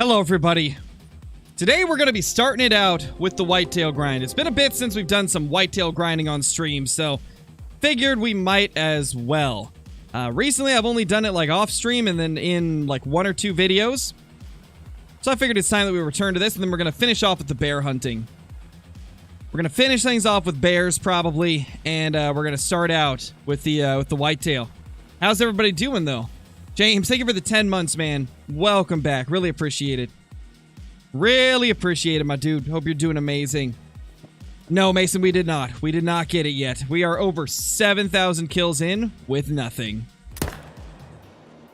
Hello everybody. Today we're going to be starting it out with the whitetail grind. It's been a bit since we've done some whitetail grinding on stream, so figured we might as well. Recently I've only done it like off stream and then in like 1 or 2 videos. So I figured it's time that we return to this, and then we're going to finish off with the bear hunting. We're going to finish things off with bears probably, and we're going to start out with the whitetail. How's everybody doing though? James, thank you for the 10 months, man. Welcome back. Really appreciate it. Really appreciate it, my dude. Hope you're doing amazing. No, Mason, we did not. We did not get it yet. We are over 7,000 kills in with nothing.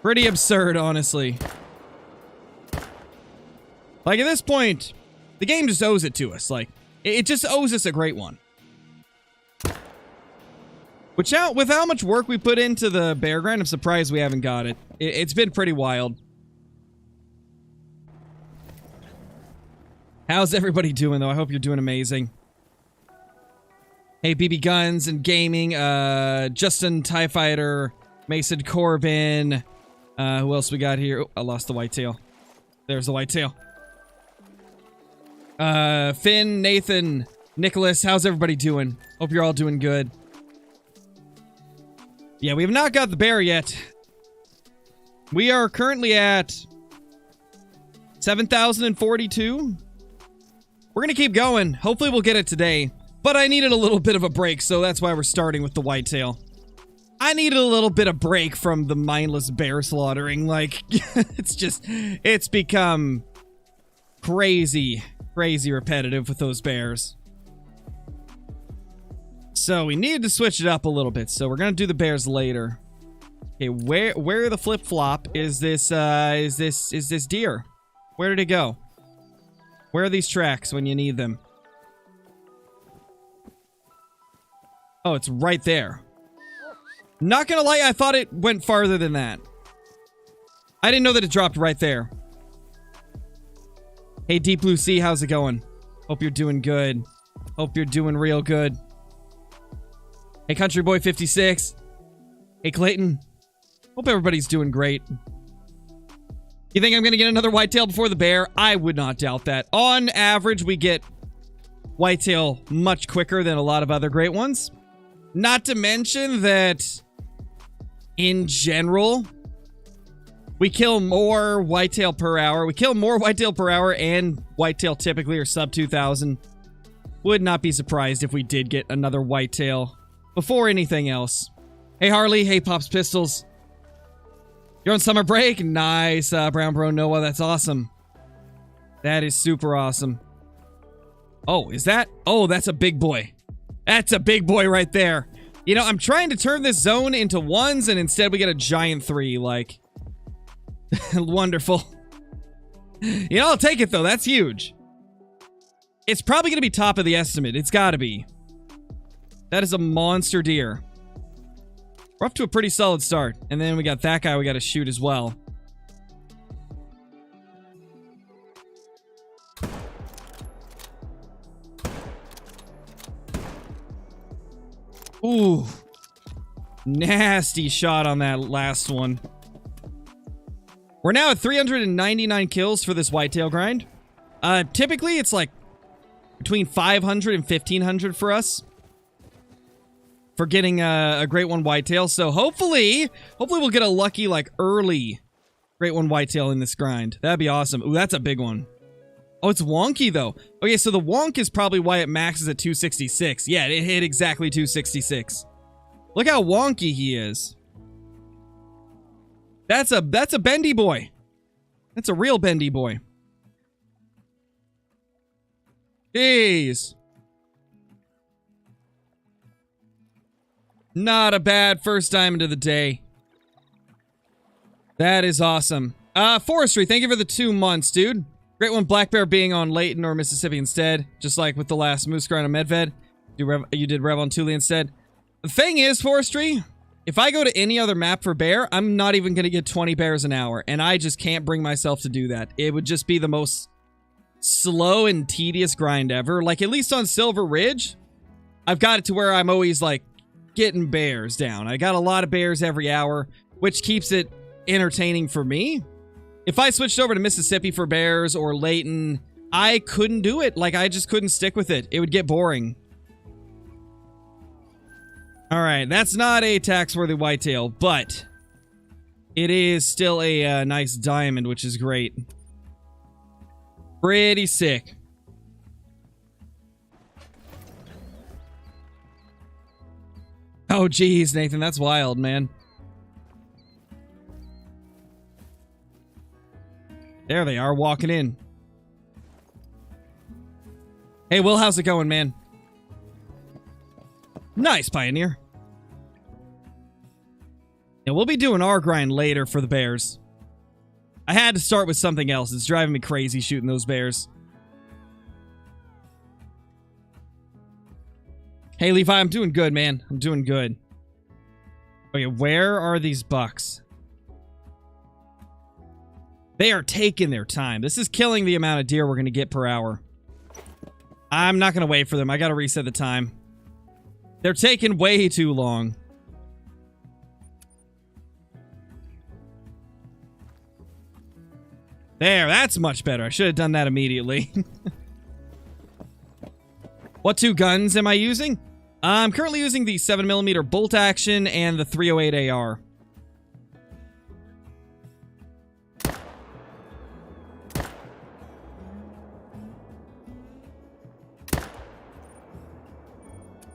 Pretty absurd, honestly. Like, at this point, the game just owes it to us. Like, it just owes us a great one. With how much work we put into the bear grind, I'm surprised we haven't got it. It's been pretty wild. How's everybody doing, though? I hope you're doing amazing. Hey, BB Guns and Gaming, Justin TIE Fighter, Mason Corbin, who else we got here? Oh, I lost the whitetail. There's the whitetail. Finn, Nathan, Nicholas, how's everybody doing? Hope you're all doing good. Yeah, we have not got the bear yet. We are currently at 7,042. We're gonna keep going. Hopefully we'll get it today. But I needed a little bit of a break, so that's why we're starting with the whitetail. I needed a little bit of break from the mindless bear slaughtering. Like, it's become crazy repetitive with those bears. So we needed to switch it up a little bit, so we're gonna do the bears later. Okay, where the flip-flop is this deer? Where did it go? Where are these tracks when you need them? Oh, it's right there. Not gonna lie, I thought it went farther than that. I didn't know that it dropped right there. Hey, Deep Blue Sea, how's it going? Hope you're doing good. Hope you're doing real good. Hey, Country Boy 56. Hey, Clayton. Hope everybody's doing great. You think I'm gonna get another whitetail before the bear? I would not doubt that. On average, we get whitetail much quicker than a lot of other great ones. Not to mention that, in general, we kill more whitetail per hour. We kill more whitetail per hour, and whitetail typically are sub 2,000. Would not be surprised if we did get another whitetail before anything else. Hey, Harley. Hey, Pops Pistols. You're on summer break? Nice, Brown Bro Noah. That's awesome. That is super awesome. Oh, is that? Oh, that's a big boy. That's a big boy right there. You know, I'm trying to turn this zone into ones, and instead we get a giant 3, like... Wonderful. You know, I'll take it, though. That's huge. It's probably going to be top of the estimate. It's got to be. That is a monster deer. We're off to a pretty solid start. And then we got that guy we got to shoot as well. Ooh. Nasty shot on that last one. We're now at 399 kills for this whitetail grind. Typically, it's like between 500 and 1,500 for us. For getting a great one whitetail. So hopefully we'll get a lucky, like, early great one whitetail in this grind. That'd be awesome. Ooh, that's a big one. Oh, it's wonky, though. Okay, so the wonk is probably why it maxes at 266. Yeah, it hit exactly 266. Look how wonky he is. That's a bendy boy. That's a real bendy boy. Jeez. Not a bad first diamond of the day. That is awesome. Forestry, thank you for the 2 months, dude. Great one, Black Bear being on Layton or Mississippi instead. Just like with the last Moose Grind on Medved. You did Rev on Thule instead. The thing is, Forestry, if I go to any other map for bear, I'm not even going to get 20 bears an hour. And I just can't bring myself to do that. It would just be the most slow and tedious grind ever. Like, at least on Silver Ridge, I've got it to where I'm always, like, getting bears down. I got a lot of bears every hour, which keeps it entertaining for me. If I switched over to Mississippi for bears or Layton, I couldn't do it. Like, I just couldn't stick with it. It would get boring. All right, that's not a tax-worthy whitetail, but it is still a nice diamond, which is great. Pretty sick. Oh, geez, Nathan, that's wild, man. There they are, walking in. Hey, Will, how's it going, man? Nice, Pioneer. Yeah, we'll be doing our grind later for the bears. I had to start with something else. It's driving me crazy shooting those bears. Hey, Levi, I'm doing good, man. I'm doing good. Okay, where are these bucks? They are taking their time. This is killing the amount of deer we're going to get per hour. I'm not going to wait for them. I got to reset the time. They're taking way too long. There, that's much better. I should have done that immediately. What two guns am I using? I'm currently using the 7mm bolt action and the 308 AR.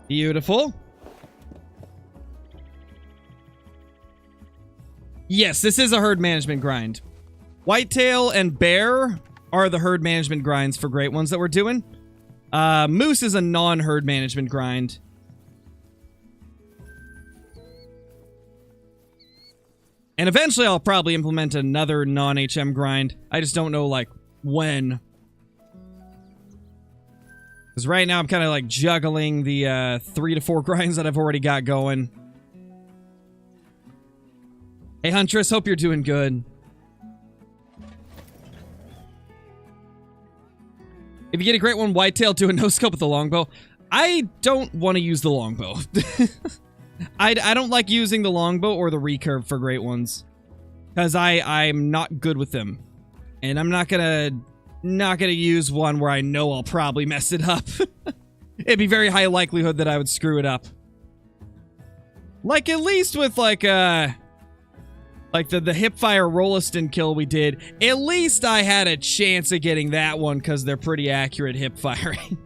Beautiful. Yes, this is a herd management grind. Whitetail and bear are the herd management grinds for great ones that we're doing. Moose is a non-herd management grind. And eventually I'll probably implement another non-HM grind. I just don't know, like, when. Because right now I'm kind of, like, juggling the 3 to 4 grinds that I've already got going. Hey, Huntress, hope you're doing good. If you get a great one, whitetail, do a no-scope with the longbow. I don't want to use the longbow. I don't like using the longbow or the recurve for great ones. Because I'm not good with them. And I'm not gonna use one where I know I'll probably mess it up. It'd be very high likelihood that I would screw it up. Like, at least with, like the hipfire Rolliston kill we did, at least I had a chance of getting that one because they're pretty accurate hip firing.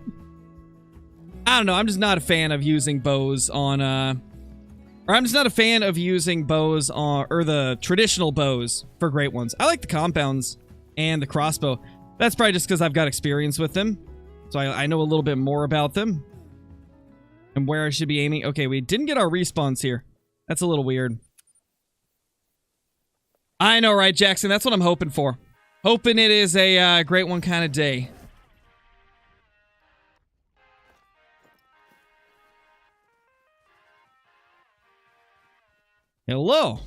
I don't know, I'm just not a fan of using bows on, or I'm just not a fan of using bows on, or the traditional bows for great ones. I like the compounds and the crossbow. That's probably just because I've got experience with them. So I know a little bit more about them. And where I should be aiming. Okay, we didn't get our respawns here. That's a little weird. I know, right, Jackson? That's what I'm hoping for. Hoping it is a great one kind of day. Hello.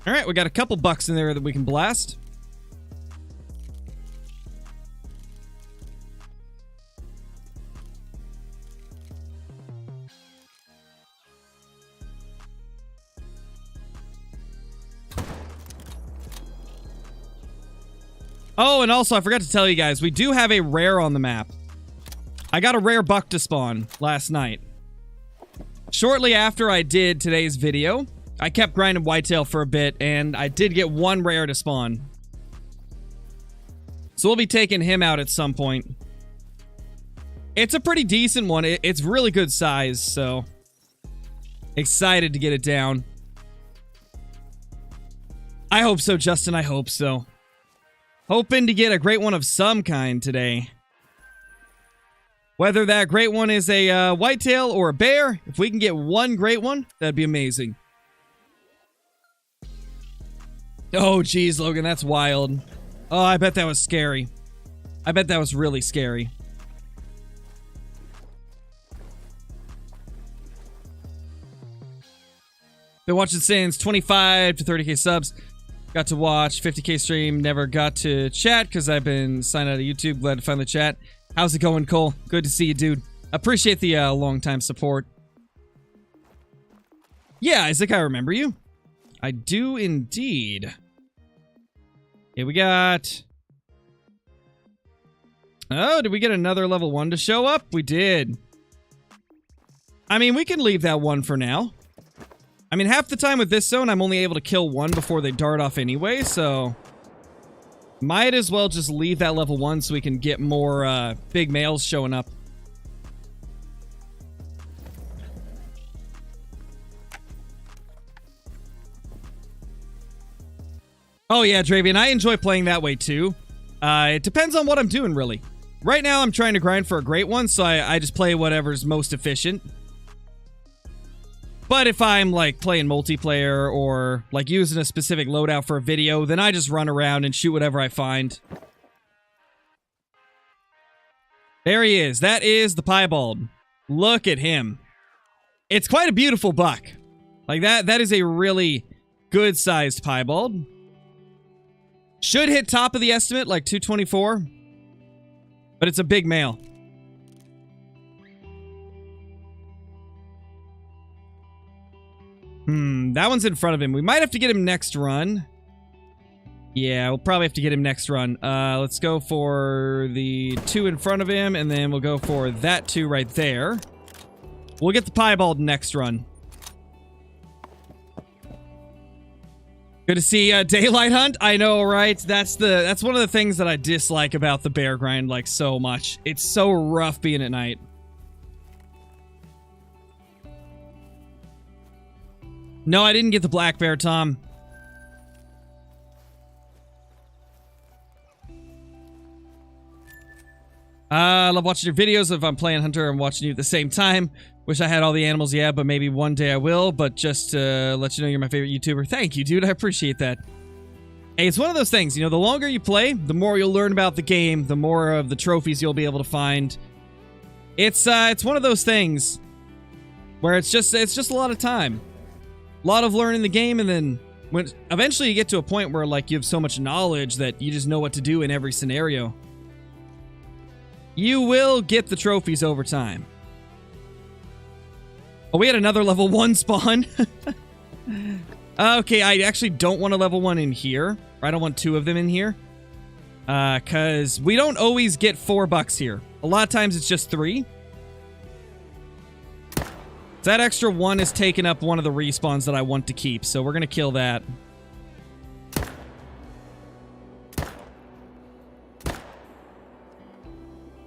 Alright, we got a couple bucks in there that we can blast. Oh, and also, I forgot to tell you guys, we do have a rare on the map. I got a rare buck to spawn last night. Shortly after I did today's video, I kept grinding whitetail for a bit, and I did get one rare to spawn. So we'll be taking him out at some point. It's a pretty decent one. It's really good size, so excited to get it down. I hope so, Justin. I hope so. Hoping to get a great one of some kind today. Whether that great one is a whitetail or a bear, if we can get one great one, that'd be amazing. Oh, geez, Logan, that's wild. Oh, I bet that was scary. I bet that was really scary. Been watching since 25 to 30k subs. Got to watch 50k stream. Never got to chat because I've been signed out of YouTube. Glad to finally chat. How's it going, Cole? Good to see you, dude. Appreciate the long-time support. Yeah, Isaac, I remember you. I do indeed. Okay, we got... Oh, did we get another level 1 to show up? We did. I mean, we can leave that one for now. I mean, half the time with this zone, I'm only able to kill one before they dart off anyway, so... Might as well just leave that level 1 so we can get more big males showing up. Oh yeah, Dravian, I enjoy playing that way too. It depends on what I'm doing, really. Right now, I'm trying to grind for a great one, so I just play whatever's most efficient. But if I'm, like, playing multiplayer or, like, using a specific loadout for a video, then I just run around and shoot whatever I find. There he is. That is the piebald. Look at him. It's quite a beautiful buck. Like, that is a really good-sized piebald. Should hit top of the estimate, like 224. But it's a big male. That one's in front of him. We might have to get him next run. Yeah, we'll probably have to get him next run. Let's go for the 2 in front of him, and then we'll go for that 2 right there. We'll get the piebald next run. Good to see daylight hunt. I know, right? That's one of the things that I dislike about the bear grind, like, so much. It's so rough being at night. No, I didn't get the black bear, Tom. I love watching your videos. If I'm playing Hunter, I'm watching you at the same time. Wish I had all the animals, yeah, but maybe one day I will. But just to let you know you're my favorite YouTuber. Thank you, dude. I appreciate that. Hey, it's one of those things, you know, the longer you play, the more you'll learn about the game, the more of the trophies you'll be able to find. It's one of those things where it's just a lot of time. A lot of learning the game, and then when eventually you get to a point where, like, you have so much knowledge that you just know what to do in every scenario. You will get the trophies over time. Oh, we had another level 1 spawn. Okay, I actually don't want a level 1 in here. I don't want 2 of them in here. Because we don't always get 4 bucks here. A lot of times it's just 3. So that extra 1 is taking up one of the respawns that I want to keep, so we're going to kill that.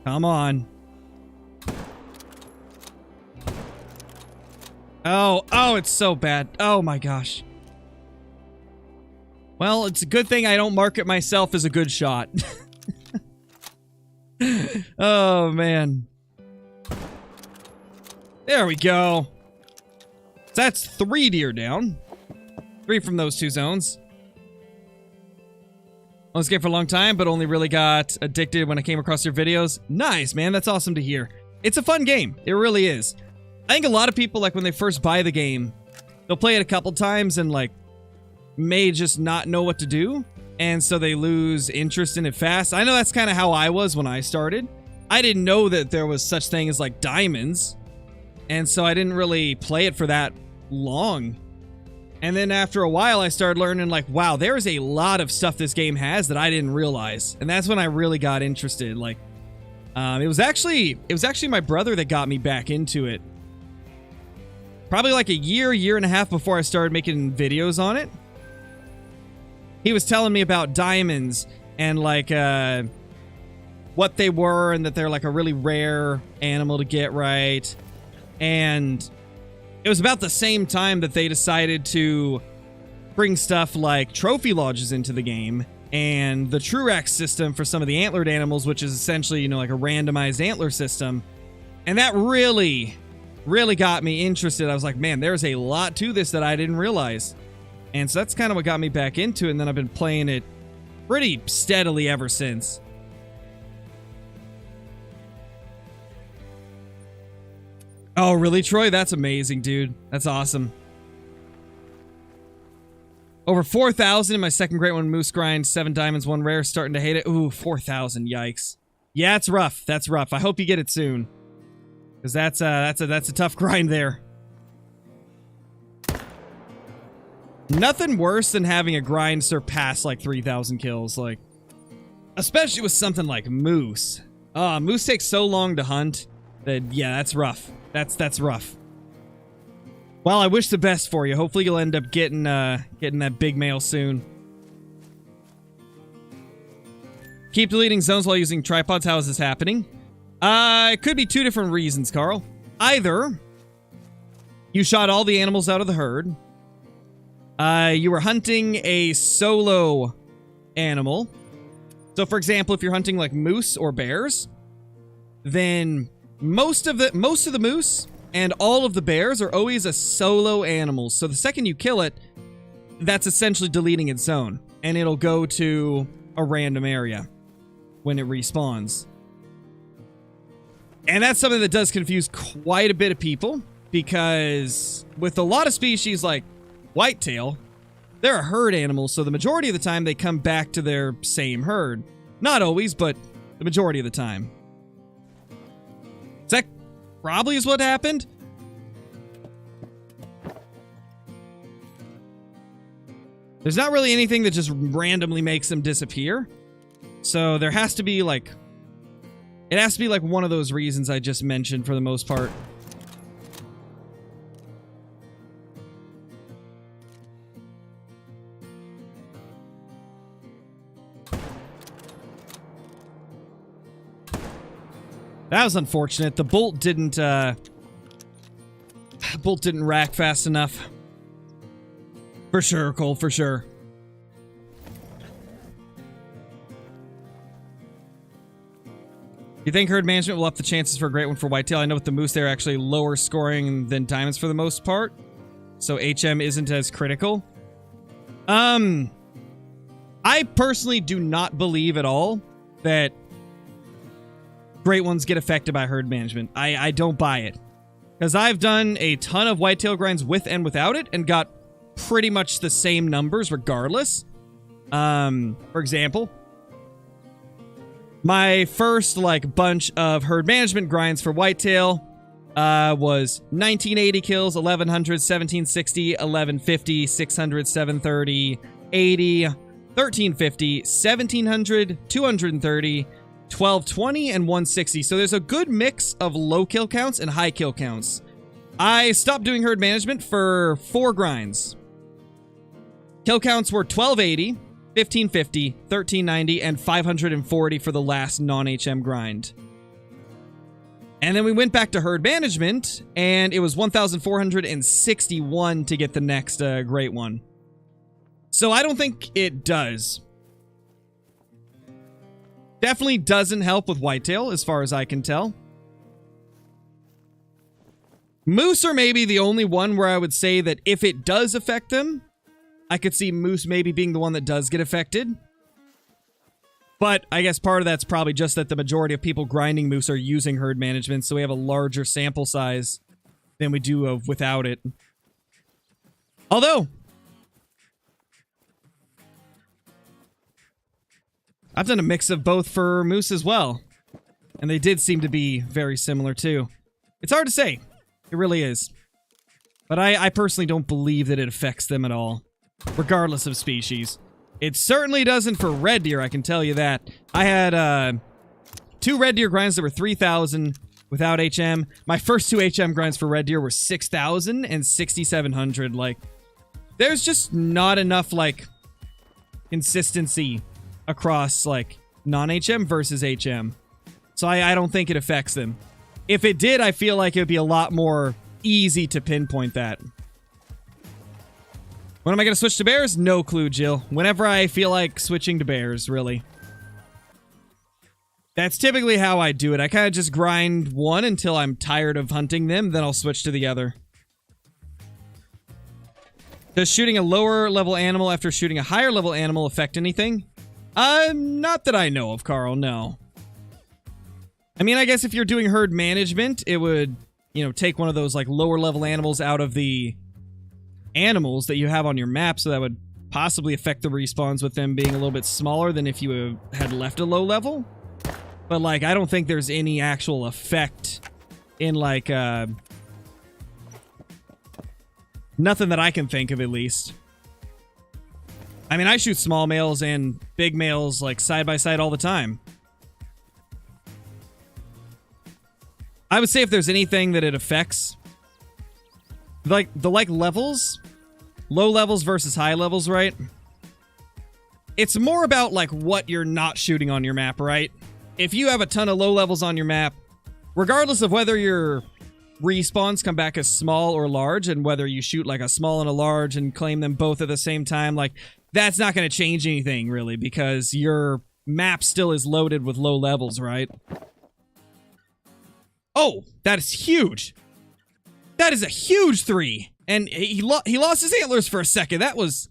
Come on. Oh, it's so bad. Oh my gosh. Well, it's a good thing I don't market myself as a good shot. Oh, man. There we go. So that's 3 deer down. 3 from those 2 zones. On this game for a long time, but only really got addicted when I came across your videos. Nice, man. That's awesome to hear. It's a fun game. It really is. I think a lot of people, like, when they first buy the game, they'll play it a couple times and, like, may just not know what to do. And so they lose interest in it fast. I know that's kind of how I was when I started. I didn't know that there was such thing as, like, diamonds. And so I didn't really play it for that long. And then after a while, I started learning, like, wow, there is a lot of stuff this game has that I didn't realize. And that's when I really got interested. Like, it was actually my brother that got me back into it. Probably like a year and a half before I started making videos on it. He was telling me about diamonds and, like, what they were, and that they're, like, a really rare animal to get right. And it was about the same time that they decided to bring stuff like trophy lodges into the game, and the Truex system for some of the antlered animals, which is essentially, you know, like a randomized antler system. And that really got me interested. I was like, man, there's a lot to this that I didn't realize. And so that's kind of what got me back into it, and then I've been playing it pretty steadily ever since. Oh, really, Troy? That's amazing, dude. That's awesome. Over 4,000 in my second great one, Moose Grind, 7 diamonds, 1 rare, starting to hate it. Ooh, 4,000, yikes. Yeah, it's rough. That's rough. I hope you get it soon. Because that's a tough grind there. Nothing worse than having a grind surpass like 3,000 kills, like, especially with something like moose. Moose takes so long to hunt that, yeah, that's rough. That's rough. Well, I wish the best for you. Hopefully you'll end up getting that big male soon. Keep deleting zones while using tripods. How is this happening? It could be two different reasons, Carl. Either you shot all the animals out of the herd. You were hunting a solo animal. So, for example, if you're hunting like moose or bears, then most of the moose and all of the bears are always a solo animal. So the second you kill it, that's essentially deleting its zone, and it'll go to a random area when it respawns. And that's something that does confuse quite a bit of people, because with a lot of species like whitetail, they're a herd animal, so the majority of the time they come back to their same herd. Not always, but the majority of the time. That probably is what happened. There's not really anything that just randomly makes them disappear. So there has to be like... It has to be like one of those reasons I just mentioned for the most part. That was unfortunate. The bolt didn't rack fast enough. For sure, Cole, for sure. You think herd management will up the chances for a great one for whitetail? I know with the moose, they're actually lower scoring than diamonds for the most part. So HM isn't as critical. I personally do not believe at all that great ones get affected by herd management. I don't buy it. Because I've done a ton of whitetail grinds with and without it and got pretty much the same numbers regardless. For example, my first like bunch of herd management grinds for whitetail was 1980 kills, 1100, 1760, 1150, 600, 730, 80, 1350, 1700, 230, 1220, and 160. So there's a good mix of low kill counts and high kill counts. I stopped doing herd management for 4 grinds. Kill counts were 1280, 1550, 1390, and 540 for the last non-HM grind. And then we went back to herd management, and it was 1,461 to get the next great one. So I don't think it does. Definitely doesn't help with whitetail, as far as I can tell. Moose are maybe the only one where I would say that if it does affect them, I could see moose maybe being the one that does get affected. But I guess part of that's probably just that the majority of people grinding moose are using herd management, so we have a larger sample size than we do of without it. Although, I've done a mix of both for moose as well, and they did seem to be very similar too. It's hard to say. It really is. But I personally don't believe that it affects them at all, regardless of species. It certainly doesn't for red deer, I can tell you that. I had 2 red deer grinds that were 3,000 without HM. My first 2 HM grinds for red deer were 6,000 and 6,700. Like, there's just not enough, like, consistency across, like, non-HM versus HM. So I don't think it affects them. If it did, I feel like it would be a lot more easy to pinpoint that. When am I going to switch to bears? No clue, Jill. Whenever I feel like switching to bears, really. That's typically how I do it. I kind of just grind one until I'm tired of hunting them, then I'll switch to the other. Does shooting a lower level animal after shooting a higher level animal affect anything? Not that I know of, Carl, no. I mean, I guess if you're doing herd management, it would, you know, take one of those, like, lower level animals out of the animals that you have on your map, so that would possibly affect the respawns with them being a little bit smaller than if you had left a low level. But, like, I don't think there's any actual effect in, like, nothing that I can think of, at least. I mean, I shoot small males and big males like side by side all the time. I would say if there's anything that it affects, like the levels, low levels versus high levels, right? It's more about like what you're not shooting on your map, right? If you have a ton of low levels on your map, regardless of whether your respawns come back as small or large, and whether you shoot like a small and a large and claim them both at the same time, like that's not going to change anything really, because your map still is loaded with low levels, right? Oh, that is huge. That is a huge 3. And he lost his antlers for a second. That was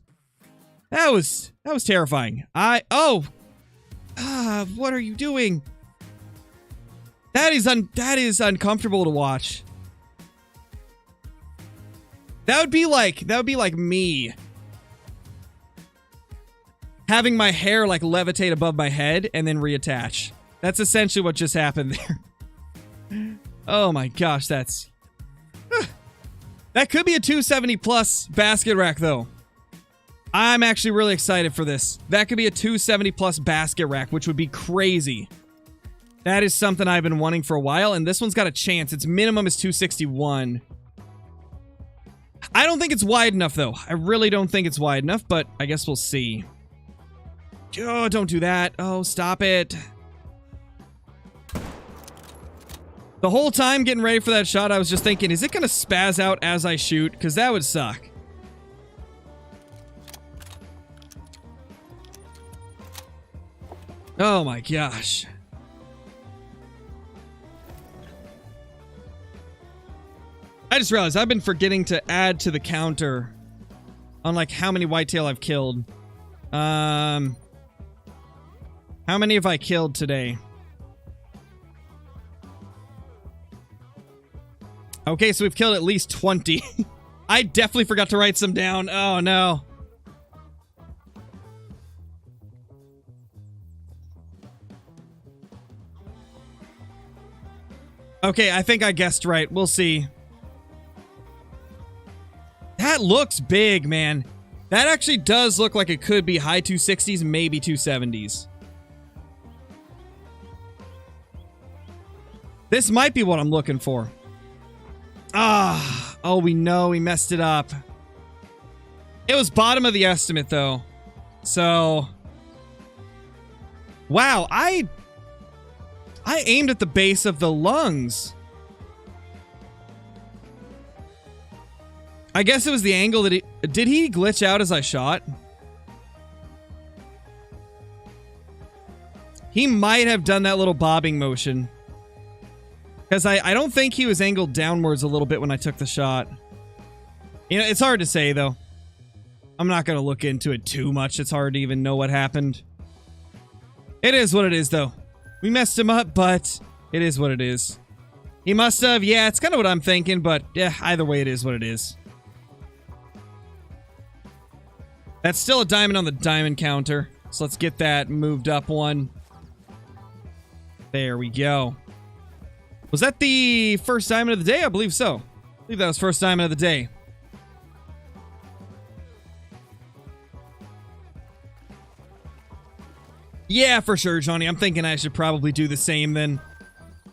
terrifying. What are you doing? That is uncomfortable to watch. That would be like me having my hair like levitate above my head and then reattach. That's essentially what just happened there. Oh my gosh, that could be a 270 plus basket rack though. I'm actually really excited for this. That could be a 270 plus basket rack, which would be crazy. That is something I've been wanting for a while, and this one's got a chance. Its minimum is 261. I don't think it's wide enough though. I really don't think it's wide enough, but I guess we'll see. Oh, don't do that. Oh, stop it. The whole time getting ready for that shot, I was just thinking, is it going to spaz out as I shoot? Because that would suck. Oh my gosh. I just realized I've been forgetting to add to the counter on like how many whitetail I've killed. How many have I killed today? Okay, so we've killed at least 20. I definitely forgot to write some down. Oh, no. Okay, I think I guessed right. We'll see. That looks big, man. That actually does look like it could be high 260s, maybe 270s. This might be what I'm looking for. Oh, we know we messed it up. It was bottom of the estimate, though. So, wow, I aimed at the base of the lungs. I guess it was the angle that did he glitch out as I shot? He might have done that little bobbing motion. Because I don't think he was angled downwards a little bit when I took the shot. You know, it's hard to say, though. I'm not going to look into it too much. It's hard to even know what happened. It is what it is, though. We messed him up, but it is what it is. He must have. Yeah, it's kind of what I'm thinking, but yeah, either way, it is what it is. That's still a diamond on the diamond counter. So let's get that moved up one. There we go. Was that the first diamond of the day? I believe so. I believe that was first diamond of the day. Yeah, for sure, Johnny. I'm thinking I should probably do the same then.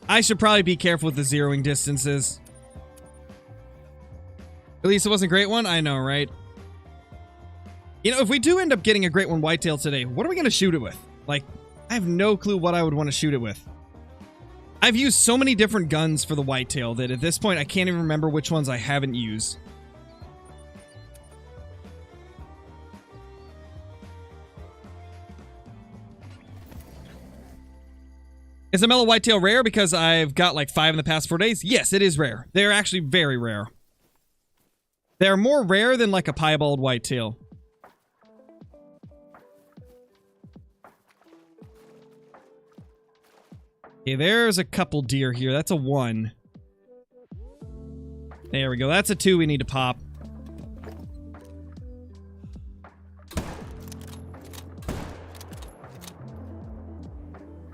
I should probably be careful with the zeroing distances. At least it wasn't a great one. I know, right? You know, if we do end up getting a great one whitetail today, what are we going to shoot it with? Like, I have no clue what I would want to shoot it with. I've used so many different guns for the whitetail that at this point I can't even remember which ones I haven't used. Is a mellow whitetail rare because I've got like 5 in the past 4 days? Yes, it is rare. They're actually very rare. They're more rare than like a piebald whitetail. Okay, there's a couple deer here. That's a 1. There we go. That's a 2 we need to pop.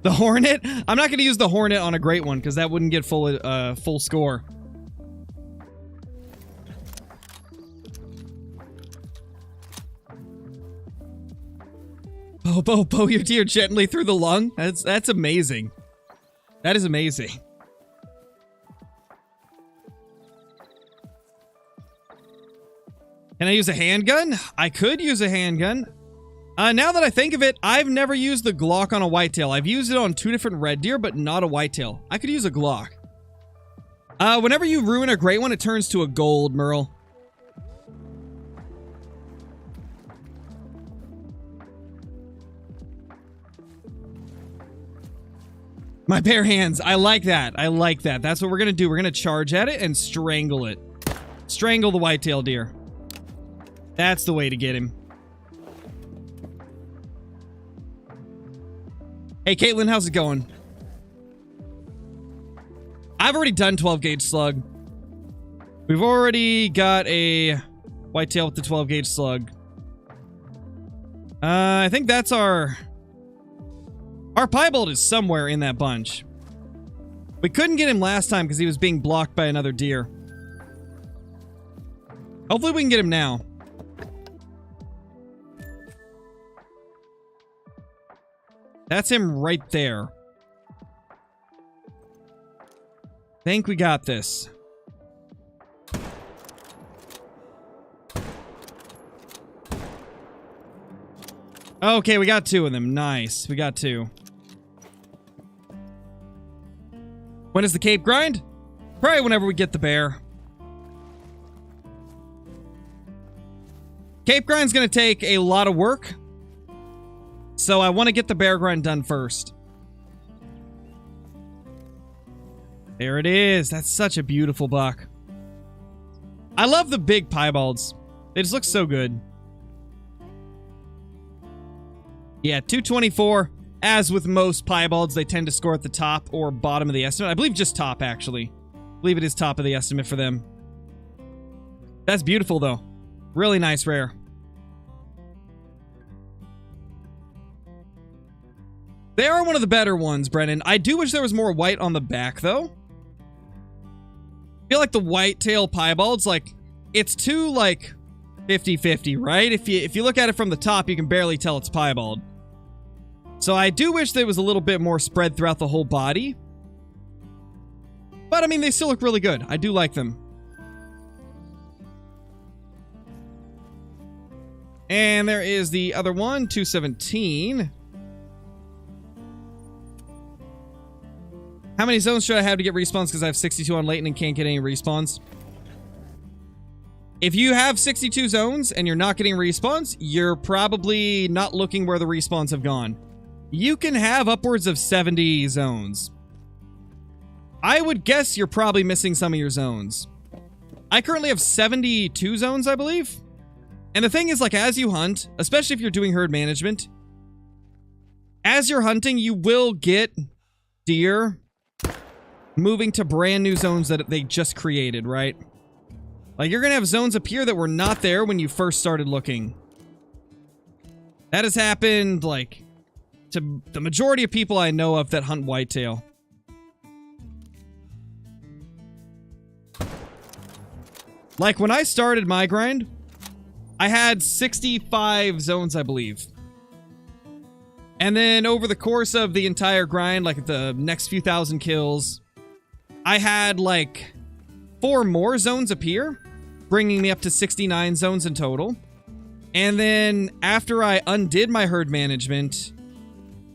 The Hornet? I'm not going to use the Hornet on a great one because that wouldn't get full score. Bow your deer gently through the lung. That's amazing. That is amazing. Can I use a handgun? I could use a handgun. Now that I think of it, I've never used the Glock on a whitetail. I've used it on 2 different red deer, but not a whitetail. I could use a Glock. Whenever you ruin a great one, it turns to a gold, Merle. My bare hands. I like that. I like that. That's what we're going to do. We're going to charge at it and strangle it. Strangle the whitetail deer. That's the way to get him. Hey, Caitlin, how's it going? I've already done 12 gauge slug. We've already got a whitetail with the 12 gauge slug. I think that's our piebald is somewhere in that bunch. We couldn't get him last time because he was being blocked by another deer. Hopefully we can get him now. That's him right there. Think we got this. Okay, we got 2 of them. Nice. We got 2. When is the Cape grind? Probably whenever we get the bear. Cape grind's gonna take a lot of work. So I want to get the bear grind done first. There it is. That's such a beautiful buck. I love the big piebalds. They just look so good. Yeah, 224. As with most piebalds, they tend to score at the top or bottom of the estimate. I believe just top, actually. I believe it is top of the estimate for them. That's beautiful, though. Really nice rare. They are one of the better ones, Brennan. I do wish there was more white on the back, though. I feel like the whitetail piebald's like, it's too, like, 50-50, right? If you look at it from the top, you can barely tell it's piebald. So I do wish there was a little bit more spread throughout the whole body. But, I mean, they still look really good. I do like them. And there is the other one, 217. How many zones should I have to get respawns? Because I have 62 on Leighton and can't get any respawns. If you have 62 zones and you're not getting respawns, you're probably not looking where the respawns have gone. You can have upwards of 70 zones. I would guess you're probably missing some of your zones. I currently have 72 zones, I believe. And the thing is, like, as you hunt, especially if you're doing herd management, as you're hunting, you will get deer moving to brand new zones that they just created, right? Like, you're gonna have zones appear that were not there when you first started looking. That has happened, like, to the majority of people I know of that hunt whitetail. Like, when I started my grind, I had 65 zones, I believe. And then over the course of the entire grind, like the next few thousand kills, I had like 4 more zones appear, bringing me up to 69 zones in total. And then after I undid my herd management,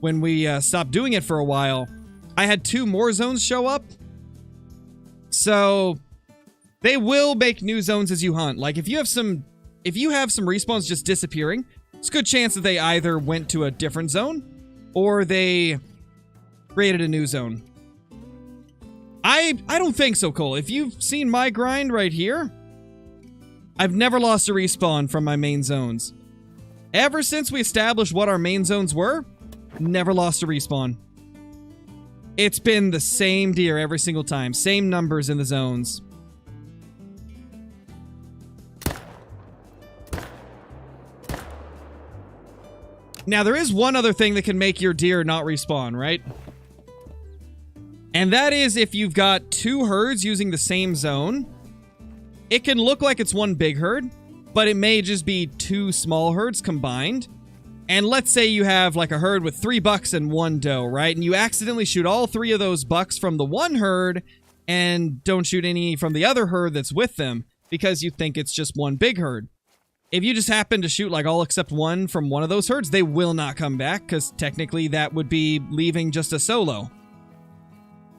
when we stopped doing it for a while, I had 2 more zones show up. So they will make new zones as you hunt. Like, if you have some respawns just disappearing, it's a good chance that they either went to a different zone or they created a new zone. I don't think so, Cole. If you've seen my grind right here, I've never lost a respawn from my main zones. Ever since we established what our main zones were, never lost a respawn. It's been the same deer every single time. Same numbers in the zones. Now, there is one other thing that can make your deer not respawn, right? And that is if you've got 2 herds using the same zone. It can look like it's one big herd, but it may just be 2 small herds combined. And let's say you have like a herd with 3 bucks and 1 doe, right? And you accidentally shoot all 3 of those bucks from the one herd and don't shoot any from the other herd that's with them because you think it's just one big herd. If you just happen to shoot like all except one from one of those herds, they will not come back because technically that would be leaving just a solo.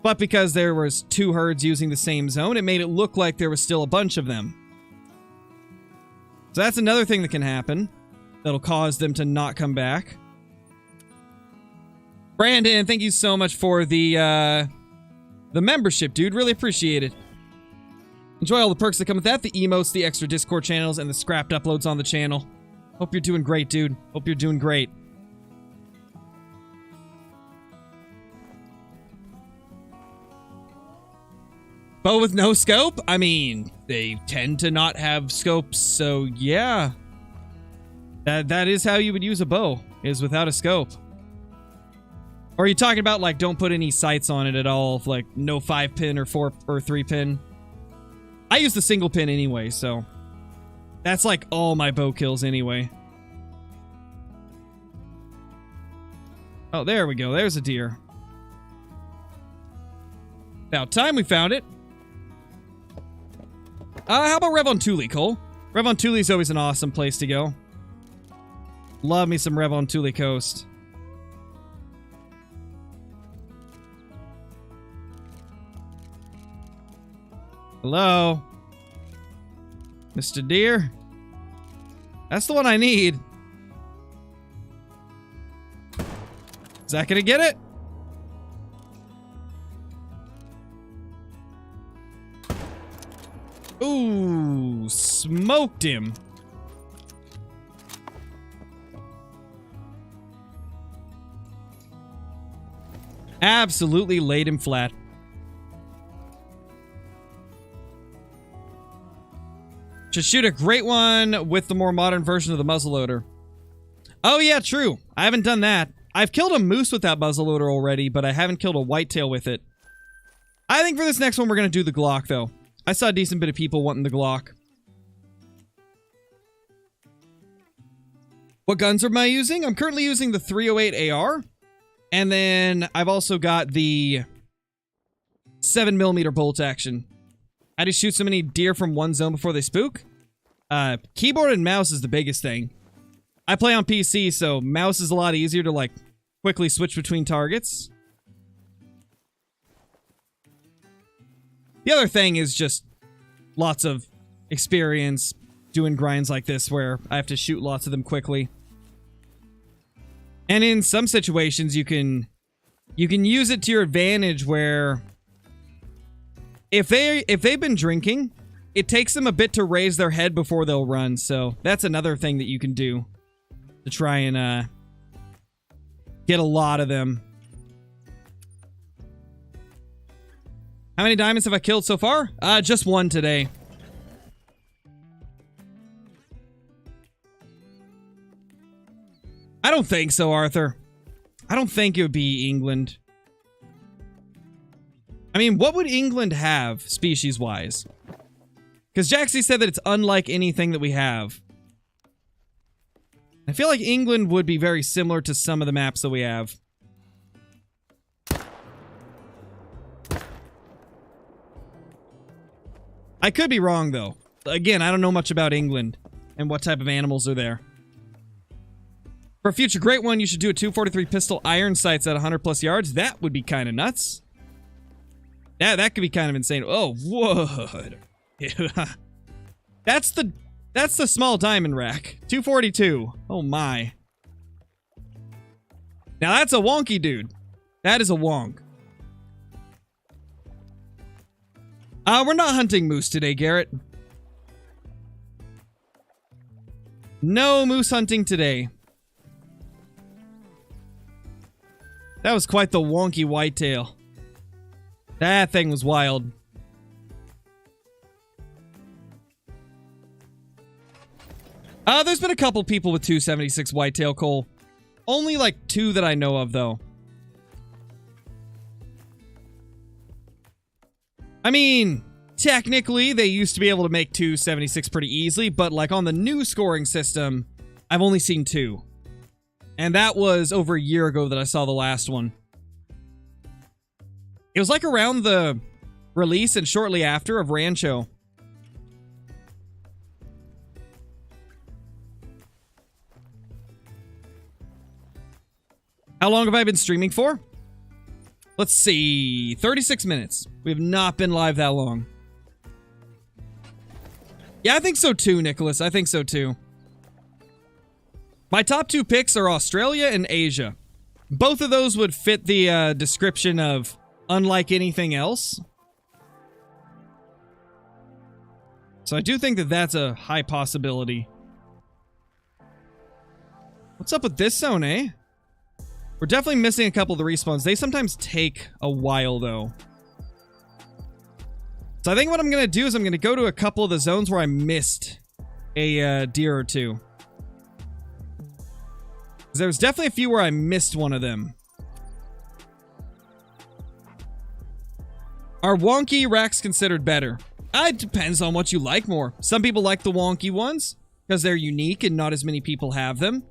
But because there was 2 herds using the same zone, it made it look like there was still a bunch of them. So that's another thing that can happen that'll cause them to not come back. Brandon, thank you so much for the membership, dude. Really appreciate it. Enjoy all the perks that come with that, the emotes, the extra Discord channels, and the scrapped uploads on the channel. Hope you're doing great, dude. Hope you're doing great. Bow with no scope? I mean, they tend to not have scopes, so yeah. That is how you would use a bow, is without a scope. Or are you talking about, like, don't put any sights on it at all, like, no 5-pin or 4 or 3-pin? I use the single pin anyway, so that's like all my bow kills anyway. Oh, there we go. There's a deer. About time we found it. How about Revontuli, Cole? Revontuli's always an awesome place to go. Love me some Revontuli Coast. Hello? Mr. Deer? That's the one I need. Is that gonna get it? Ooh, smoked him. Absolutely laid him flat. Should shoot a great one with the more modern version of the muzzleloader. Oh yeah, true. I haven't done that. I've killed a moose with that muzzleloader already, but I haven't killed a whitetail with it. I think for this next one we're going to do the Glock, though. I saw a decent bit of people wanting the Glock. What guns am I using? I'm currently using the 308 AR. And then I've also got the 7mm bolt action. I just shoot so many deer from one zone before they spook. Keyboard and mouse is the biggest thing. I play on PC, so mouse is a lot easier to, like, quickly switch between targets. The other thing is just lots of experience doing grinds like this where I have to shoot lots of them quickly. And in some situations, you can use it to your advantage where if they've been drinking, it takes them a bit to raise their head before they'll run. So that's another thing that you can do to try and get a lot of them. How many diamonds have I killed so far? Just one today. I don't think so, Arthur. I don't think it would be England. I mean, what would England have, species-wise? Because Jaxie said that it's unlike anything that we have. I feel like England would be very similar to some of the maps that we have. I could be wrong, though. Again, I don't know much about England and what type of animals are there. For a future great one, you should do a 243 pistol iron sights at 100 plus yards. That would be kind of nuts. Yeah, that could be kind of insane. Oh, what? Yeah. That's the small diamond rack. 242. Oh my. Now that's a wonky dude. That is a wonk. We're not hunting moose today, Garrett. No moose hunting today. That was quite the wonky whitetail. That thing was wild. There's been a couple people with 276 whitetail, Cole. Only like 2 that I know of, though. I mean, technically, they used to be able to make 276 pretty easily, but like on the new scoring system, I've only seen 2. And that was over a year ago that I saw the last one. It was like around the release and shortly after of Rancho. How long have I been streaming for? Let's see. 36 minutes. We have not been live that long. Yeah, I think so too, Nicholas. I think so too. My top 2 picks are Australia and Asia. Both of those would fit the description of unlike anything else. So I do think that that's a high possibility. What's up with this zone, eh? We're definitely missing a couple of the respawns. They sometimes take a while, though. So I think what I'm going to do is I'm going to go to a couple of the zones where I missed a deer or two. There was definitely a few where I missed one of them. Are wonky racks considered better? It depends on what you like more. Some people like the wonky ones because they're unique and not as many people have them.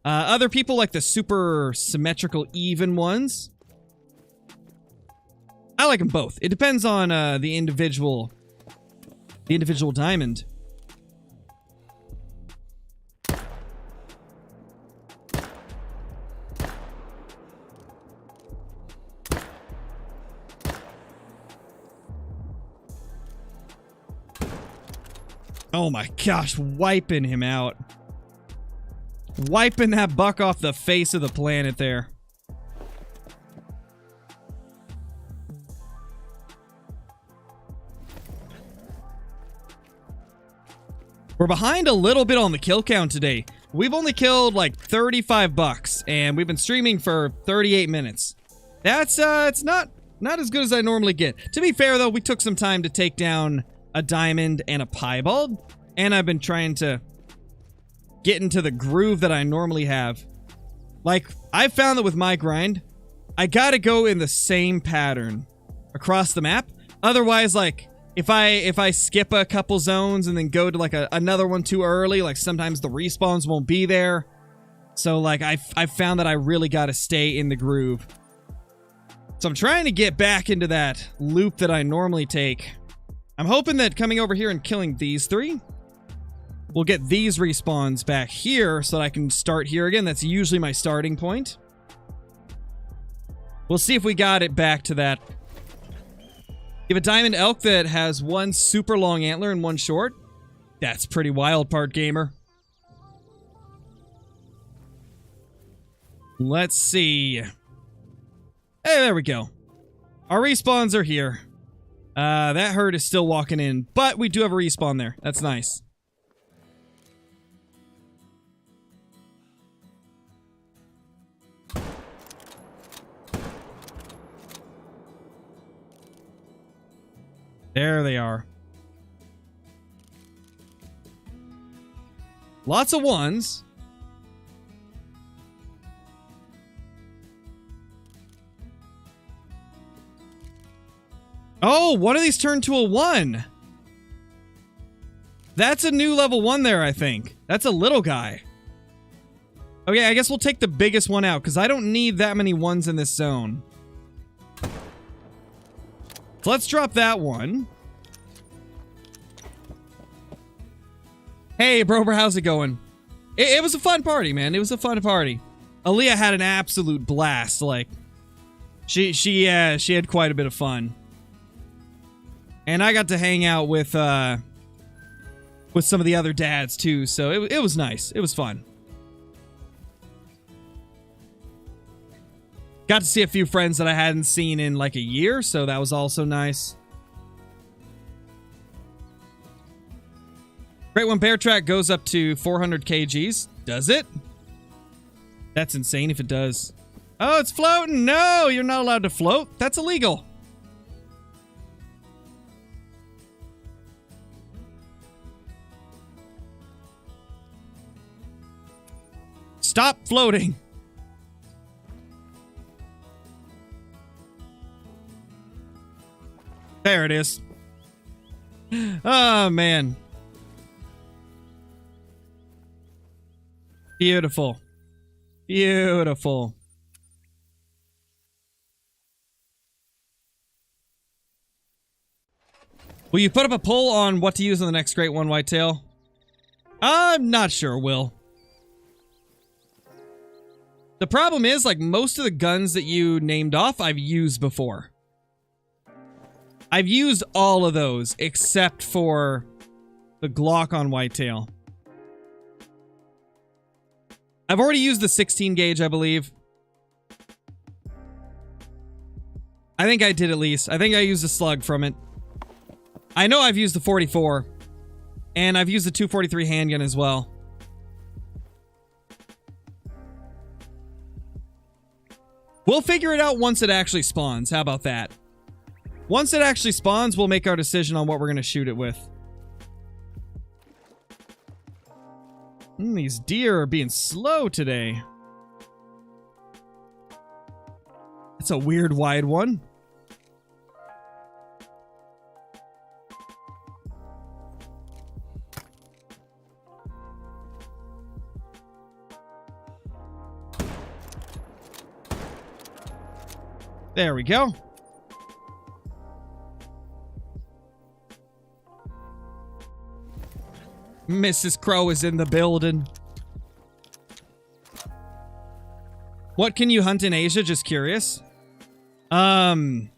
Other people like the super symmetrical even ones. I like them both. It depends on the individual diamond. Oh my gosh, wiping him out. Wiping that buck off the face of the planet there. We're behind a little bit on the kill count today. We've only killed like 35 bucks, and we've been streaming for 38 minutes. That's, it's not as good as I normally get. To be fair, though, we took some time to take down a diamond and a piebald, and I've been trying to get into the groove that I normally have. Like, I've found that with my grind, I gotta go in the same pattern across the map. Otherwise, like, if I skip a couple zones and then go to like another one too early, like sometimes the respawns won't be there. So like I've found that I really gotta stay in the groove. So I'm trying to get back into that loop that I normally take. I'm hoping that coming over here and killing these 3, we'll get these respawns back here so that I can start here again. That's usually my starting point. We'll see if we got it back to that. You have a diamond elk that has 1 super long antler and 1 short. That's pretty wild, part gamer. Let's see. Hey, there we go. Our respawns are here. That herd is still walking in, but we do have a respawn there. That's nice. There they are. Lots of 1s. Oh, one of these turned to a 1. That's a new level 1 there, I think. That's a little guy. Okay, I guess we'll take the biggest one out, because I don't need that many 1s in this zone. So let's drop that one. Hey, bro, how's it going? It was a fun party, man. It was a fun party. Aaliyah had an absolute blast. Like, she had quite a bit of fun. And I got to hang out with some of the other dads, too. So it was nice. It was fun. Got to see a few friends that I hadn't seen in like a year, so that was also nice. Great One Bear Track goes up to 400 kgs. Does it? That's insane if it does. Oh, it's floating! No, you're not allowed to float. That's illegal. Stop floating. There it is. Oh, man. Beautiful. Beautiful. Will you put up a poll on what to use on the next Great One Whitetail? I'm not sure, Will. The problem is, like, most of the guns that you named off, I've used before. I've used all of those, except for the Glock on Whitetail. I've already used the 16 gauge, I believe. I think I did at least. I think I used a slug from it. I know I've used the 44. And I've used the 243 handgun as well. We'll figure it out once it actually spawns. How about that? Once it actually spawns, we'll make our decision on what we're going to shoot it with. These deer are being slow today. It's a weird wide one. There we go. Mrs. Crow is in the building. What can you hunt in Asia? Just curious. Trying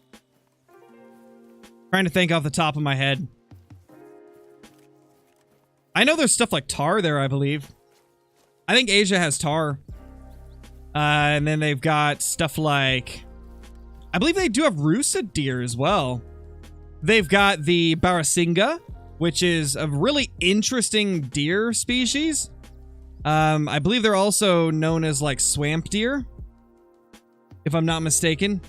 to think off the top of my head. I know there's stuff like tar there, I believe. I think Asia has tar. And then they've got stuff like... I believe they do have roosid deer as well. They've got the Barasinga, which is a really interesting deer species. I believe they're also known as like swamp deer, if I'm not mistaken.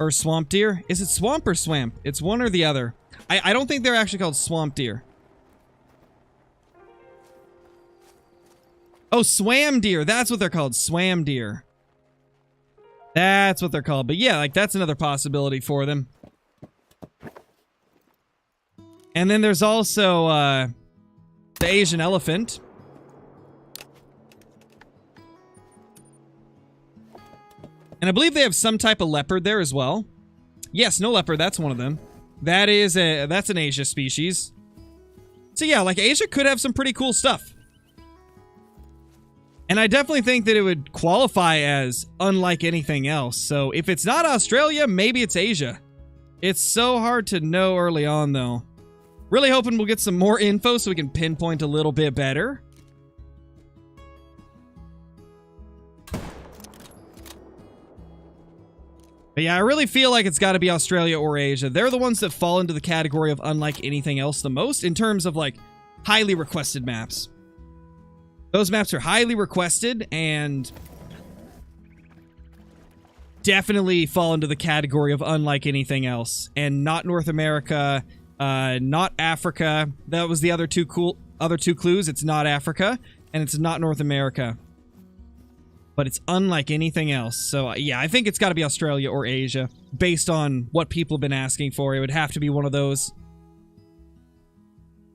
Or swamp deer. Is it swamp or swamp? It's one or the other. I don't think they're actually called swamp deer. Oh, swam deer. That's what they're called. Swam deer. That's what they're called. But yeah, like that's another possibility for them. And then there's also the Asian elephant. And I believe they have some type of leopard there as well. Yes, snow leopard, that's one of them. That's an Asia species. So yeah, like Asia could have some pretty cool stuff. And I definitely think that it would qualify as unlike anything else. So if it's not Australia, maybe it's Asia. It's so hard to know early on, though. Really hoping we'll get some more info so we can pinpoint a little bit better. But yeah, I really feel like it's got to be Australia or Asia. They're the ones that fall into the category of unlike anything else the most in terms of, like, highly requested maps. Those maps are highly requested and definitely fall into the category of unlike anything else. And not North America, not Africa. That was the other two clues. It's not Africa and it's not North America. But it's unlike anything else. So yeah, I think it's got to be Australia or Asia based on what people have been asking for. It would have to be one of those.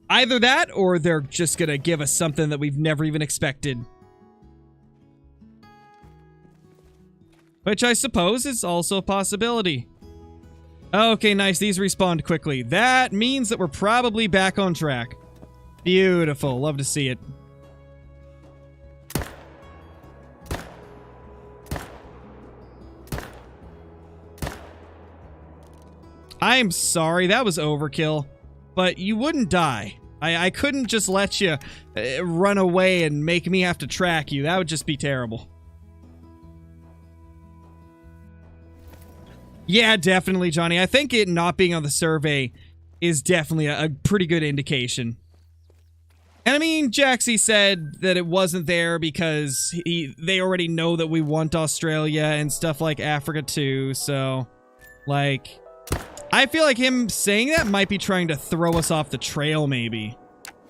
Either that, or they're just gonna give us something that we've never even expected. Which I suppose is also a possibility. Okay, nice. These respawned quickly. That means that we're probably back on track. Beautiful. Love to see it. I'm sorry. That was overkill. But you wouldn't die. I couldn't just let you run away and make me have to track you. That would just be terrible. Yeah, definitely, Johnny. I think it not being on the survey is definitely a pretty good indication. And I mean, Jaxie said that it wasn't there because they already know that we want Australia and stuff like Africa too, so, like... I feel like him saying that might be trying to throw us off the trail, maybe.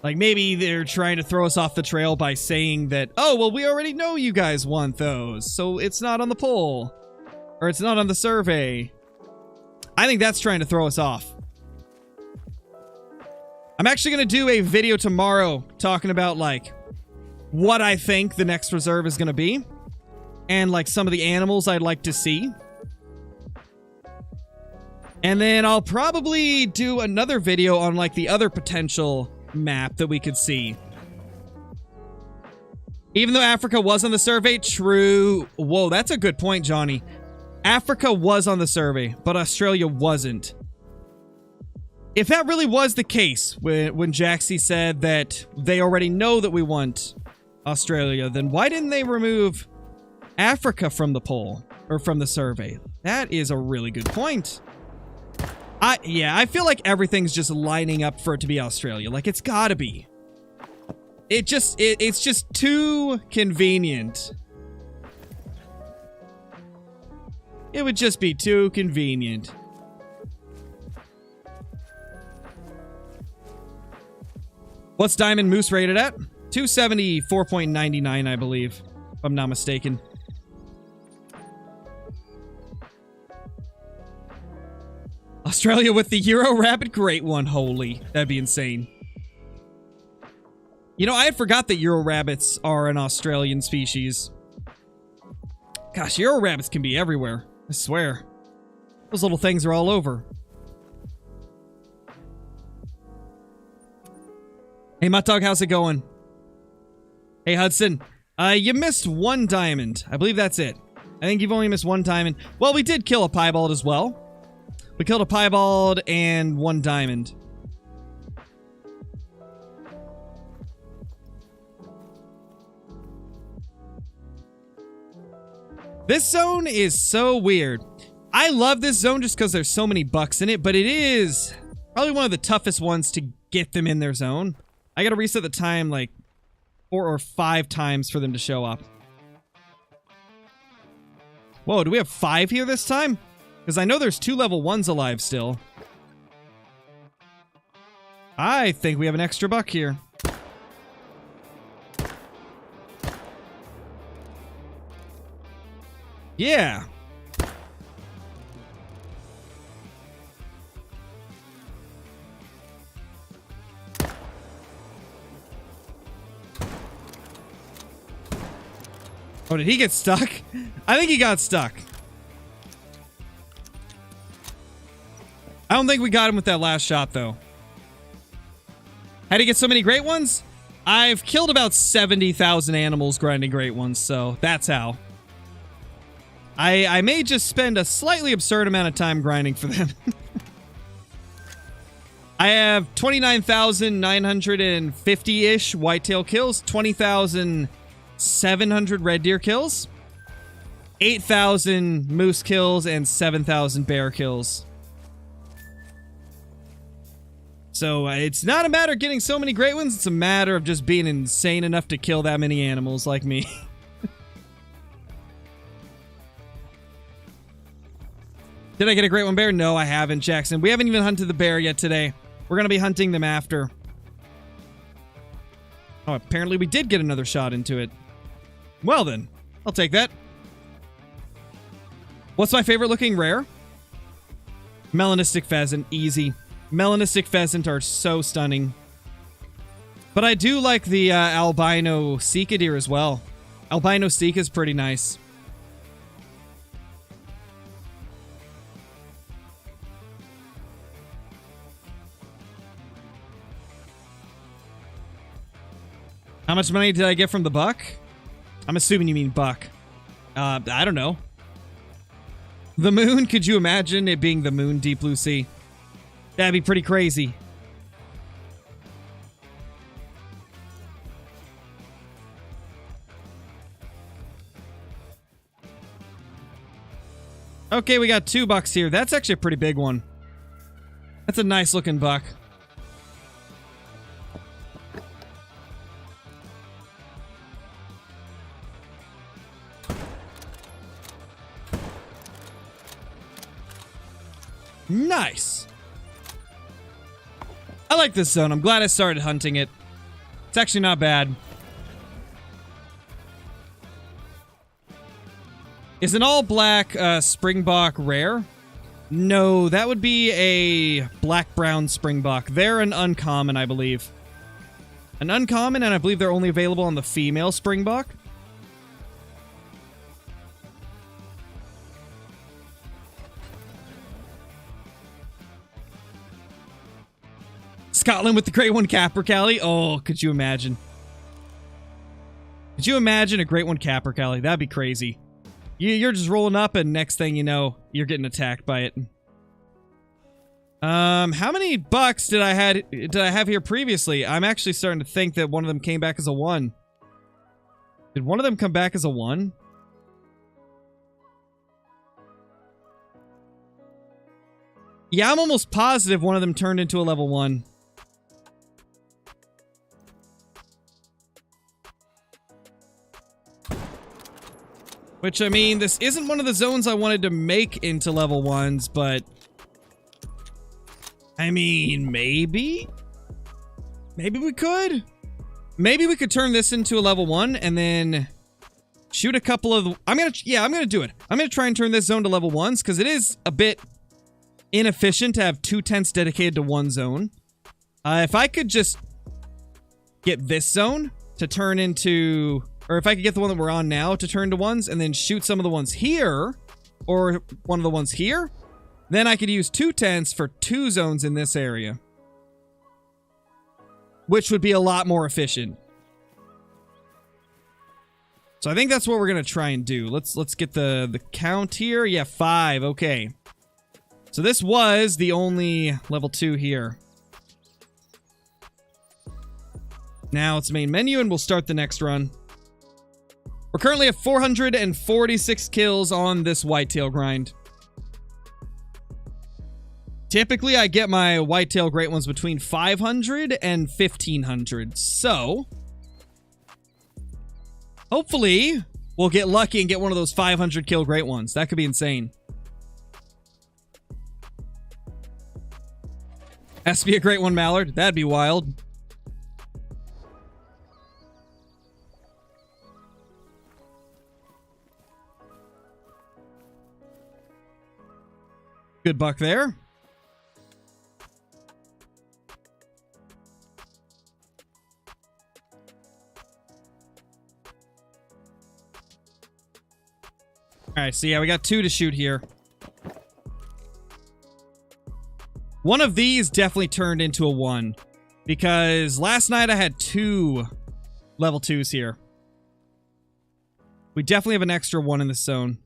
Like, maybe they're trying to throw us off the trail by saying that, oh, well, we already know you guys want those, so it's not on the poll. Or it's not on the survey. I think that's trying to throw us off. I'm actually going to do a video tomorrow talking about, like, what I think the next reserve is going to be. And like some of the animals I'd like to see. And then I'll probably do another video on like the other potential map that we could see. Even though Africa was on the survey, true. Whoa, that's a good point, Johnny. Africa was on the survey, but Australia wasn't. If that really was the case, when Jaxie said that they already know that we want Australia, then why didn't they remove Africa from the poll or from the survey? That is a really good point. Yeah, I feel like everything's just lining up for it to be Australia. Like, it's gotta be. It's just too convenient. It would just be too convenient. What's Diamond Moose rated at? 274.99, I believe, if I'm not mistaken. Australia with the Euro Rabbit, great one. Holy, that'd be insane. You know, I had forgot that Euro Rabbits are an Australian species. Gosh, Euro Rabbits can be everywhere. I swear. Those little things are all over. Hey, Mutt Dog, how's it going? Hey, Hudson. You missed one diamond. I believe that's it. I think you've only missed one diamond. Well, we did kill a piebald as well. We killed a piebald and one diamond. This zone is so weird. I love this zone just because there's so many bucks in it, but it is probably one of the toughest ones to get them in their zone. I gotta reset the time like 4 or 5 times for them to show up. Whoa, do we have 5 here this time? Because I know there's 2 level 1s alive still. I think we have an extra buck here. Yeah. Oh, did he get stuck? I think he got stuck. I don't think we got him with that last shot, though. How do you get so many great ones? I've killed about 70,000 animals grinding great ones, so that's how. I may just spend a slightly absurd amount of time grinding for them. I have 29,950-ish whitetail kills, 20,700 red deer kills, 8,000 moose kills, and 7,000 bear kills. So it's not a matter of getting so many great ones, it's a matter of just being insane enough to kill that many animals like me. Did I get a great one bear? No, I haven't, Jackson. We haven't even hunted the bear yet today. We're going to be hunting them after. Oh, apparently we did get another shot into it. Well then, I'll take that. What's my favorite looking rare? Melanistic pheasant, easy. Melanistic pheasant are so stunning. But I do like the albino sika deer as well. Albino sika is pretty nice. How much money did I get from the buck? I'm assuming you mean buck. I don't know. The moon? Could you imagine it being the moon, Deep Blue Sea? That'd be pretty crazy. Okay, we got 2 bucks here. That's actually a pretty big one. That's a nice looking buck. Nice. I like this zone. I'm glad I started hunting it. It's actually not bad. Is an all-black springbok rare? No, that would be a black-brown springbok. They're an uncommon, I believe. An uncommon, and I believe they're only available on the female springbuck. Scotland with the Great One Capercaillie. Oh, could you imagine? Could you imagine a Great One Capercaillie? That'd be crazy. You're just rolling up, and next thing you know, you're getting attacked by it. How many bucks did I have here previously? I'm actually starting to think that one of them came back as a 1. Did one of them come back as a 1? Yeah, I'm almost positive one of them turned into a level 1. Which, I mean, this isn't one of the zones I wanted to make into level 1s, but... I mean, maybe? Maybe we could? Maybe we could turn this into a level 1 and then shoot a couple of... I'm gonna do it. I'm gonna try and turn this zone to level 1s, because it is a bit inefficient to have 2 tents dedicated to one zone. If I could just get this zone to turn into... Or if I could get the one that we're on now to turn to 1s and then shoot some of the ones here, or one of the ones here, then I could use 2 tents for 2 zones in this area. Which would be a lot more efficient. So I think that's what we're going to try and do. Let's get the count here. Yeah, 5. Okay. So this was the only level 2 here. Now it's main menu and we'll start the next run. We're currently at 446 kills on this whitetail grind. Typically, I get my whitetail great ones between 500 and 1500. So, hopefully, we'll get lucky and get one of those 500 kill great ones. That could be insane. Has to be a great one, Mallard. That'd be wild. Good buck there. Alright, so yeah, we got 2 to shoot here. One of these definitely turned into a 1. Because last night I had 2 level 2s here. We definitely have an extra 1 in this zone.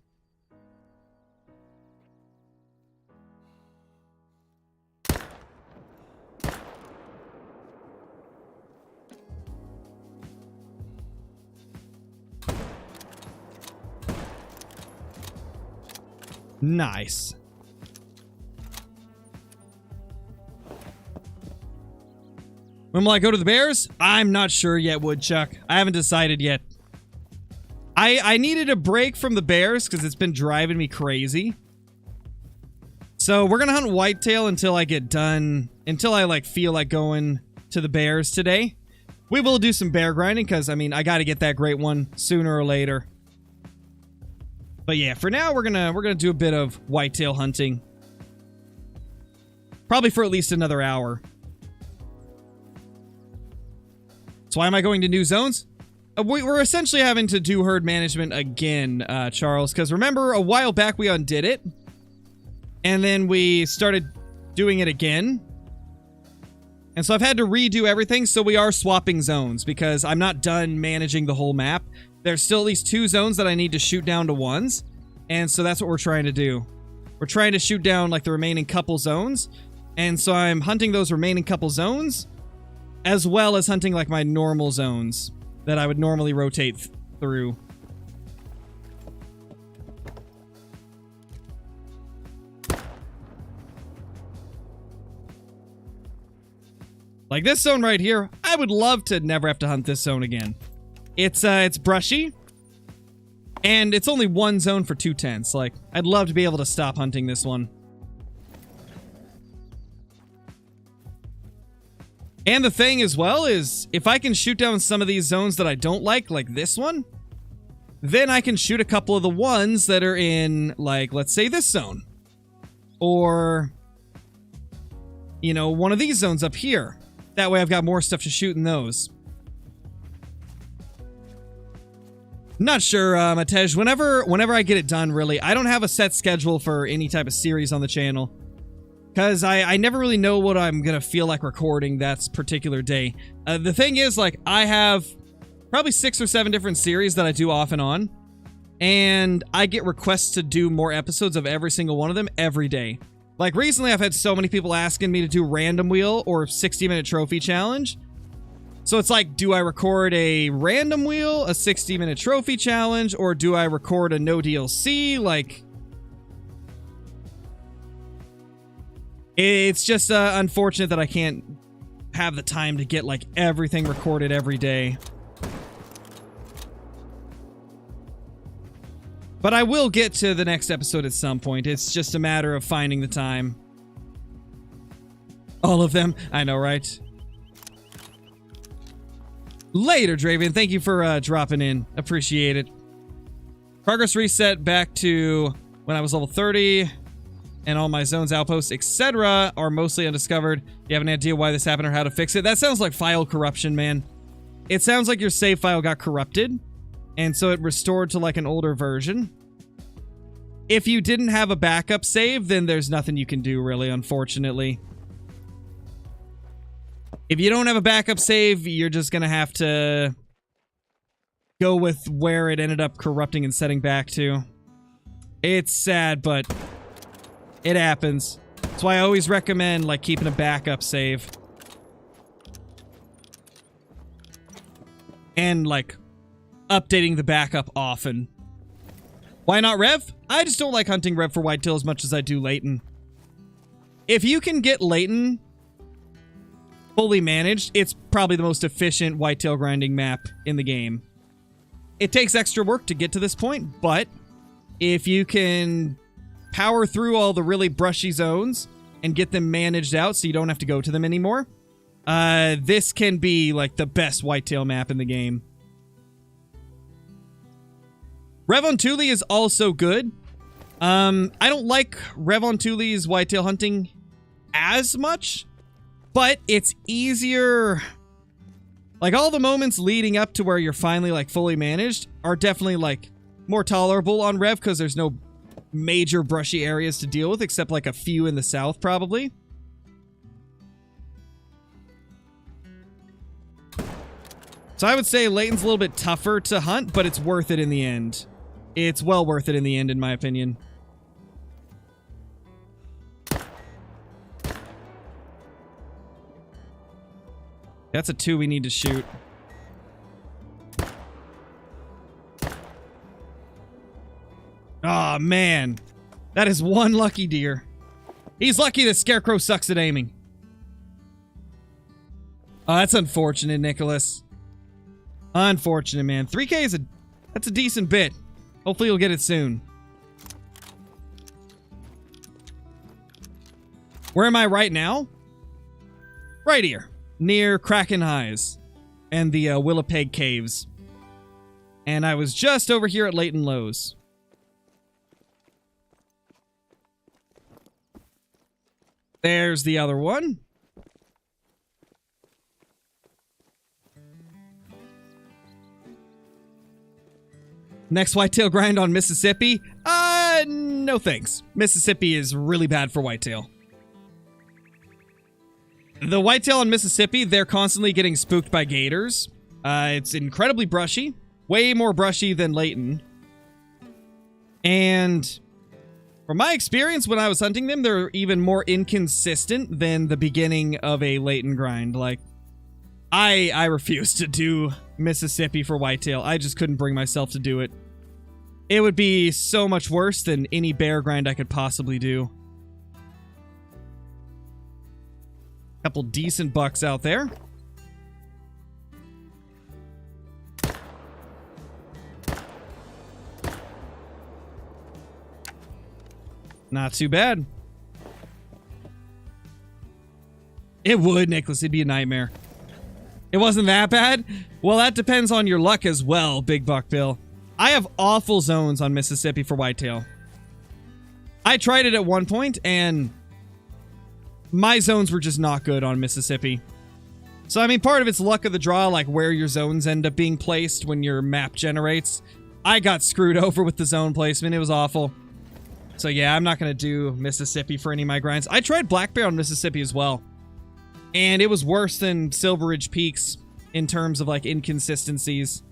Nice. When will I go to the Bears? I'm not sure yet, Woodchuck. I haven't decided yet. I needed a break from the Bears because it's been driving me crazy. So we're going to hunt whitetail until I get done. Until I like feel like going to the Bears today. We will do some bear grinding because, I mean, I got to get that great one sooner or later. But yeah, for now, we're gonna do a bit of whitetail hunting. Probably for at least another hour. So why am I going to new zones? We're essentially having to do herd management again, Charles. Because remember, a while back we undid it. And then we started doing it again. And so I've had to redo everything, so we are swapping zones. Because I'm not done managing the whole map. There's still at least 2 zones that I need to shoot down to 1s. And so that's what we're trying to do. We're trying to shoot down like the remaining couple zones. And so I'm hunting those remaining couple zones. As well as hunting like my normal zones that I would normally rotate through. Like this zone right here, I would love to never have to hunt this zone again. It's brushy. And it's only 1 zone for 2 tents. Like, I'd love to be able to stop hunting this one. And the thing as well is, if I can shoot down some of these zones that I don't like this one, then I can shoot a couple of the ones that are in, like, let's say this zone. Or, you know, one of these zones up here. That way I've got more stuff to shoot in those. Not sure, Matej. Whenever I get it done, really, I don't have a set schedule for any type of series on the channel. Because I never really know what I'm going to feel like recording that particular day. The thing is, like, I have probably 6 or 7 different series that I do off and on. And I get requests to do more episodes of every single one of them every day. Like, recently I've had so many people asking me to do Random Wheel or 60-minute Trophy Challenge. So it's like, do I record a Random Wheel, a 60-minute Trophy Challenge, or do I record a no DLC? Like, it's just unfortunate that I can't have the time to get, like, everything recorded every day. But I will get to the next episode at some point. It's just a matter of finding the time. All of them? I know, right? Later, Draven. Thank you for dropping in. Appreciate it. Progress reset back to when I was level 30. And all my zones, outposts, etc. are mostly undiscovered. You have an idea why this happened or how to fix it? That sounds like file corruption, man. It sounds like your save file got corrupted. And so it restored to like an older version. If you didn't have a backup save, then there's nothing you can do, really, unfortunately. If you don't have a backup save, you're just going to have to go with where it ended up corrupting and setting back to. It's sad, but it happens. That's why I always recommend, like, keeping a backup save. And, like, updating the backup often. Why not Rev? I just don't like hunting Rev for Whitetail as much as I do Layton. If you can get Layton fully managed, it's probably the most efficient Whitetail grinding map in the game. It takes extra work to get to this point, but if you can power through all the really brushy zones and get them managed out so you don't have to go to them anymore, this can be like the best Whitetail map in the game. Rev on Thule is also good. I don't like Rev on Thule's whitetail hunting as much, but it's easier. Like, all the moments leading up to where you're finally, like, fully managed are definitely, like, more tolerable on Rev because there's no major brushy areas to deal with except, like, a few in the south, probably. So I would say Layton's a little bit tougher to hunt, but it's worth it in the end. It's well worth it in the end, in my opinion. That's a 2 we need to shoot. Aw, man. That is one lucky deer. He's lucky that Scarecrow sucks at aiming. Oh, that's unfortunate, Nicholas. Unfortunate, man. 3K is that's a decent bit. Hopefully you'll get it soon. Where am I right now? Right here. Near Kraken Highs. And the Willowpeg Caves. And I was just over here at Layton Lows. There's the other one. Next whitetail grind on Mississippi? No thanks. Mississippi is really bad for whitetail. The whitetail in Mississippi, they're constantly getting spooked by gators. It's incredibly brushy. Way more brushy than Layton. And from my experience when I was hunting them, they're even more inconsistent than the beginning of a Layton grind. Like, I refuse to do Mississippi for whitetail. I just couldn't bring myself to do it. It would be so much worse than any bear grind I could possibly do. Couple decent bucks out there. Not too bad. It would, Nicholas. It'd be a nightmare. It wasn't that bad? Well, that depends on your luck as well, Big Buck Bill. I have awful zones on Mississippi for whitetail. I tried it at one point, and my zones were just not good on Mississippi. So, I mean, part of it's luck of the draw, like where your zones end up being placed when your map generates. I got screwed over with the zone placement. It was awful. So yeah, I'm not going to do Mississippi for any of my grinds. I tried Black Bear on Mississippi as well. And it was worse than Silver Ridge Peaks in terms of like inconsistencies.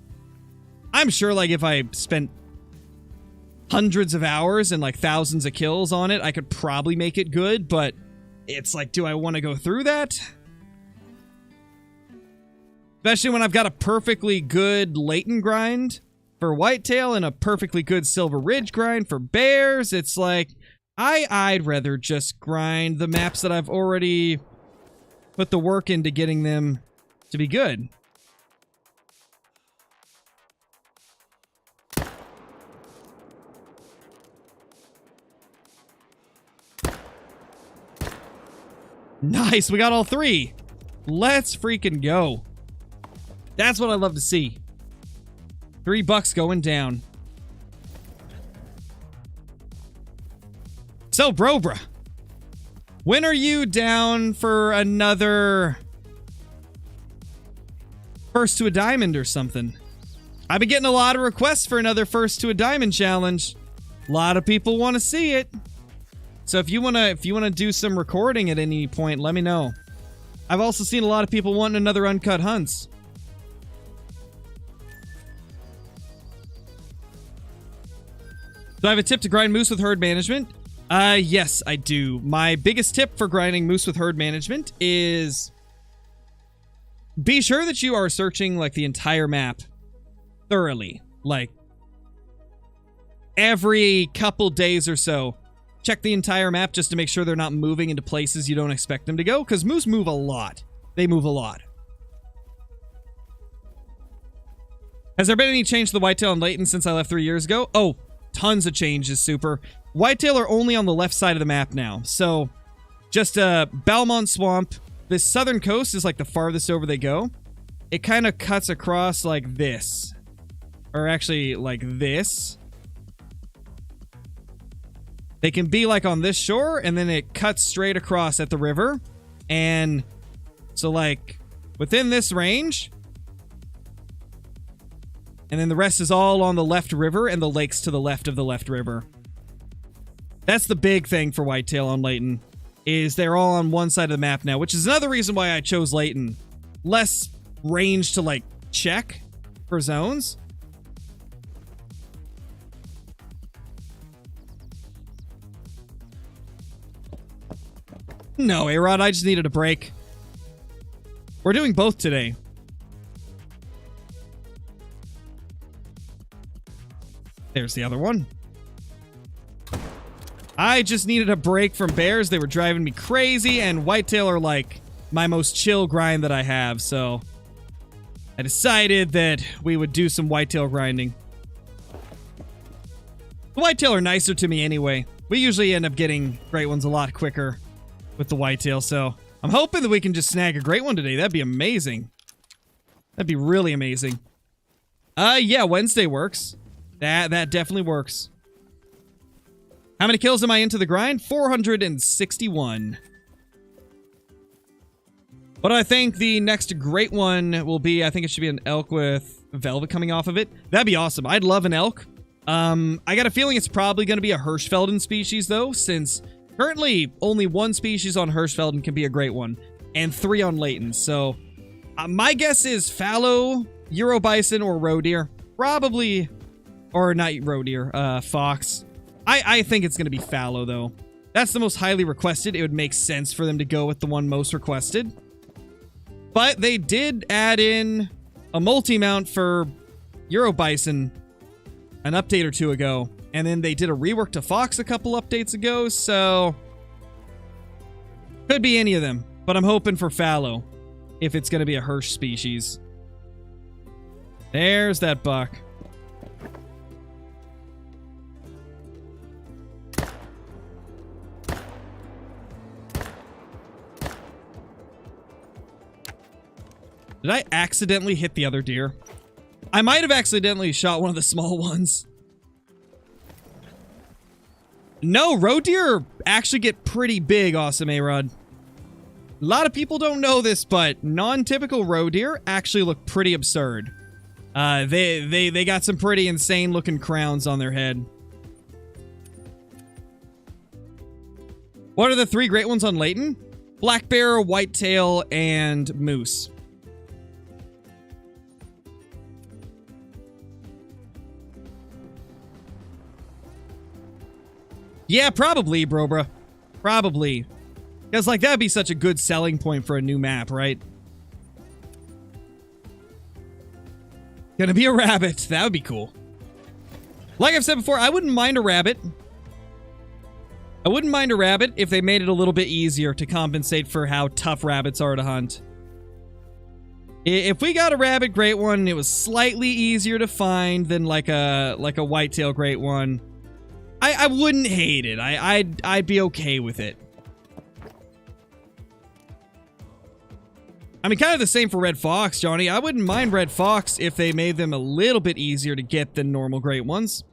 I'm sure like if I spent hundreds of hours and like thousands of kills on it, I could probably make it good, but it's like, do I want to go through that? Especially when I've got a perfectly good Layton grind for Whitetail and a perfectly good Silver Ridge grind for bears. It's like, I'd rather just grind the maps that I've already put the work into getting them to be good. Nice, we got all three. Let's freaking go. That's what I love to see. $3 going down. So, Brobra, when are you down for another first to a diamond or something? I've been getting a lot of requests for another first to a diamond challenge. A lot of people want to see it. So if you wanna do some recording at any point, let me know. I've also seen a lot of people wanting another uncut hunts. Do I have a tip to grind moose with herd management? Yes, I do. My biggest tip for grinding moose with herd management is be sure that you are searching like the entire map thoroughly. Like every couple days or so, check the entire map just to make sure they're not moving into places you don't expect them to go, because moose move a lot. They move a lot. Has there been any change to the Whitetail and Layton since I left 3 years ago? Oh, tons of changes, Super. Whitetail are only on the left side of the map now. So, just Belmont Swamp. This southern coast is like the farthest over they go. It kind of cuts across like this. Or actually, like this. They can be like on this shore, and then it cuts straight across at the river. And so like within this range, and then the rest is all on the left river and the lakes to the left of the left river. That's the big thing for Whitetail on Layton, is they're all on one side of the map now, which is another reason why I chose Layton. Less range to like check for zones. No, A-Rod, I just needed a break. We're doing both today. There's the other one. I just needed a break from bears. They were driving me crazy, and Whitetail are like my most chill grind that I have, so I decided that we would do some Whitetail grinding. The Whitetail are nicer to me anyway. We usually end up getting great ones a lot quicker with the Whitetail, so I'm hoping that we can just snag a great one today. That'd be amazing. That'd be really amazing. Yeah, Wednesday works. That definitely works. How many kills am I into the grind? 461. But I think the next great one will be, I think it should be an elk with velvet coming off of it. That'd be awesome. I'd love an elk. I got a feeling it's probably going to be a Hirschfelden species, though, since currently only one species on Hirschfelden can be a great one, and 3 on Layton. So my guess is fallow, Euro bison, or roe deer. Probably, or not roe deer, fox. I think it's going to be fallow, though. That's the most highly requested. It would make sense for them to go with the one most requested. But they did add in a multi-mount for Euro bison an update or 2 ago. And then they did a rework to fox a couple updates ago, so could be any of them. But I'm hoping for fallow, if it's going to be a Hirsch species. There's that buck. Did I accidentally hit the other deer? I might have accidentally shot one of the small ones. No, roe deer actually get pretty big, Awesome A-Rod. A lot of people don't know this, but non-typical roe deer actually look pretty absurd. They got some pretty insane looking crowns on their head. What are the 3 great ones on Layton? Black bear, whitetail, and moose. Yeah, probably, Brobra. Probably. Because, like, that'd be such a good selling point for a new map, right? Gonna be a rabbit. That would be cool. Like I've said before, I wouldn't mind a rabbit. I wouldn't mind a rabbit if they made it a little bit easier to compensate for how tough rabbits are to hunt. If we got a rabbit great one and it was slightly easier to find than like a whitetail great one, I wouldn't hate it. I'd be okay with it. I mean, kind of the same for red fox, Johnny. I wouldn't mind red fox if they made them a little bit easier to get than normal great ones.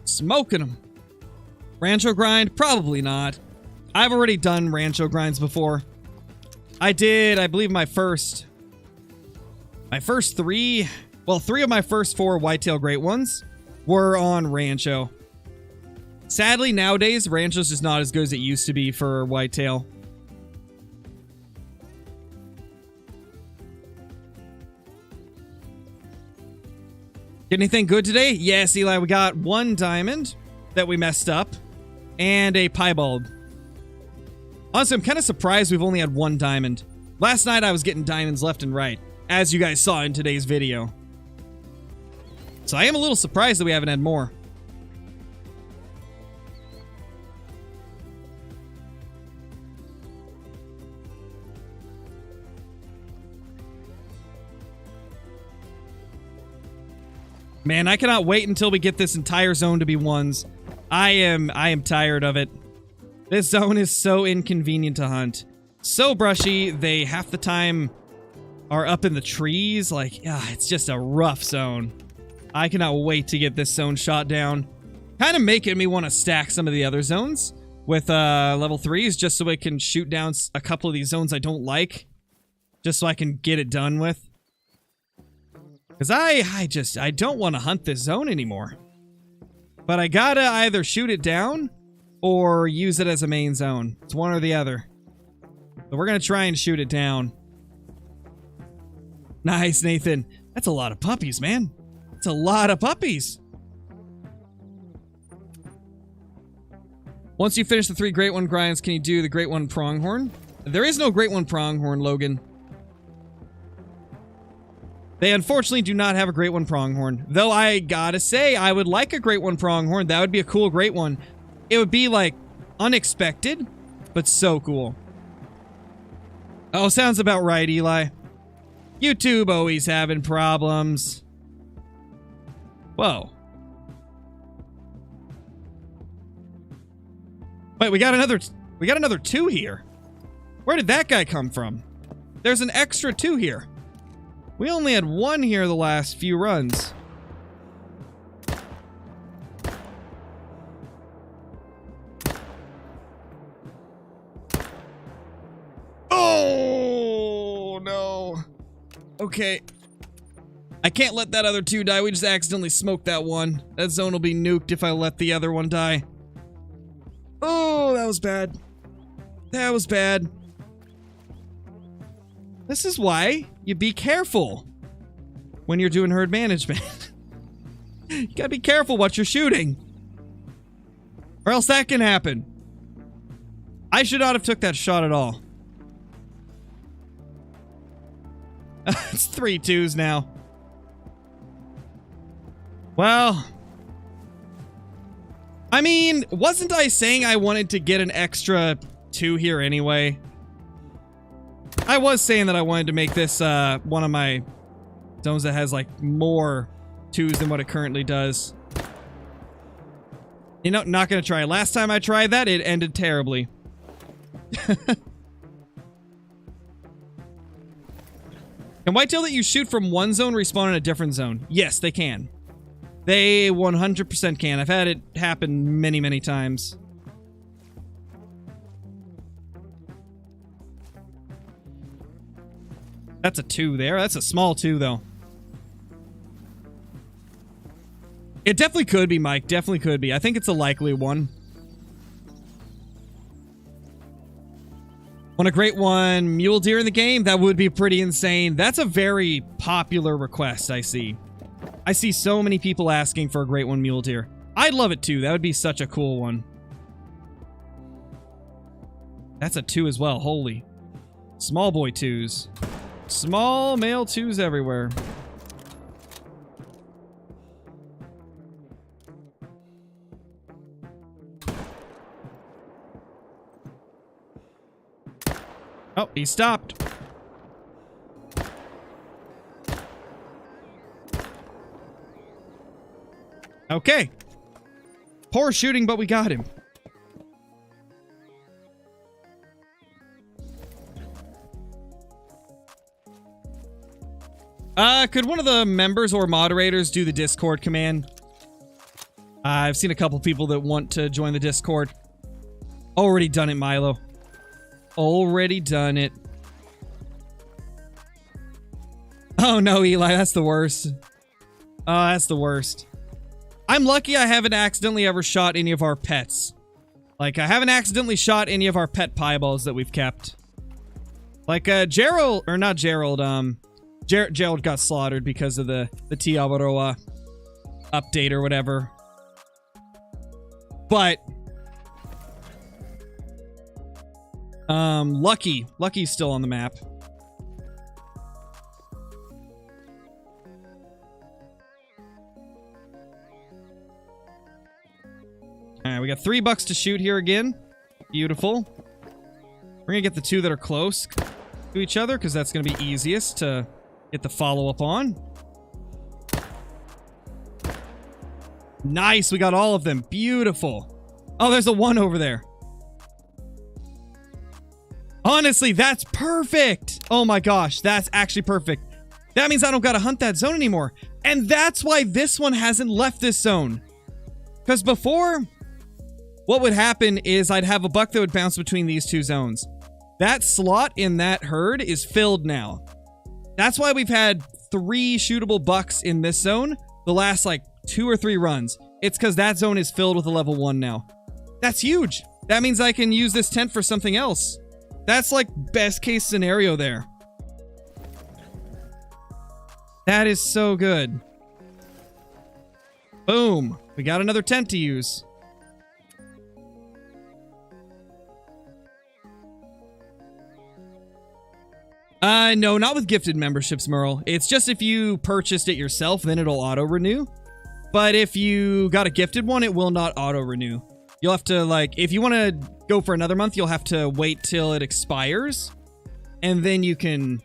Smoking them. Rancho grind? Probably not. I've already done rancho grinds before. I did, I believe, my first 3... Well, 3 of my first 4 whitetail great ones were on rancho. Sadly, nowadays, rancho's just not as good as it used to be for whitetail. Get anything good today? Yes, Eli, we got 1 diamond that we messed up and a piebald. Honestly, I'm kind of surprised we've only had 1 diamond. Last night, I was getting diamonds left and right, as you guys saw in today's video. So I am a little surprised that we haven't had more. Man, I cannot wait until we get this entire zone to be 1s. I am tired of it. This zone is so inconvenient to hunt. So brushy, they half the time are up in the trees. Like, it's just a rough zone. I cannot wait to get this zone shot down. Kind of making me want to stack some of the other zones with level 3s just so I can shoot down a couple of these zones I don't like. Just so I can get it done with. Because I don't want to hunt this zone anymore. But I gotta either shoot it down or use it as a main zone. It's one or the other. So we're gonna try and shoot it down. Nice, Nathan. That's a lot of puppies, man. That's a lot of puppies. Once you finish the 3 Great One grinds, can you do the Great One pronghorn? There is no Great One pronghorn, Logan. They unfortunately do not have a Great One pronghorn. Though I gotta say, I would like a Great One pronghorn. That would be a cool Great One. It would be, like, unexpected, but so cool. Oh, sounds about right, Eli. YouTube always having problems. Whoa. Wait, we got another 2 here. Where did that guy come from? There's an extra 2 here. We only had 1 here the last few runs. Oh, no. Okay. I can't let that other 2 die. We just accidentally smoked that one. That zone will be nuked if I let the other one die. Oh, that was bad. That was bad. This is why you be careful when you're doing herd management. You gotta be careful what you're shooting, or else that can happen. I should not have took that shot at all. It's 3 2s now. Well, I mean, wasn't I saying I wanted to get an extra 2 here anyway? I was saying that I wanted to make this one of my zones that has, like, more 2s than what it currently does. You know, not gonna try. Last time I tried that, it ended terribly. Can whitetail that you shoot from one zone respawn in a different zone? Yes, they can. They 100% can. I've had it happen many, many times. That's a 2 there. That's a small 2, though. It definitely could be, Mike. Definitely could be. I think it's a likely one. Want a great one mule deer in the game? That would be pretty insane. That's a very popular request, I see. I see so many people asking for a great one mule deer. I'd love it, too. That would be such a cool one. That's a 2 as well. Holy. Small boy 2s. Small male 2s everywhere. Oh, he stopped. Okay. Poor shooting, but we got him. Could one of the members or moderators do the Discord command? I've seen a couple people that want to join the Discord. Already done it, Milo. Already done it. Oh no, Eli, that's the worst. Oh, that's the worst. I'm lucky I haven't accidentally ever shot any of our pets. Like, I haven't accidentally shot any of our pet pieballs that we've kept. Like, Gerald, or not Gerald, Gerald got slaughtered because of the Tiawaroa update or whatever. But Lucky's still on the map. Alright, we got $3 to shoot here again. Beautiful. We're gonna get the 2 that are close to each other, because that's gonna be easiest to get the follow-up on. Nice, we got all of them. Beautiful. Oh, there's a 1 over there. Honestly, that's perfect. Oh my gosh, that's actually perfect. That means I don't gotta hunt that zone anymore. And that's why this one hasn't left this zone. Because before, what would happen is I'd have a buck that would bounce between these 2 zones. That slot in that herd is filled now. That's why we've had 3 shootable bucks in this zone the last, like, 2 or 3 runs. It's because that zone is filled with a level 1 now. That's huge. That means I can use this tent for something else. That's, like, best case scenario there. That is so good. Boom. We got another tent to use. No, not with gifted memberships, Merle. It's just if you purchased it yourself, then it'll auto-renew. But if you got a gifted one, it will not auto-renew. You'll have to, like, if you want to go for another month, you'll have to wait till it expires. And then you can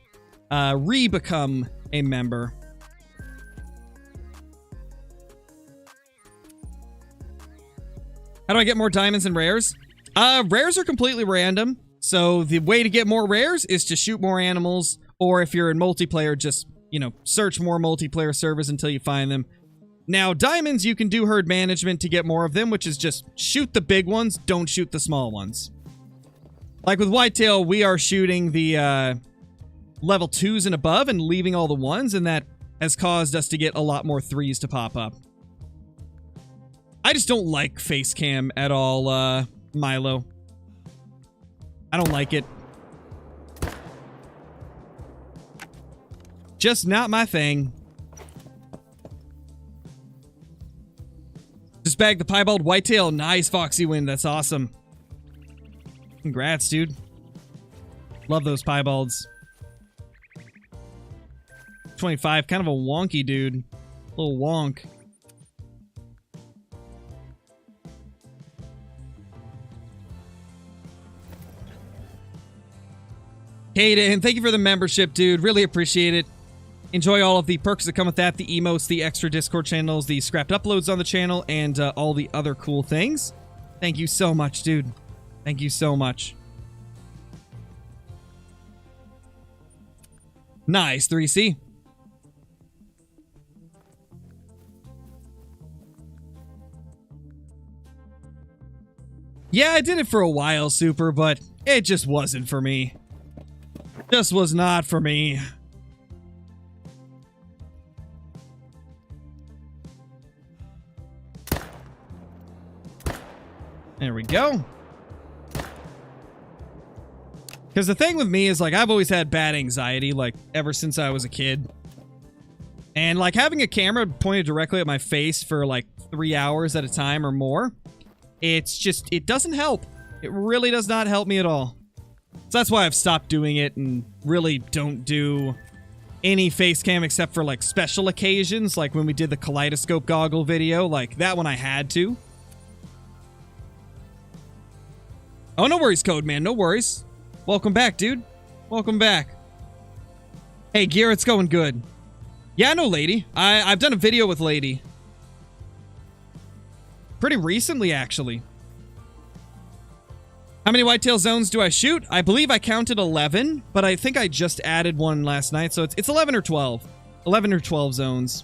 re-become a member. How do I get more diamonds and rares? Rares are completely random. So the way to get more rares is to shoot more animals, or if you're in multiplayer, just, you know, search more multiplayer servers until you find them. Now, diamonds, you can do herd management to get more of them, which is just shoot the big ones, don't shoot the small ones. Like with Whitetail, we are shooting the level 2s and above and leaving all the 1s, and that has caused us to get a lot more 3s to pop up. I just don't like face cam at all, Milo. I don't like it. Just not my thing. Just bagged the piebald whitetail. Nice, Foxy win. That's awesome. Congrats, dude. Love those piebalds. 25, kind of a wonky dude. Little wonk. Hayden, thank you for the membership, dude. Really appreciate it. Enjoy all of the perks that come with that, the emotes, the extra Discord channels, the scrapped uploads on the channel, and all the other cool things. Thank you so much, dude. Thank you so much. Nice, 3C. Yeah, I did it for a while, Super, but it just wasn't for me. Just was not for me. There we go. Because the thing with me is, like, I've always had bad anxiety, like, ever since I was a kid. And, like, having a camera pointed directly at my face for, like, 3 hours at a time or more, it's just, it doesn't help. It really does not help me at all. So that's why I've stopped doing it and really don't do any face cam except for, like, special occasions, like when we did the kaleidoscope goggle video. Like, that one I had to. Oh, no worries, Code Man. No worries. Welcome back, dude. Welcome back. Hey, Gear, it's going good. Yeah, I know Lady. I've done a video with Lady. Pretty recently, actually. How many whitetail zones do I shoot? I believe I counted 11, but I think I just added one last night, so it's 11 or 12. 11 or 12 zones.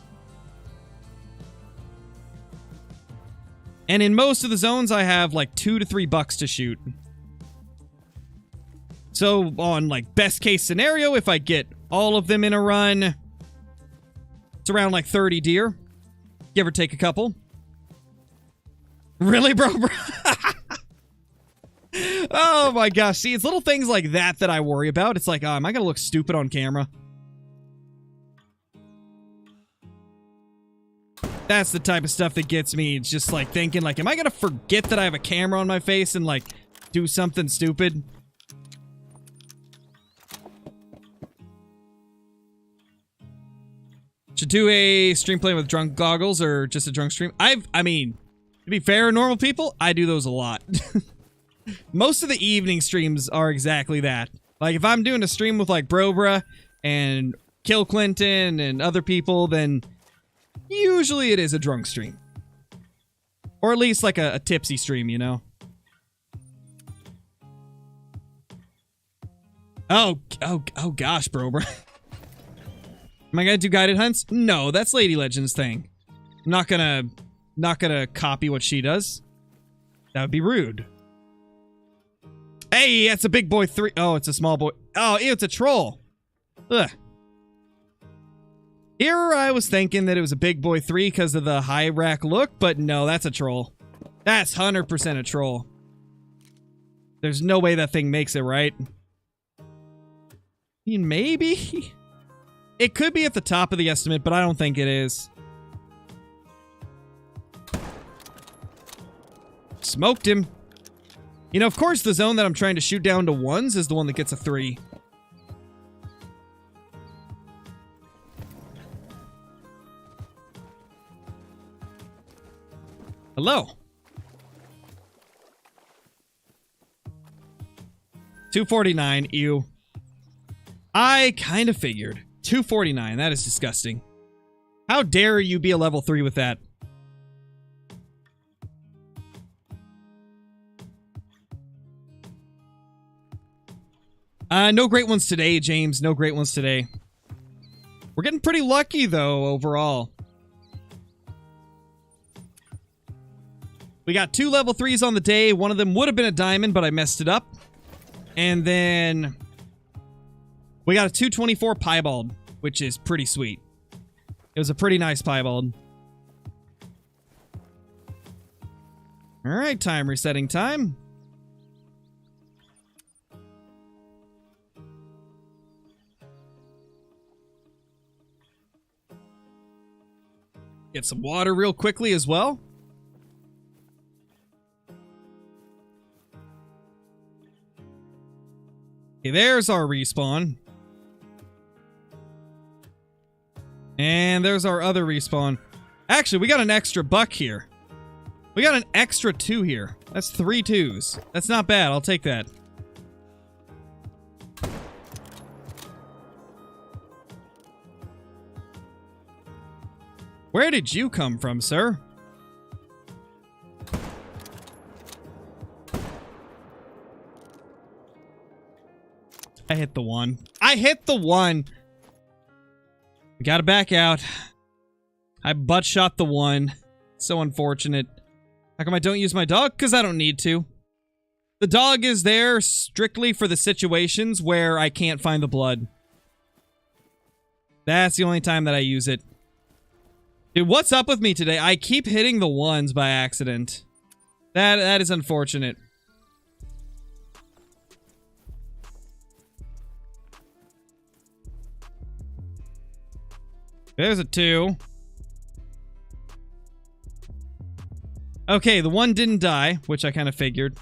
And in most of the zones, I have like 2 to 3 bucks to shoot. So on like best case scenario, if I get all of them in a run, it's around like 30 deer. Give or take a couple. Really, bro? Oh my gosh. See, it's little things like that that I worry about. It's like, oh, am I going to look stupid on camera? That's the type of stuff that gets me. It's just like thinking, like, am I going to forget that I have a camera on my face and like do something stupid? Should do a stream playing with drunk goggles or just a drunk stream? I mean, to be fair, normal people, I do those a lot. Most of the evening streams are exactly that. Like, if I'm doing a stream with, like, Brobra and Kill Clinton and other people, then usually it is a drunk stream. Or at least, like, a tipsy stream, you know? Oh gosh, Brobra. Am I gonna do guided hunts? No, that's Lady Legend's thing. I'm not gonna copy what she does. That would be rude. Hey, that's a big boy 3. Oh, it's a small boy. Oh, ew, it's a troll. Ugh. Here I was thinking that it was a big boy 3 because of the high rack look, but no, that's a troll. That's 100% a troll. There's no way that thing makes it, right? I mean, maybe? It could be at the top of the estimate, but I don't think it is. Smoked him. You know, of course, the zone that I'm trying to shoot down to 1s is the one that gets a 3. Hello. 249, ew. I kind of figured. 249, that is disgusting. How dare you be a level 3 with that? No great ones today, James. No great ones today. We're getting pretty lucky, though, overall. We got 2 level 3s on the day. One of them would have been a diamond, but I messed it up. And then we got a 224 piebald, which is pretty sweet. It was a pretty nice piebald. All right, time resetting time. Get some water real quickly as well. Okay, there's our respawn. And there's our other respawn. Actually, we got an extra buck here. We got an extra 2 here. That's 3 2s. That's not bad. I'll take that. Where did you come from, sir? I hit the 1. I hit the 1! We gotta back out. I butt shot the 1. So unfortunate. How come I don't use my dog? Because I don't need to. The dog is there strictly for the situations where I can't find the blood. That's the only time that I use it. Dude, what's up with me today? I keep hitting the 1s by accident. That is unfortunate. There's a 2. Okay, the 1 didn't die, which I kind of figured.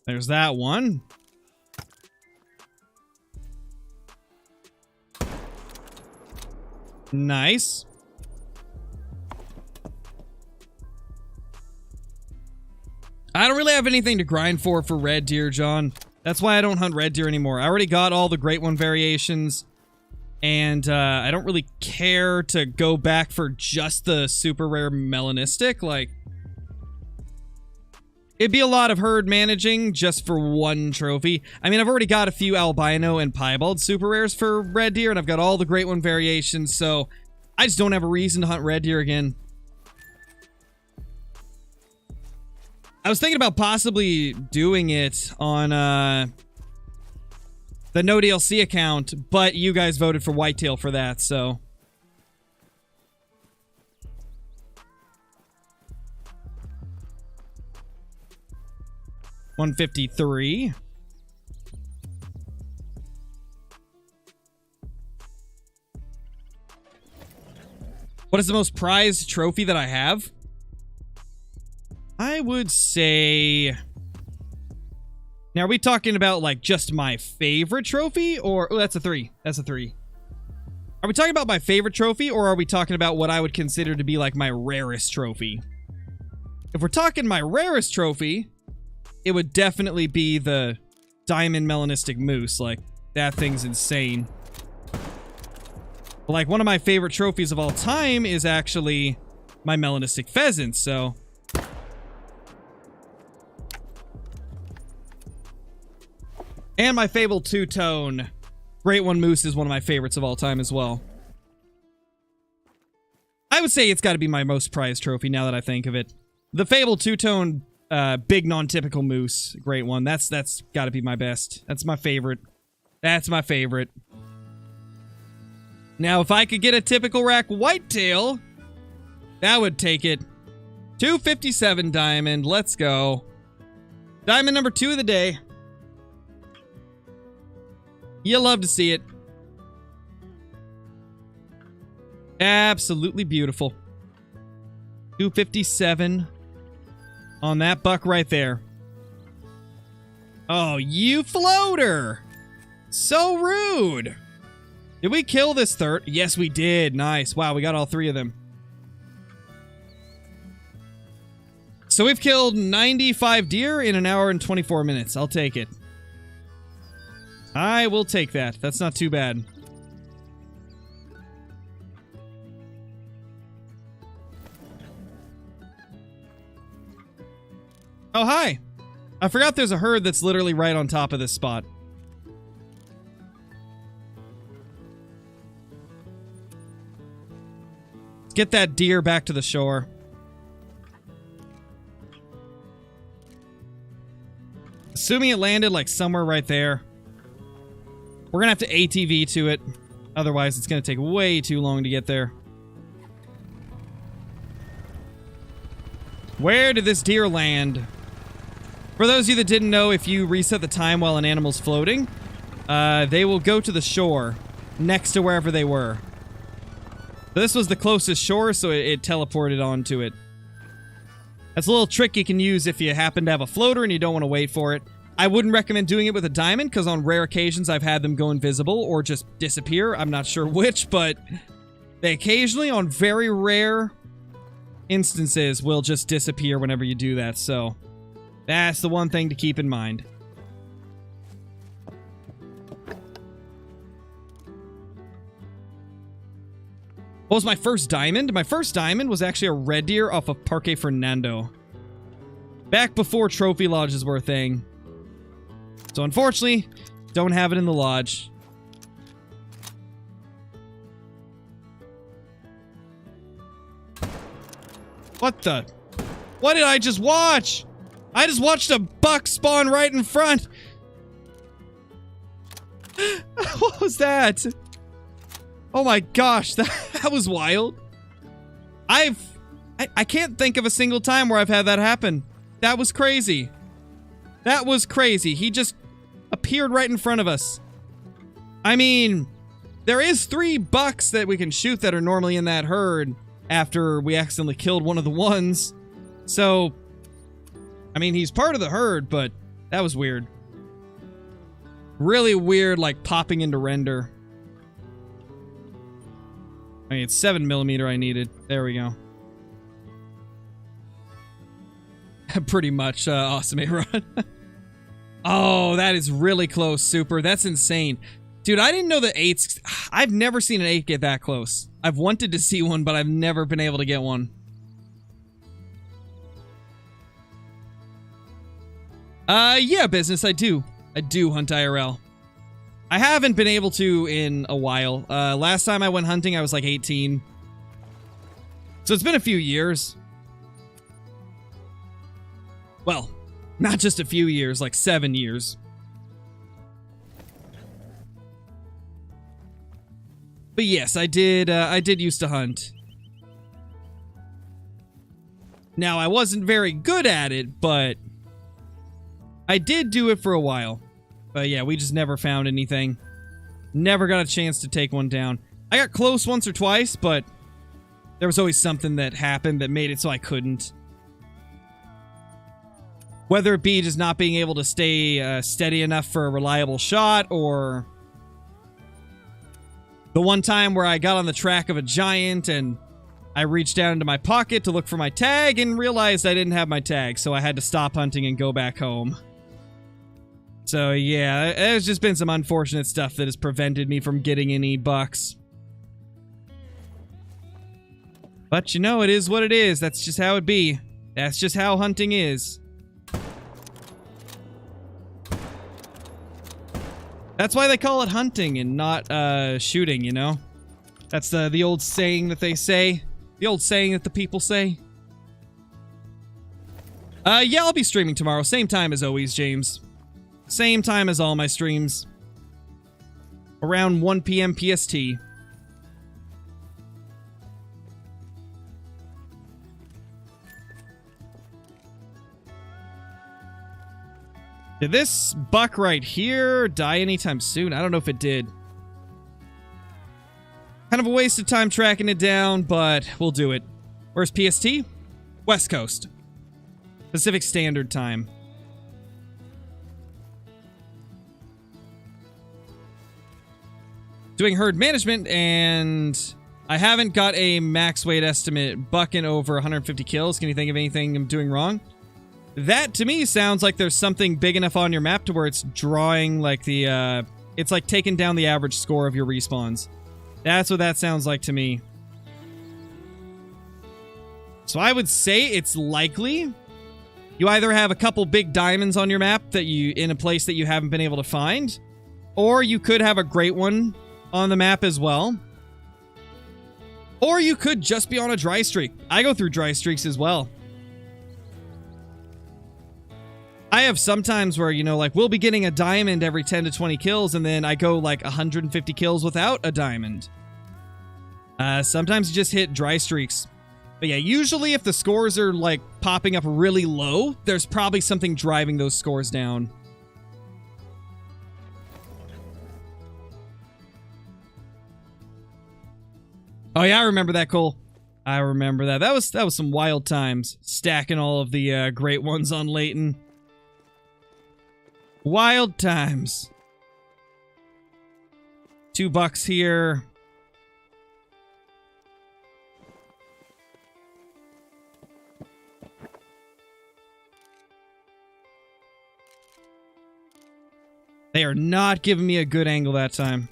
There's that one. Nice. I don't really have anything to grind for red deer, John. That's why I don't hunt red deer anymore. I already got all the Great One variations, and I don't really care to go back for just the super rare melanistic. Like, it'd be a lot of herd managing just for one trophy. I mean, I've already got a few albino and piebald super rares for red deer, and I've got all the Great One variations, so I just don't have a reason to hunt red deer again. I was thinking about possibly doing it on the no DLC account, but you guys voted for Whitetail for that, so. $153. What is the most prized trophy that I have? I would say... Now, are we talking about, like, just my favorite trophy? Or... Oh, that's a 3. That's a 3. Are we talking about my favorite trophy? Or are we talking about what I would consider to be, like, my rarest trophy? If we're talking my rarest trophy, it would definitely be the Diamond Melanistic Moose. Like, that thing's insane. But, like, one of my favorite trophies of all time is actually my Melanistic Pheasant, so... And my Fabled Two-Tone Great One Moose is one of my favorites of all time as well. I would say it's got to be my most prized trophy now that I think of it. The Fabled Two-Tone big non-typical moose, Great One. That's got to be my best. That's my favorite. That's my favorite. Now, if I could get a typical rack Whitetail, that would take it. 257 diamond. Let's go. Diamond number 2 of the day. You love to see it. Absolutely beautiful. 257 on that buck right there. Oh, you floater! So rude! Did we kill this third? Yes, we did. Nice. Wow, we got all 3 of them. So we've killed 95 deer in an hour and 24 minutes. I'll take it. I will take that. That's not too bad. Oh, hi. I forgot there's a herd that's literally right on top of this spot. Let's get that deer back to the shore. Assuming it landed like somewhere right there. We're gonna have to ATV to it. Otherwise, it's gonna take way too long to get there. Where did this deer land? For those of you that didn't know, if you reset the time while an animal's floating, they will go to the shore next to wherever they were. So this was the closest shore, so it teleported onto it. That's a little trick you can use if you happen to have a floater and you don't want to wait for it. I wouldn't recommend doing it with a diamond, because on rare occasions I've had them go invisible or just disappear. I'm not sure which, but they occasionally, on very rare instances, will just disappear whenever you do that, so that's the one thing to keep in mind. What was my first diamond? My first diamond was actually a red deer off of Parque Fernando. Back before trophy lodges were a thing. So unfortunately, don't have it in the lodge. What the? What did I just watch? I just watched a buck spawn right in front. What was that? Oh my gosh, that was wild. I can't think of a single time where I've had that happen. That was crazy. That was crazy. He just appeared right in front of us. I mean, there is 3 bucks that we can shoot that are normally in that herd after we accidentally killed one of the ones. So, I mean, he's part of the herd, but that was weird. Really weird, like, popping into render. I mean, it's 7mm I needed. There we go. Pretty much, awesome, A-Rod. Oh, that is really close, Super. That's insane. Dude, I didn't know that 8s... I've never seen an 8 get that close. I've wanted to see one, but I've never been able to get one. Yeah, business, I do. I do hunt IRL. I haven't been able to in a while. Last time I went hunting, I was like 18. So it's been a few years. Well, not just a few years, like 7 years. But yes, I did used to hunt. Now, I wasn't very good at it, but I did do it for a while. But yeah, we just never found anything. Never got a chance to take one down. I got close once or twice, but there was always something that happened that made it so I couldn't. Whether it be just not being able to stay steady enough for a reliable shot, or the one time where I got on the track of a giant and I reached down into my pocket to look for my tag and realized I didn't have my tag, so I had to stop hunting and go back home. So yeah, there's just been some unfortunate stuff that has prevented me from getting any bucks. But you know, it is what it is. That's just how it be. That's just how hunting is. That's why they call it hunting and not shooting, you know? That's the old saying that they say. The old saying that the people say. Yeah, I'll be streaming tomorrow. Same time as always, James. Same time as all my streams. Around 1 p.m. PST. Did this buck right here die anytime soon? I don't know if it did. Kind of a waste of time tracking it down, but we'll do it. Where's PST? West Coast. Pacific Standard Time. Doing herd management, and I haven't got a max weight estimate bucking over 150 kills. Can you think of anything I'm doing wrong? That, to me, sounds like there's something big enough on your map to where it's drawing, like, the, it's, like, taking down the average score of your respawns. That's what that sounds like to me. So I would say it's likely you either have a couple big diamonds on your map that you, in a place that you haven't been able to find, or you could have a great one on the map as well. Or you could just be on a dry streak. I go through dry streaks as well. I have sometimes where, you know, like, we'll be getting a diamond every 10 to 20 kills, and then I go, like, 150 kills without a diamond. Sometimes you just hit dry streaks. But yeah, usually if the scores are, like, popping up really low, there's probably something driving those scores down. Oh yeah, I remember that, Cole. I remember that. That was some wild times, stacking all of the great ones on Leighton. Wild times. $2 here. They are not giving me a good angle that time.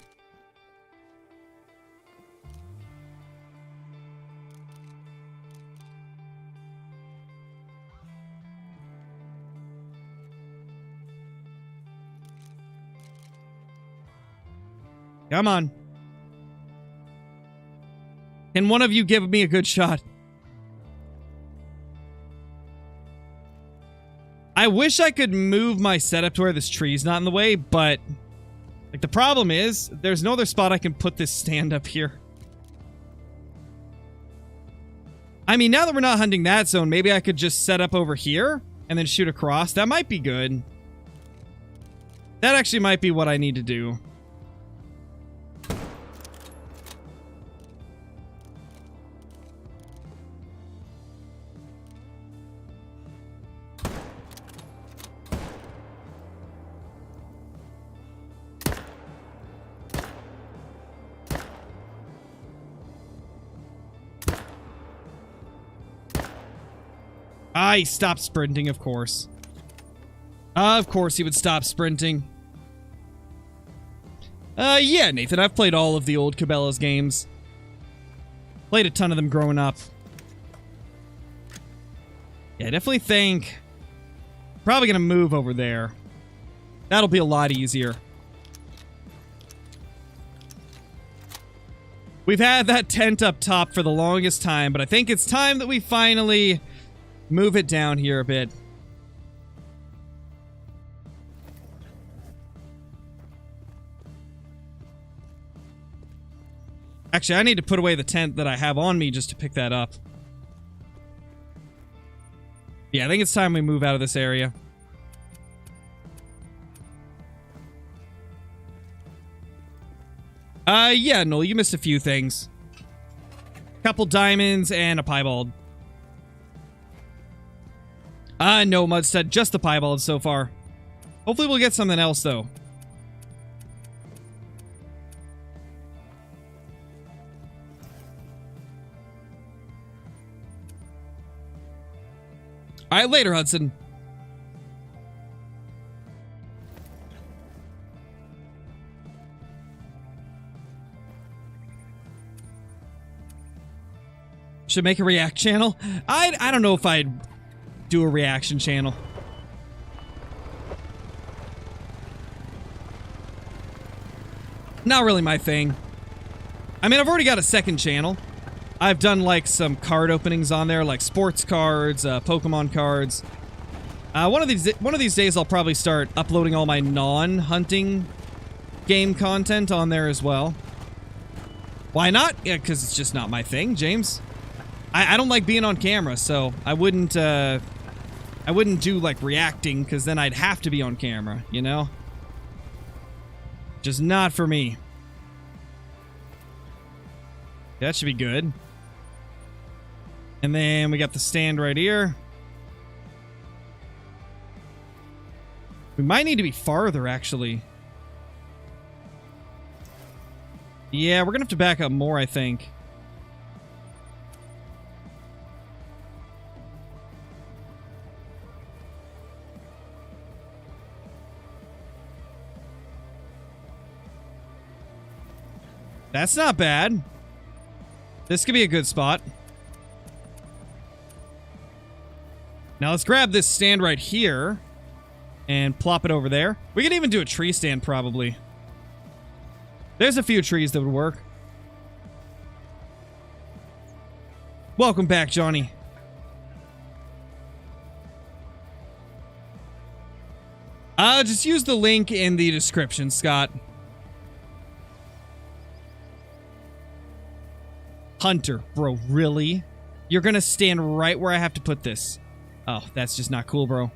Come on. Can one of you give me a good shot? I wish I could move my setup to where this tree's not in the way, but like the problem is there's no other spot I can put this stand up here. I mean, now that we're not hunting that zone, maybe I could just set up over here and then shoot across. That might be good. That actually might be what I need to do. He stopped sprinting, of course. Of course he would stop sprinting. Yeah, Nathan, I've played all of the old Cabela's games. Played a ton of them growing up. Yeah, I definitely think... Probably gonna move over there. That'll be a lot easier. We've had that tent up top for the longest time, but I think it's time that we finally... move it down here a bit. Actually, I need to put away the tent that I have on me just to pick that up. Yeah, I think it's time we move out of this area. Yeah, Noel, you missed a few things. Couple diamonds and a piebald. No, Mudstead, just the piebald so far. Hopefully we'll get something else, though. Alright, later, Hudson. Should make a react channel? I don't know if I'd do a reaction channel. Not really my thing. I mean, I've already got a second channel. I've done like some card openings on there, like sports cards, Pokemon cards. One of these days I'll probably start uploading all my non-hunting game content on there as well. Why not? Yeah, because it's just not my thing, James. I don't like being on camera, so I wouldn't do like reacting, because then I'd have to be on camera, you know? Just not for me. That should be good. And then we got the stand right here. We might need to be farther, actually. Yeah, we're gonna have to back up more, I think. That's not bad. This could be a good spot. Now let's grab this stand right here and plop it over there. We could even do a tree stand, probably. There's a few trees that would work. Welcome back, Johnny. Just use the link in the description, Scott. Hunter, bro, really? You're gonna stand right where I have to put this. Oh, that's just not cool, bro.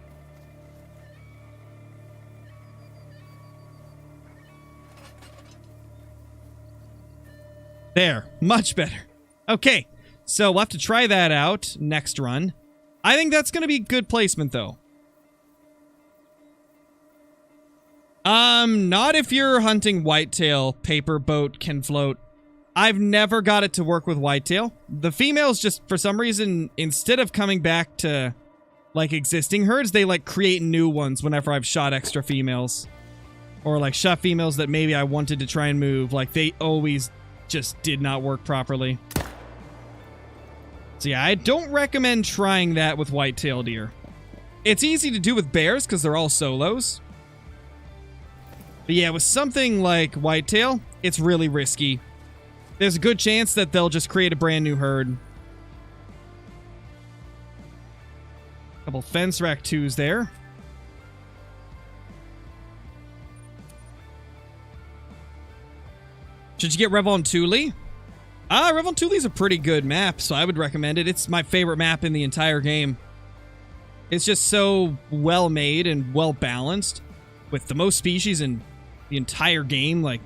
There, much better. Okay, so we'll have to try that out next run. I think that's gonna be good placement, though. Not if you're hunting whitetail, paper boat can float. I've never got it to work with whitetail. The females just, for some reason, instead of coming back to, like, existing herds, they, like, create new ones whenever I've shot extra females. Or, like, shot females that maybe I wanted to try and move. Like, they always just did not work properly. So, yeah, I don't recommend trying that with whitetail deer. It's easy to do with bears, because they're all solos. But, yeah, with something like whitetail, it's really risky. There's a good chance that they'll just create a brand new herd. Couple fence rack 2s there. Should you get Revon Thule? Revon Thule is a pretty good map, so I would recommend it. It's my favorite map in the entire game. It's just so well made and well balanced with the most species in the entire game. Like,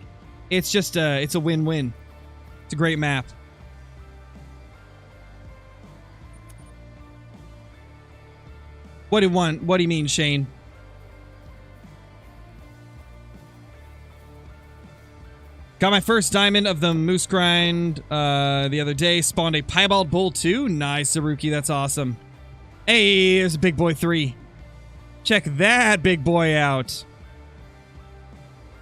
it's just it's a win-win. It's a great map. What do you want? What do you mean, Shane? Got my first diamond of the moose grind the other day. Spawned a piebald bull too. Nice, Zaruki. That's awesome. Hey, there's a big boy 3. Check that big boy out.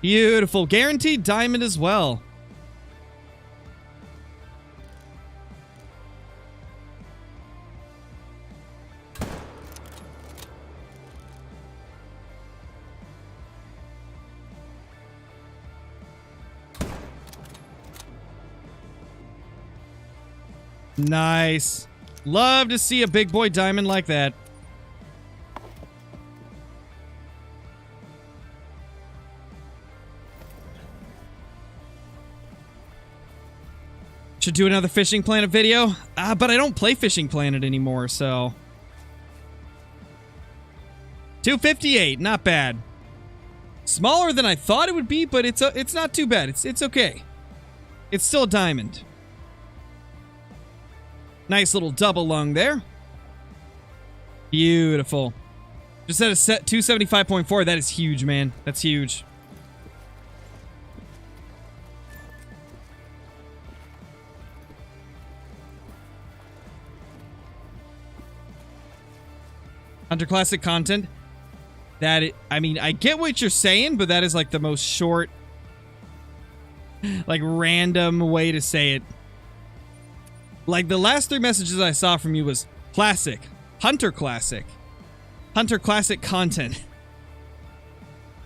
Beautiful. Guaranteed diamond as well. Nice. Love to see a big boy diamond like that. Should do another Fishing Planet video. But I don't play Fishing Planet anymore, so. 258, not bad. Smaller than I thought it would be, but it's not too bad. It's okay. It's still a diamond. Nice little double lung there. Beautiful. Just at a set 275.4. That is huge, man. That's huge. Hunter Classic content. I mean, I get what you're saying, but that is like the most short, like random way to say it. Like, the last 3 messages I saw from you was classic, Hunter Classic content.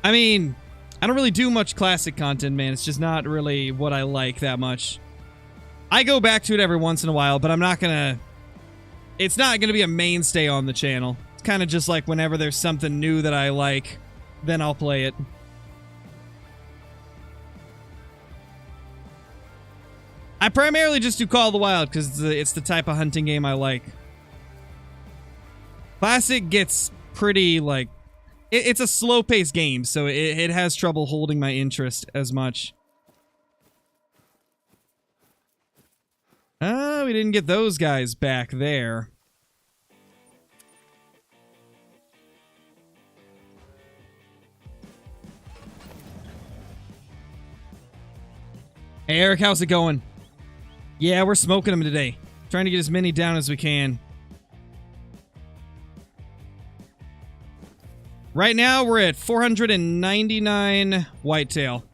I mean, I don't really do much classic content, man. It's just not really what I like that much. I go back to it every once in a while, but I'm not gonna... It's not gonna be a mainstay on the channel. It's kind of just like whenever there's something new that I like, then I'll play it. I primarily just do Call of the Wild because it's the type of hunting game I like. Classic gets pretty, like... It's a slow-paced game, so it has trouble holding my interest as much. We didn't get those guys back there. Hey, Eric, how's it going? Yeah, we're smoking them today. Trying to get as many down as we can. Right now, we're at 499 whitetail.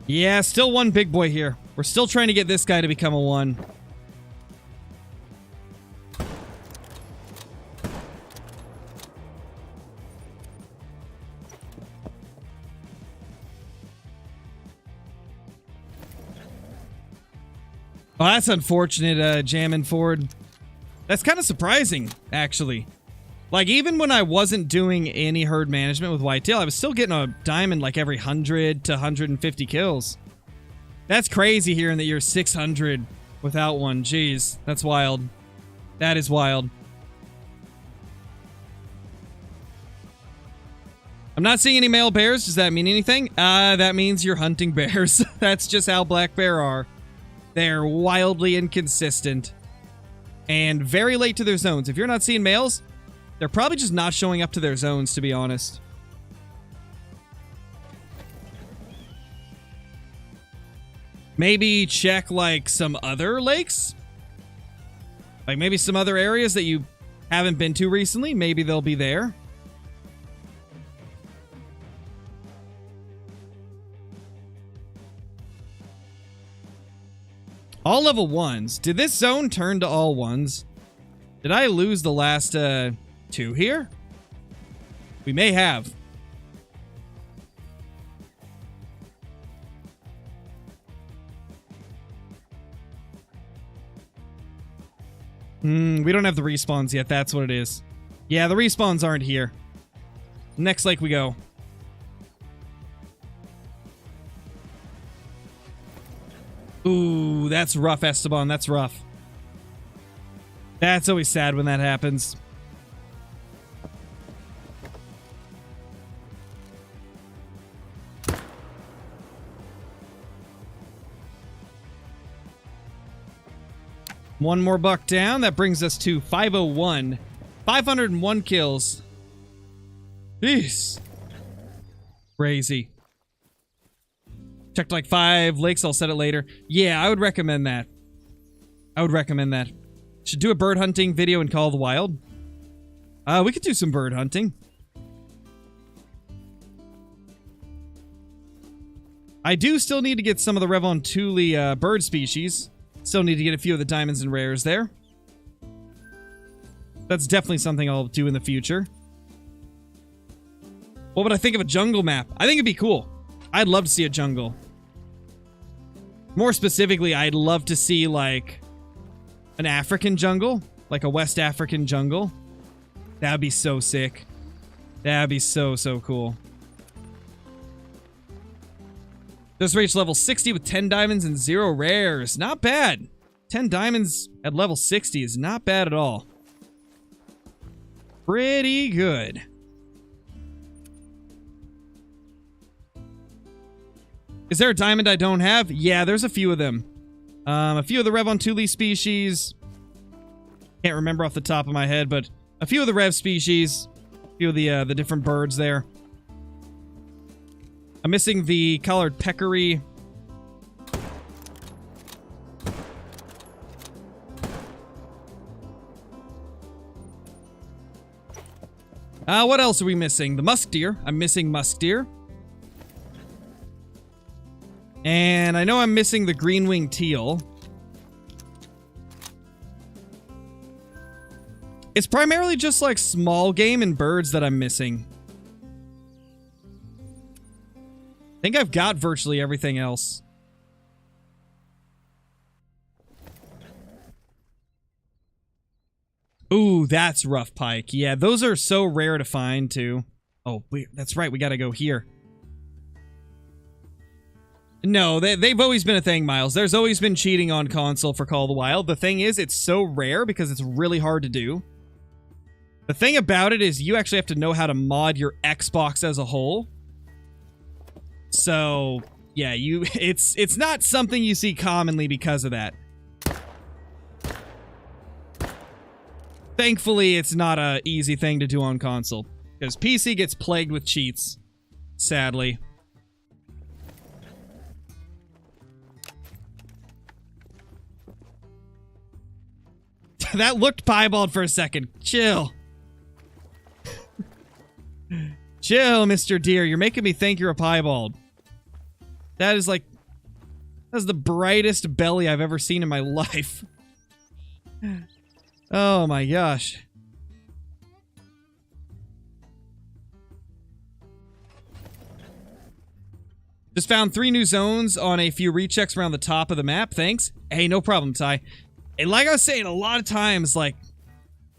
Yeah, still one big boy here. We're still trying to get this guy to become a 1. Oh, that's unfortunate, Jammin' Ford. That's kind of surprising, actually. Like, even when I wasn't doing any herd management with whitetail, I was still getting a diamond like every 100 to 150 kills. That's crazy hearing that you're 600 without one. Jeez, that's wild. That is wild. I'm not seeing any male bears. Does that mean anything? That means you're hunting bears. That's just how black bear are. They're wildly inconsistent and very late to their zones. If you're not seeing males, they're probably just not showing up to their zones, to be honest. Maybe check, like, some other lakes? Like, maybe some other areas that you haven't been to recently. Maybe they'll be there. All level 1s. Did this zone turn to all 1s? Did I lose the last 2 here? We may have. We don't have the respawns yet. That's what it is. Yeah, the respawns aren't here. Next lake we go. Ooh, that's rough, Esteban. That's rough. That's always sad when that happens. One more buck down. That brings us to 501. 501 kills. Jeez. Crazy. Checked like 5 lakes. I'll set it later. Yeah, I would recommend that. I would recommend that. Should do a bird hunting video in Call of the Wild. We could do some bird hunting. I do still need to get some of the Revontuli bird species. Still need to get a few of the diamonds and rares there. That's definitely something I'll do in the future. What would I think of a jungle map? I think it'd be cool. I'd love to see a jungle. More specifically, I'd love to see, like, an African jungle. Like a West African jungle. That'd be so sick. That'd be so, so cool. Just reached level 60 with 10 diamonds and 0 rares. Not bad. 10 diamonds at level 60 is not bad at all. Pretty good. Is there a diamond I don't have? Yeah, there's a few of them. A few of the Revontuli species. Can't remember off the top of my head, but a few of the Rev species. A few of the different birds there. I'm missing the collared peccary. What else are we missing? The musk deer. I'm missing musk deer. And I know I'm missing the green-winged teal. It's primarily just like small game and birds that I'm missing. I think I've got virtually everything else. Ooh, that's rough pike. Yeah, those are so rare to find, too. Oh, that's right. We gotta go here. No, they've always been a thing, Miles. There's always been cheating on console for Call of the Wild. The thing is, it's so rare because it's really hard to do. The thing about it is you actually have to know how to mod your Xbox as a whole. So, yeah, it's not something you see commonly because of that. Thankfully, it's not an easy thing to do on console, because PC gets plagued with cheats, sadly. That looked piebald for a second. Chill. Chill, Mr. Deer. You're making me think you're a piebald. That is like... That's the brightest belly I've ever seen in my life. Oh my gosh. Just found 3 new zones on a few rechecks around the top of the map. Thanks. Hey, no problem, Ty. And like I was saying, a lot of times, like,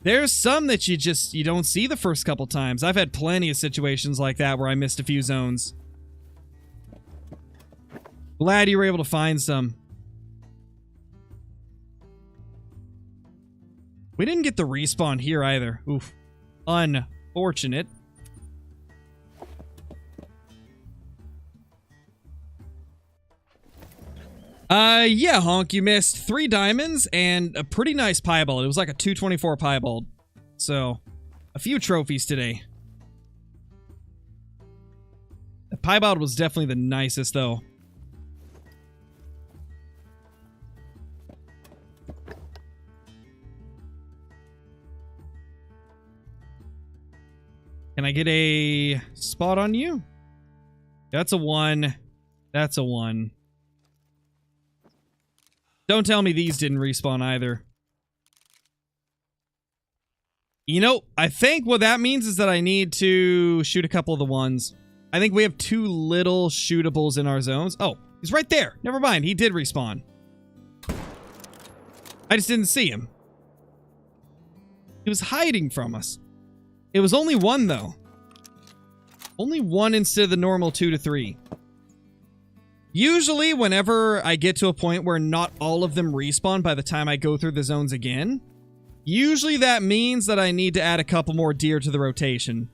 there's some that you don't see the first couple times. I've had plenty of situations like that where I missed a few zones. Glad you were able to find some. We didn't get the respawn here either. Oof. Unfortunate. Yeah, Honk, you missed 3 diamonds and a pretty nice piebald. It was like a 224 piebald. So, a few trophies today. The piebald was definitely the nicest, though. Can I get a spot on you? That's a 1. That's a 1. Don't tell me these didn't respawn either. You know, I think what that means is that I need to shoot a couple of the ones. I think we have 2 little shootables in our zones. Oh, he's right there. Never mind, he did respawn. I just didn't see him. He was hiding from us. It was only one, though. Only one instead of the normal 2 to 3. Usually, whenever I get to a point where not all of them respawn by the time I go through the zones again, usually that means that I need to add a couple more deer to the rotation.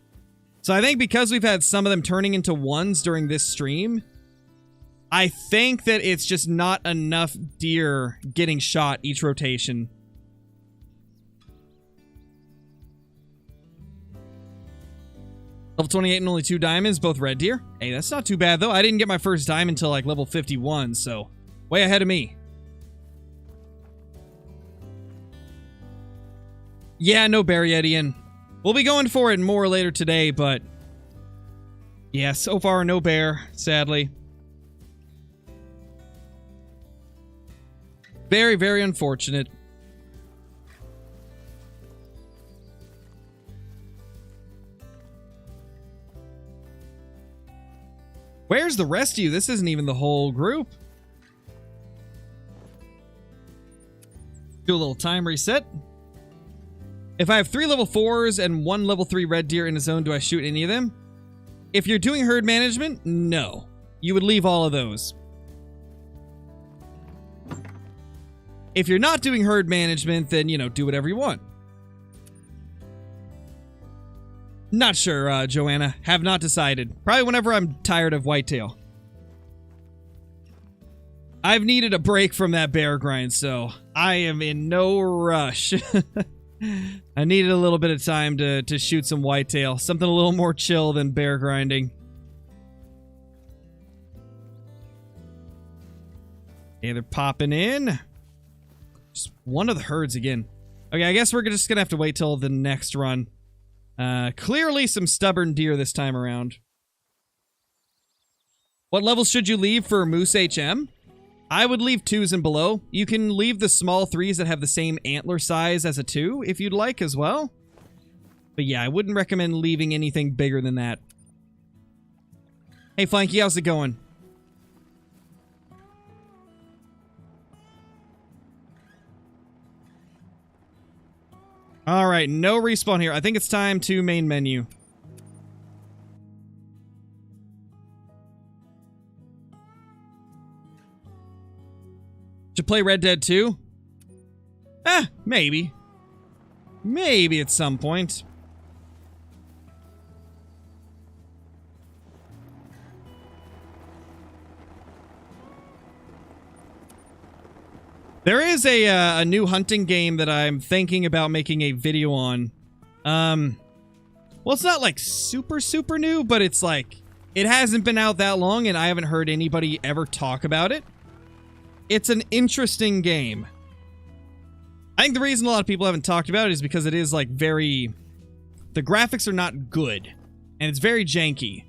So I think because we've had some of them turning into ones during this stream, I think that it's just not enough deer getting shot each rotation. Level 28 and only 2 diamonds, both red deer. Hey, that's not too bad, though. I didn't get my first diamond until, like, level 51, so way ahead of me. Yeah, no bear yet, Ian. We'll be going for it more later today, but yeah, so far, no bear, sadly. Very, very unfortunate. Where's the rest of you? This isn't even the whole group. Do a little time reset. If I have 3 level 4s and 1 level 3 red deer in a zone, do I shoot any of them? If you're doing herd management, no. You would leave all of those. If you're not doing herd management, then, you know, do whatever you want. Not sure, Joanna. Have not decided. Probably whenever I'm tired of whitetail. I've needed a break from that bear grind, so I am in no rush. I needed a little bit of time to shoot some whitetail. Something a little more chill than bear grinding. Okay, they're popping in. Just one of the herds again. Okay, I guess we're just gonna have to wait till the next run. Clearly some stubborn deer this time around. What levels should you leave for Moose HM? I would leave 2s and below. You can leave the small 3s that have the same antler size as a 2 if you'd like as well. But yeah, I wouldn't recommend leaving anything bigger than that. Hey Flanky, how's it going? Alright, no respawn here. I think it's time to main menu. Should play Red Dead 2? Maybe. Maybe at some point. There is a new hunting game that I'm thinking about making a video on. Well, it's not like super new, but it's like, it hasn't been out that long and I haven't heard anybody ever talk about it. It's an interesting game. I think the reason a lot of people haven't talked about it is because it is like very... The graphics are not good and it's very janky.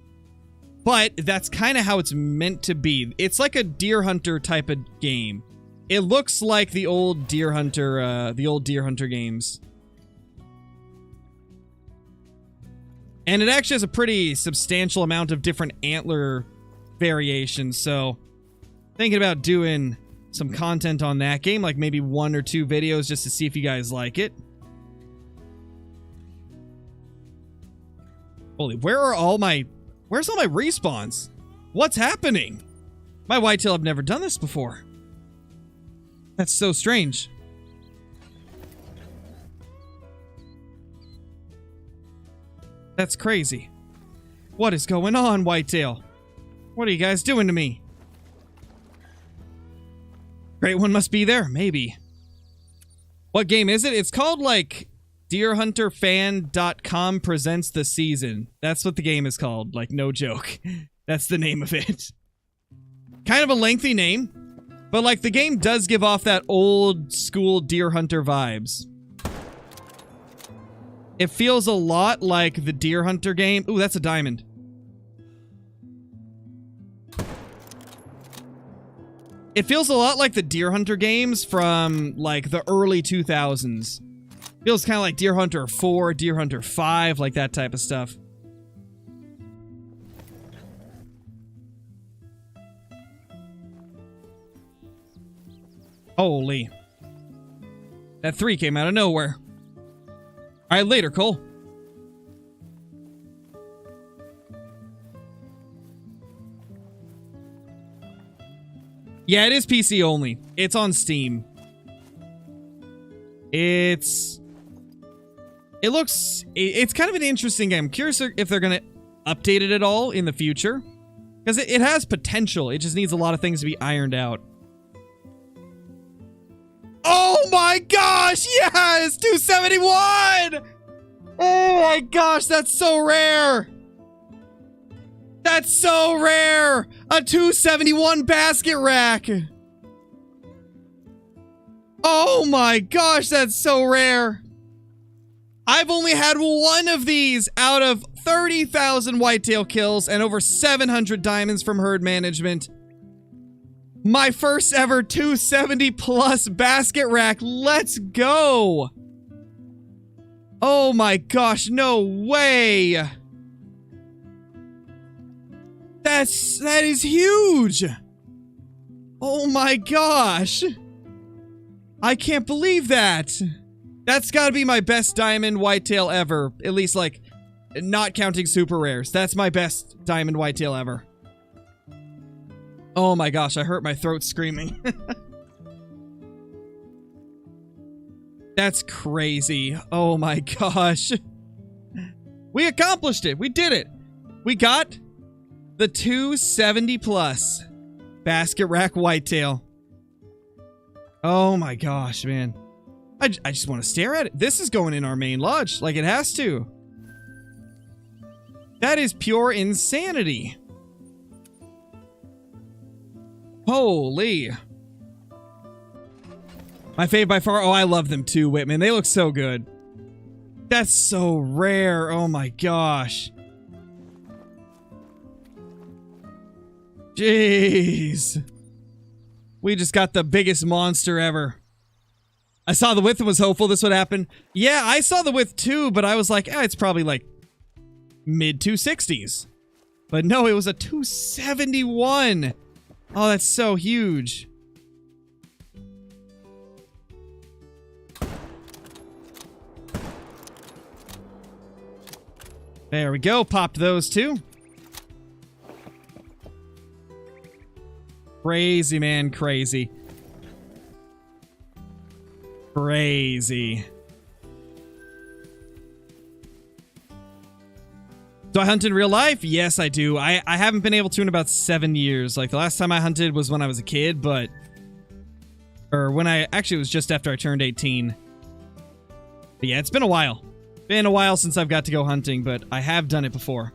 But that's kind of how it's meant to be. It's like a Deer Hunter type of game. It looks like the old Deer Hunter games. And it actually has a pretty substantial amount of different antler variations, so thinking about doing some content on that game, like maybe 1 or 2 videos just to see if you guys like it. Holy, where's all my respawns? What's happening? My whitetail, I've never done this before. That's so strange. That's crazy. What is going on, whitetail? What are you guys doing to me? Great one must be there, maybe. What game is it? It's called, like, DeerHunterFan.com presents the season. That's what the game is called. Like, no joke. That's the name of it. Kind of a lengthy name. But, like, the game does give off that old school Deer Hunter vibes. It feels a lot like the Deer Hunter game. Ooh, that's a diamond. It feels a lot like the Deer Hunter games from, like, the early 2000s. Feels kind of like Deer Hunter 4, Deer Hunter 5, like that type of stuff. Holy. That 3 came out of nowhere. All right, later, Cole. Yeah, it is PC only. It's on Steam. It's kind of an interesting game. I'm curious if they're going to update it at all in the future. Because it has potential. It just needs a lot of things to be ironed out. Oh my gosh! Yes! 271! Oh my gosh, that's so rare! That's so rare! A 271 basket rack! Oh my gosh, that's so rare! I've only had one of these out of 30,000 whitetail kills and over 700 diamonds from herd management. My first ever 270 plus basket rack. Let's go! Oh my gosh, no way! That is huge! Oh my gosh! I can't believe that! That's gotta be my best diamond whitetail ever. At least, like, not counting super rares. That's my best diamond whitetail ever. Oh my gosh, I hurt my throat screaming. That's crazy. Oh my gosh. We accomplished it. We did it. We got the 270 plus basket rack whitetail. Oh my gosh, man. I just want to stare at it. This is going in our main lodge, like it has to. That is pure insanity. Holy. My fave by far. Oh, I love them too, Whitman. They look so good. That's so rare. Oh my gosh. Jeez. We just got the biggest monster ever. I saw the width and was hopeful this would happen. Yeah, I saw the width too, but I was like, it's probably like mid 260s. But no, it was a 271. Oh, that's so huge. There we go. Popped those two. Crazy, man. Crazy. Crazy. Do I hunt in real life? Yes, I do. I haven't been able to in about 7 years. Like, the last time I hunted was when I was a kid, but... Or when actually, it was just after I turned 18. But yeah, it's been a while. Been a while since I've got to go hunting, but I have done it before.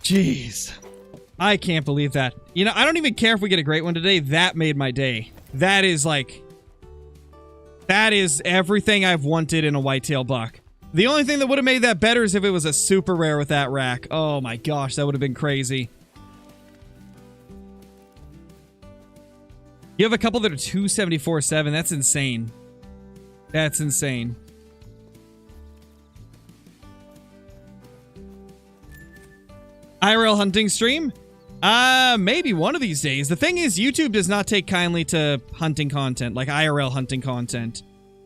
Jeez. I can't believe that. You know, I don't even care if we get a great one today. That made my day. That is like... That is everything I've wanted in a whitetail buck. The only thing that would have made that better is if it was a super rare with that rack. Oh my gosh, that would have been crazy. You have a couple that are 274.7. That's insane. That's insane. IRL hunting stream? Maybe one of these days. The thing is, YouTube does not take kindly to hunting content, like IRL hunting content.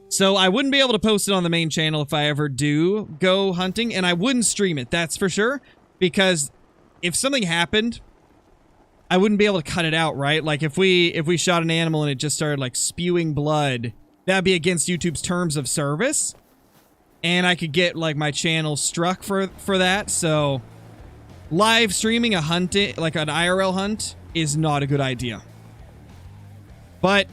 So I wouldn't be able to post it on the main channel if I ever do go hunting, and I wouldn't stream it, that's for sure. Because if something happened, I wouldn't be able to cut it out, right? Like if we shot an animal and it just started like spewing blood, that'd be against YouTube's terms of service. And I could get like my channel struck for that, so... Live streaming a hunt, like an IRL hunt, is not a good idea. But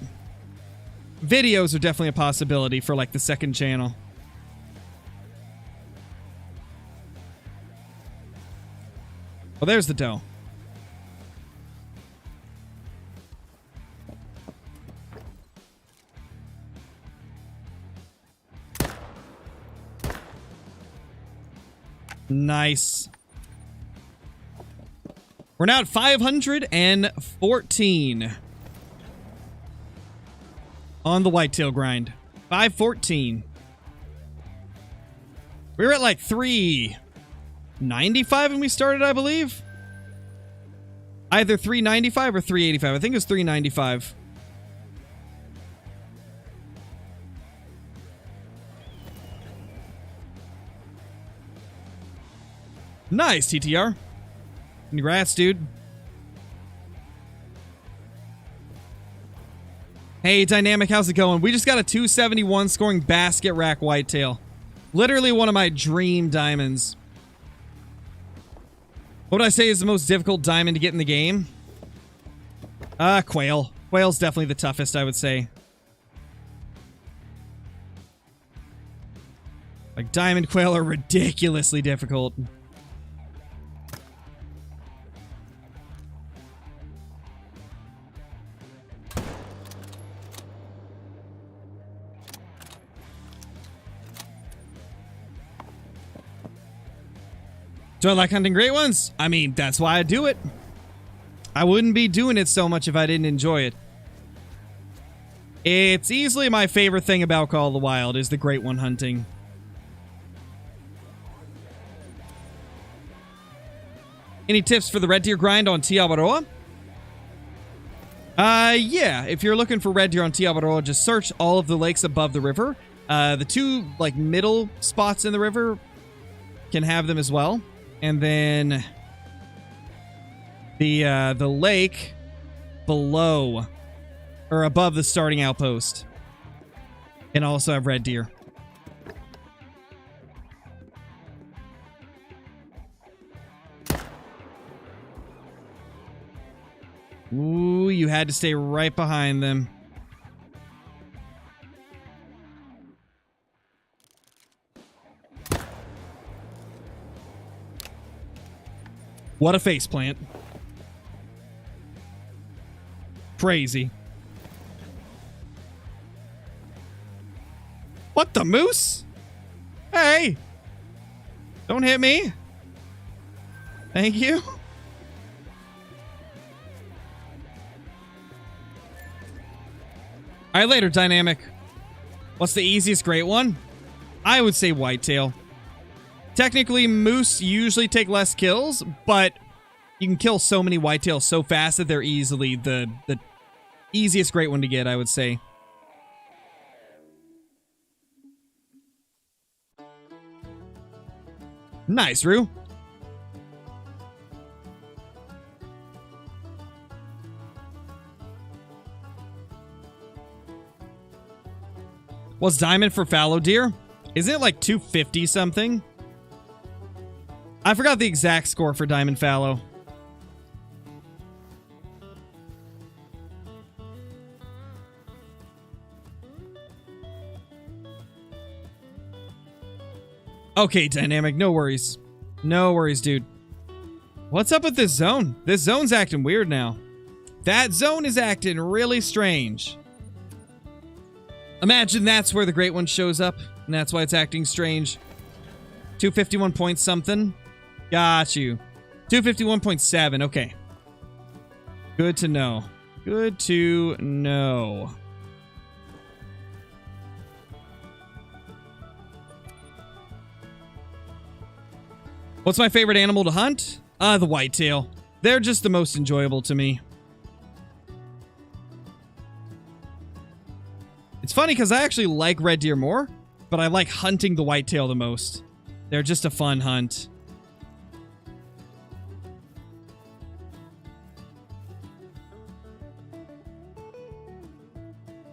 videos are definitely a possibility for like the second channel. Well, there's the doe. Nice. We're now at 514 on the whitetail grind. 514. We were at like 395 when we started, I believe. Either 395 or 385. I think it was 395. Nice, TTR. Congrats, dude. Hey, Dynamic, how's it going? We just got a 271 scoring basket rack whitetail. Literally one of my dream diamonds. What would I say is the most difficult diamond to get in the game? Quail. Quail's definitely the toughest, I would say. Like, diamond quail are ridiculously difficult. Do I like hunting great ones? I mean, that's why I do it. I wouldn't be doing it so much if I didn't enjoy it. It's easily my favorite thing about Call of the Wild is the great one hunting. Any tips for the red deer grind on Tiabaroa? Yeah. If you're looking for red deer on Tiabaroa, just search all of the lakes above the river. The two, like, middle spots in the river can have them as well. And then the lake below or above the starting outpost can also have red deer. Ooh, you had to stay right behind them. What a faceplant. Crazy. What the moose? Hey! Don't hit me. Thank you. All right, later, Dynamic. What's the easiest great one? I would say whitetail. Technically, moose usually take less kills, but you can kill so many whitetails so fast that they're easily the easiest great one to get, I would say. Nice, Rue. What's diamond for fallow deer? Isn't it like 250 something? I forgot the exact score for diamond fallow. Okay, Dynamic, no worries. No worries, dude. What's up with this zone? This zone's acting weird now. That zone is acting really strange. Imagine that's where the great one shows up, and that's why it's acting strange. 251 point something. Got you. 251.7, okay. Good to know. Good to know. What's my favorite animal to hunt? The whitetail. They're just the most enjoyable to me. It's funny because I actually like red deer more, but I like hunting the whitetail the most. They're just a fun hunt.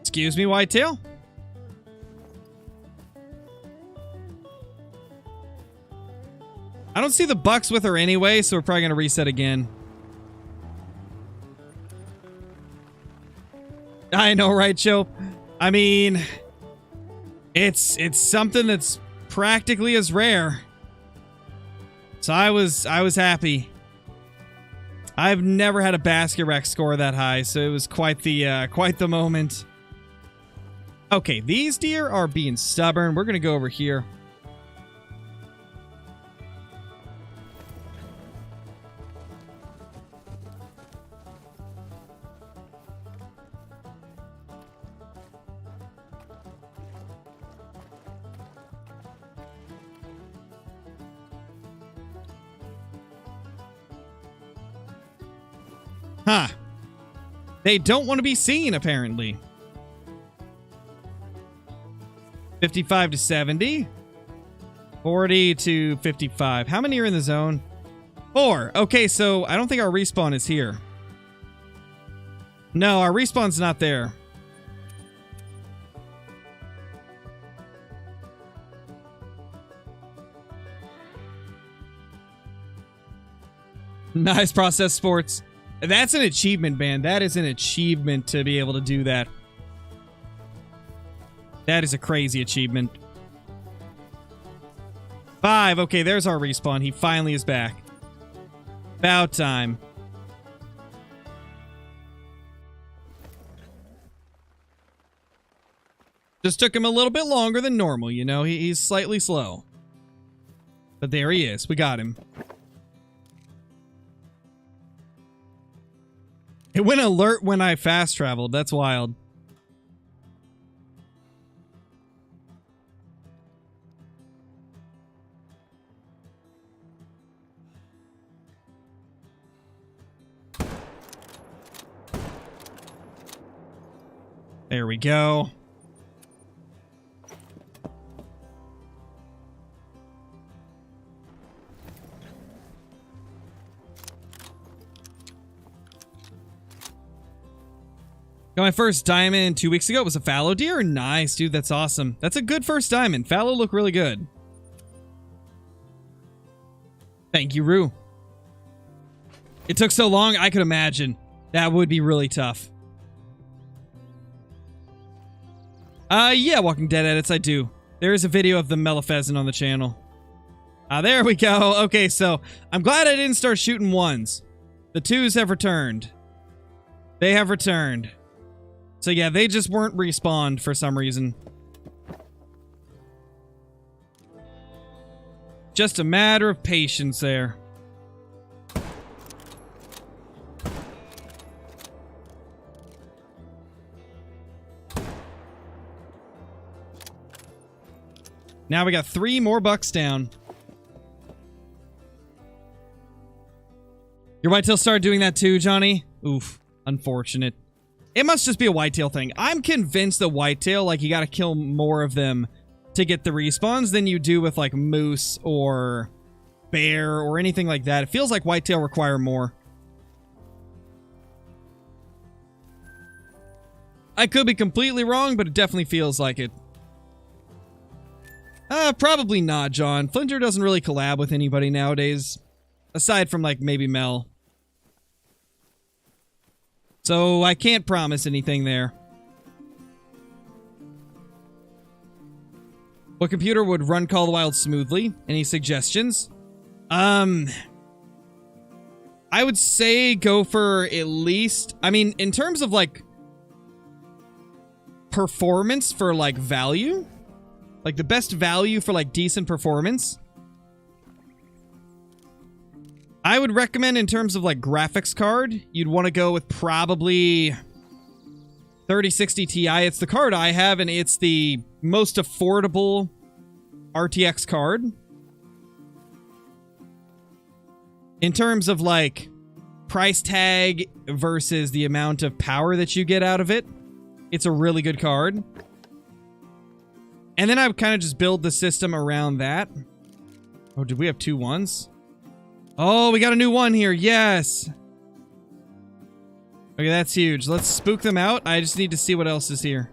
Excuse me, whitetail? I don't see the bucks with her anyway, so we're probably going to reset again. I know, right, Chope? I mean, it's something that's practically as rare. So I was happy. I've never had a basket rack score that high, so it was quite the moment. Okay, these deer are being stubborn. We're gonna go over here. Huh. They don't want to be seen, apparently. 55 to 70. 40 to 55. How many are in the zone? 4. Okay, so I don't think our respawn is here. No, our respawn's not there. Nice process, sports. That's an achievement, man. That is an achievement to be able to do that. That is a crazy achievement. 5. Okay, there's our respawn. He finally is back. About time. Just took him a little bit longer than normal, you know? He's slightly slow. But there he is. We got him. It went alert when I fast traveled. That's wild. There we go. Got my first diamond 2 weeks ago. It was a fallow deer. Nice, dude. That's awesome. That's a good first diamond. Fallow look really good. Thank you, Rue. It took so long, I could imagine. That would be really tough. Yeah, Walking Dead edits, I do. There is a video of the mellow pheasant on the channel. There we go. Okay, so I'm glad I didn't start shooting ones. The 2s have returned. They have returned. So yeah, they just weren't respawned for some reason. Just a matter of patience there. Now we got 3 more bucks down. Your whitetail started doing that too, Johnny? Oof. Unfortunate. It must just be a whitetail thing. I'm convinced that whitetail, like, you gotta kill more of them to get the respawns than you do with, like, moose or bear or anything like that. It feels like whitetail require more. I could be completely wrong, but it definitely feels like it. Probably not, John. Flinter doesn't really collab with anybody nowadays. Aside from, like, maybe Mel. So, I can't promise anything there. What computer would run Call of the Wild smoothly? Any suggestions? I would say go for at least... I mean, in terms of, like, performance for, like, value... Like, the best value for, like, decent performance... I would recommend in terms of, like, graphics card, you'd want to go with probably 3060 Ti. It's the card I have, and it's the most affordable RTX card. In terms of, like, price tag versus the amount of power that you get out of it, it's a really good card. And then I would kind of just build the system around that. Oh, did we have 2 ones? Oh, we got a new one here. Yes. Okay, that's huge. Let's spook them out. I just need to see what else is here.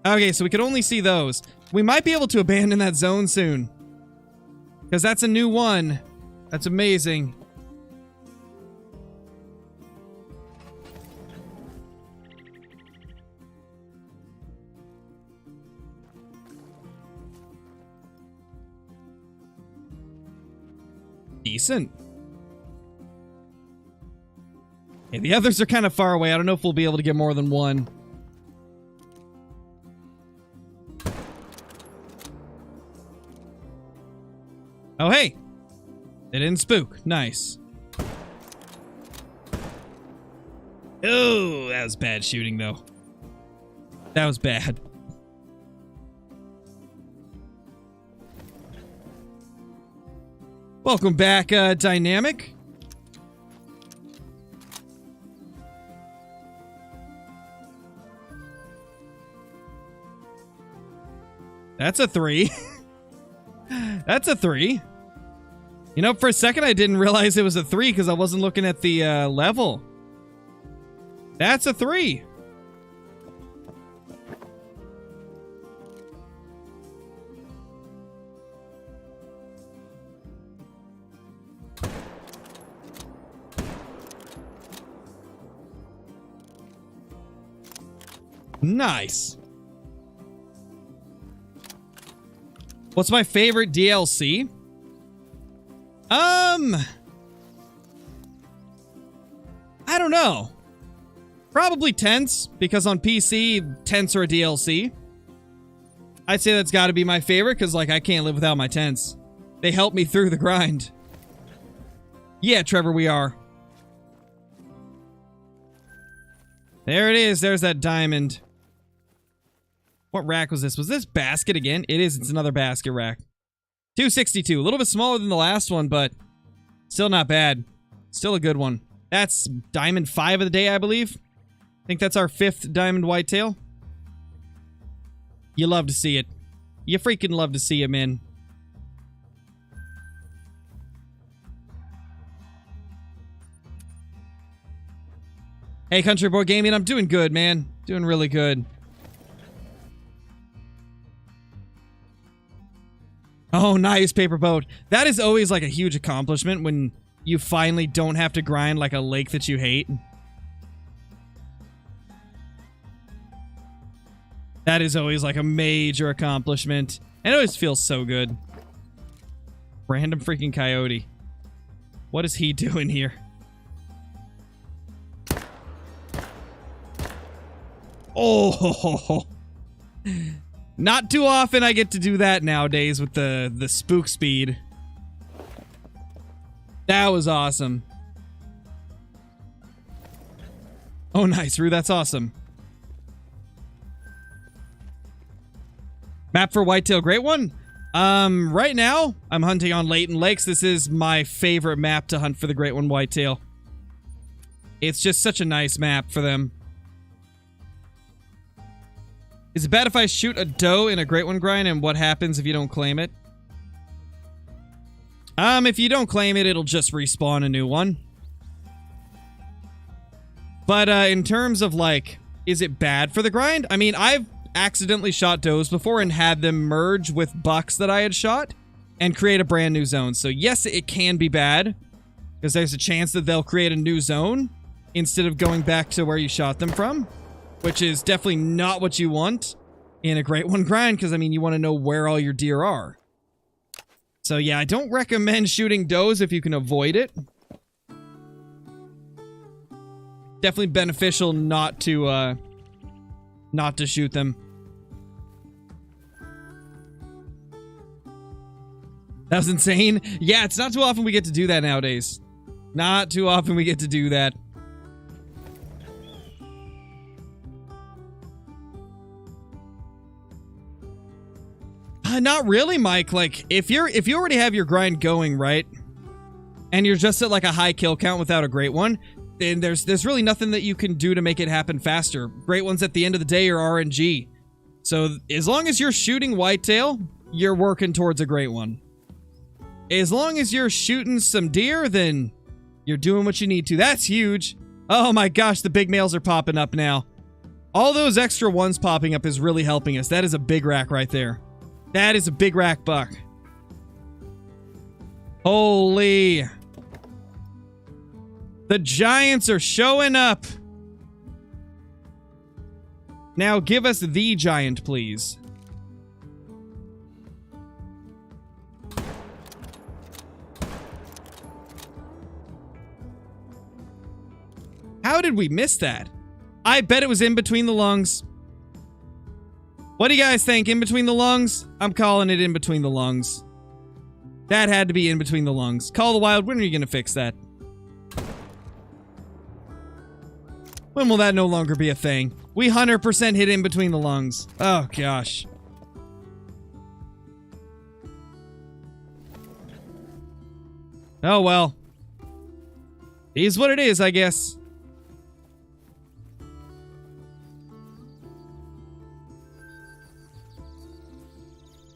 Okay, so we could only see those. We might be able to abandon that zone soon. Because that's a new one. That's amazing. Decent. Okay, the others are kind of far away. I don't know if we'll be able to get more than one. Oh, hey. They didn't spook. Nice. Oh, that was bad shooting, though. That was bad. Welcome back, Dynamic. That's a 3. That's a 3. You know, for a second I didn't realize it was a 3 because I wasn't looking at the level. That's a 3. Nice. What's my favorite DLC? I don't know. Probably tents, because on PC, tents are a DLC. I'd say that's got to be my favorite, because, like, I can't live without my tents. They help me through the grind. Yeah, Trevor, we are. There it is. There's that diamond. What rack was this? Was this basket again? It is. It's another basket rack. 262. A little bit smaller than the last one, but still not bad. Still a good one. That's diamond 5 of the day, I believe. I think that's our 5th diamond whitetail. You love to see it. You freaking love to see it, man. Hey, Country Boy Gaming, I'm doing good, man. Doing really good. Oh, nice, paper boat. That is always like a huge accomplishment when you finally don't have to grind like a lake that you hate. That is always like a major accomplishment. And it always feels so good. Random freaking coyote. What is he doing here? Oh, not too often I get to do that nowadays with the spook speed. That was awesome. Oh, nice, Rue. That's awesome. Map for Whitetail, great one. Right now, I'm hunting on Layton Lakes. This is my favorite map to hunt for the Great One Whitetail. It's just such a nice map for them. Is it bad if I shoot a doe in a Great One grind, and what happens if you don't claim it? If you don't claim it, it'll just respawn a new one. But, in terms of, like, is it bad for the grind? I mean, I've accidentally shot does before and had them merge with bucks that I had shot and create a brand new zone. So, yes, it can be bad, because there's a chance that they'll create a new zone instead of going back to where you shot them from. Which is definitely not what you want in a Great One grind, because, I mean, you want to know where all your deer are. So, yeah, I don't recommend shooting does if you can avoid it. Definitely beneficial not to shoot them. That was insane. Yeah, it's not too often we get to do that nowadays. Not too often we get to do that. Not really, Mike. Like, if you already have your grind going, right, and you're just at like a high kill count without a Great One, then there's really nothing that you can do to make it happen faster. Great Ones at the end of the day are RNG. So as long as you're shooting whitetail, you're working towards a Great One. As long as you're shooting some deer, then you're doing what you need to. That's huge. Oh my gosh, the big males are popping up now. All those extra ones popping up is really helping us. That is a big rack right there. That is a big rack buck. Holy. The giants are showing up. Now give us the giant, please. How did we miss that? I bet it was in between the lungs. What do you guys think? In between the lungs? I'm calling it in between the lungs. That had to be in between the lungs. Call the Wild. When are you going to fix that? When will that no longer be a thing? We 100% hit in between the lungs. Oh, gosh. Oh, well. It is what it is, I guess.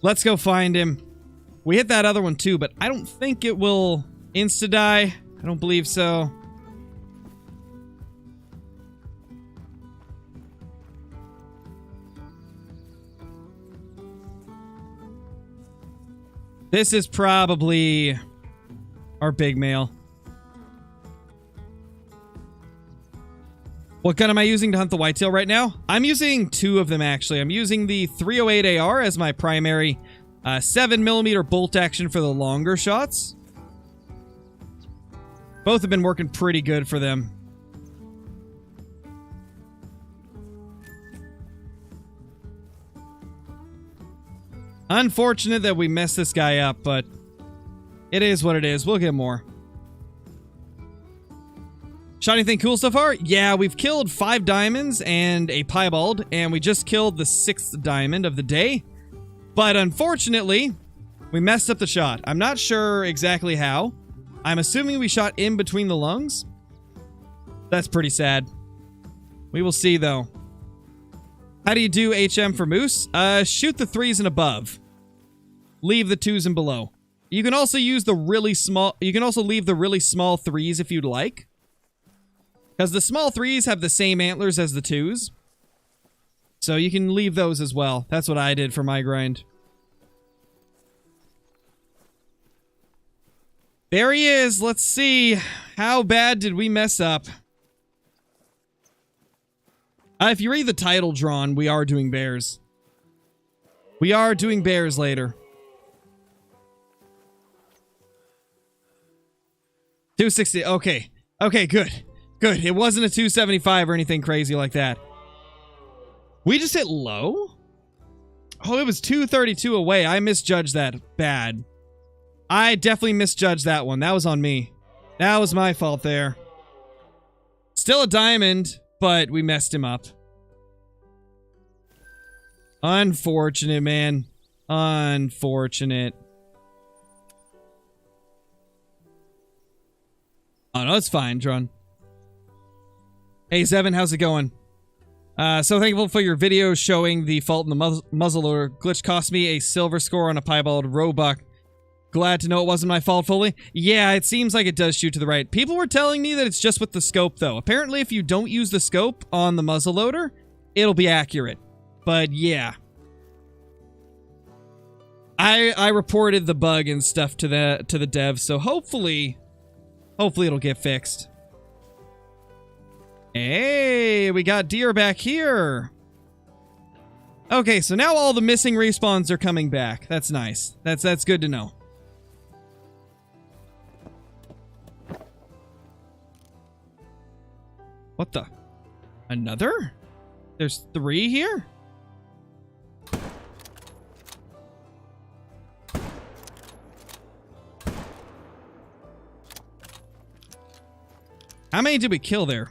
Let's go find him. We hit that other one too, but I don't think it will insta-die. I don't believe so. This is probably our big male. What gun am I using to hunt the whitetail right now? I'm using two of them, actually. I'm using the 308 AR as my primary 7mm bolt action for the longer shots. Both have been working pretty good for them. Unfortunate that we messed this guy up, but it is what it is. We'll get more. Shot anything cool so far? Yeah, we've killed 5 diamonds and a piebald, and we just killed the 6th diamond of the day. But unfortunately, we messed up the shot. I'm not sure exactly how. I'm assuming we shot in between the lungs. That's pretty sad. We will see, though. How do you do HM for moose? Shoot the 3s and above. Leave the 2s and below. You can also use the really small... You can also leave the really small 3s if you'd like. Because the small 3s have the same antlers as the 2s. So you can leave those as well. That's what I did for my grind. There he is. Let's see. How bad did we mess up? If you read the title drawn, we are doing bears. We are doing bears later. 260. Okay. Okay, good. Good. It wasn't a 275 or anything crazy like that. We just hit low? Oh, it was 232 away. I misjudged that bad. I definitely misjudged that one. That was on me. That was my fault there. Still a diamond, but we messed him up. Unfortunate, man. Unfortunate. Oh, no, it's fine, Dron. Hey, Zevin, how's it going? So thankful for your video showing the fault in the muzzleloader. Glitch cost me a silver score on a piebald roebuck. Glad to know it wasn't my fault fully. Yeah, it seems like it does shoot to the right. People were telling me that it's just with the scope, though. Apparently, if you don't use the scope on the muzzleloader, it'll be accurate. But yeah. I reported the bug and stuff to the devs, so hopefully it'll get fixed. Hey, we got deer back here. Okay, so now all the missing respawns are coming back. That's nice. That's good to know. What the? Another? There's 3 here? How many did we kill there?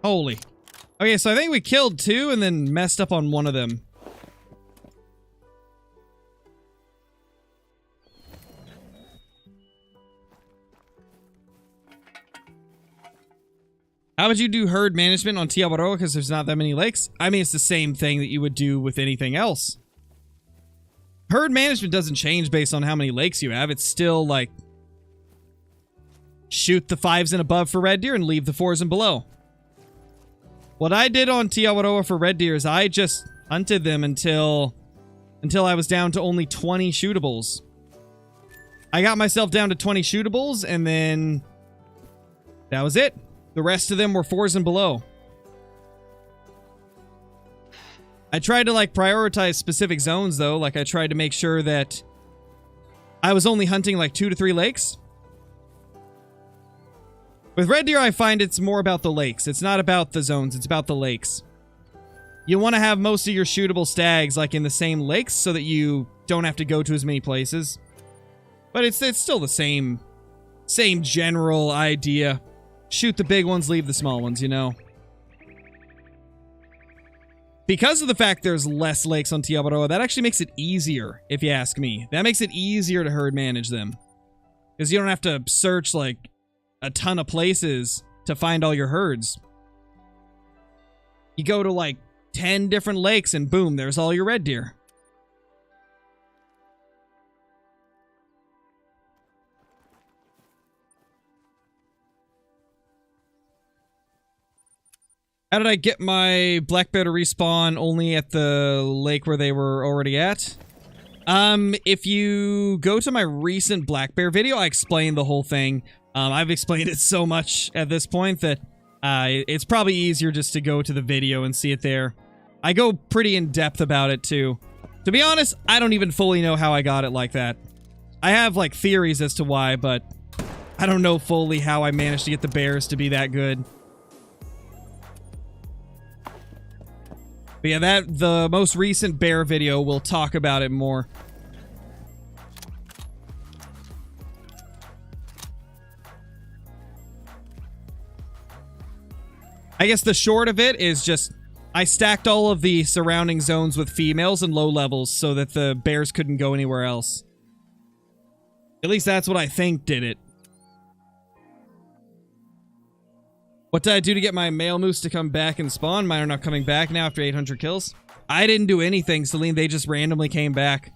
Holy. Okay, so I think we killed 2 and then messed up on one of them. How would you do herd management on Tiawaroa because there's not that many lakes? I mean, it's the same thing that you would do with anything else. Herd management doesn't change based on how many lakes you have. It's still like shoot the 5s and above for red deer and leave the 4s and below. What I did on Tiawaroa for red deer is I just hunted them until I was down to only 20 shootables. I got myself down to 20 shootables and then that was it. The rest of them were 4s and below. I tried to like prioritize specific zones though. Like I tried to make sure that I was only hunting like 2 to 3 lakes. With red deer, I find it's more about the lakes. It's not about the zones. It's about the lakes. You want to have most of your shootable stags like in the same lakes so that you don't have to go to as many places. But it's still the same general idea. Shoot the big ones, leave the small ones, you know. Because of the fact there's less lakes on Tiawaroa, that actually makes it easier, if you ask me. That makes it easier to herd manage them. Because you don't have to search, like, a ton of places to find all your herds. You go to like 10 different lakes and boom, there's all your red deer. How did I get my black bear to respawn only at the lake where they were already at? If you go to my recent black bear video, I explained the whole thing. I've explained it so much at this point that it's probably easier just to go to the video and see it there. I go pretty in depth about it too. To be honest, I don't even fully know how I got it like that. I have like theories as to why, but I don't know fully how I managed to get the bears to be that good. But yeah, the most recent bear video, we'll talk about it more. I guess the short of it is just, I stacked all of the surrounding zones with females and low levels so that the bears couldn't go anywhere else. At least that's what I think did it. What did I do to get my male moose to come back and spawn? Mine are not coming back now after 800 kills. I didn't do anything, Celine. They just randomly came back.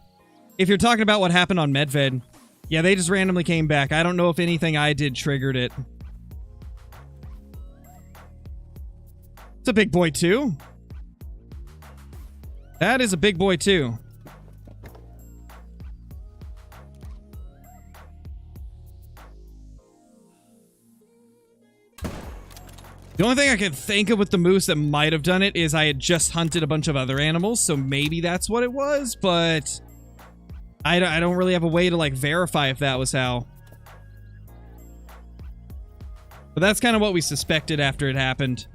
If you're talking about what happened on Medved, yeah, they just randomly came back. I don't know if anything I did triggered it. It's a big boy too. That is a big boy too. The only thing I can think of with the moose that might have done it is I had just hunted a bunch of other animals, so maybe that's what it was, but I don't really have a way to, like, verify if that was how. But that's kind of what we suspected after it happened.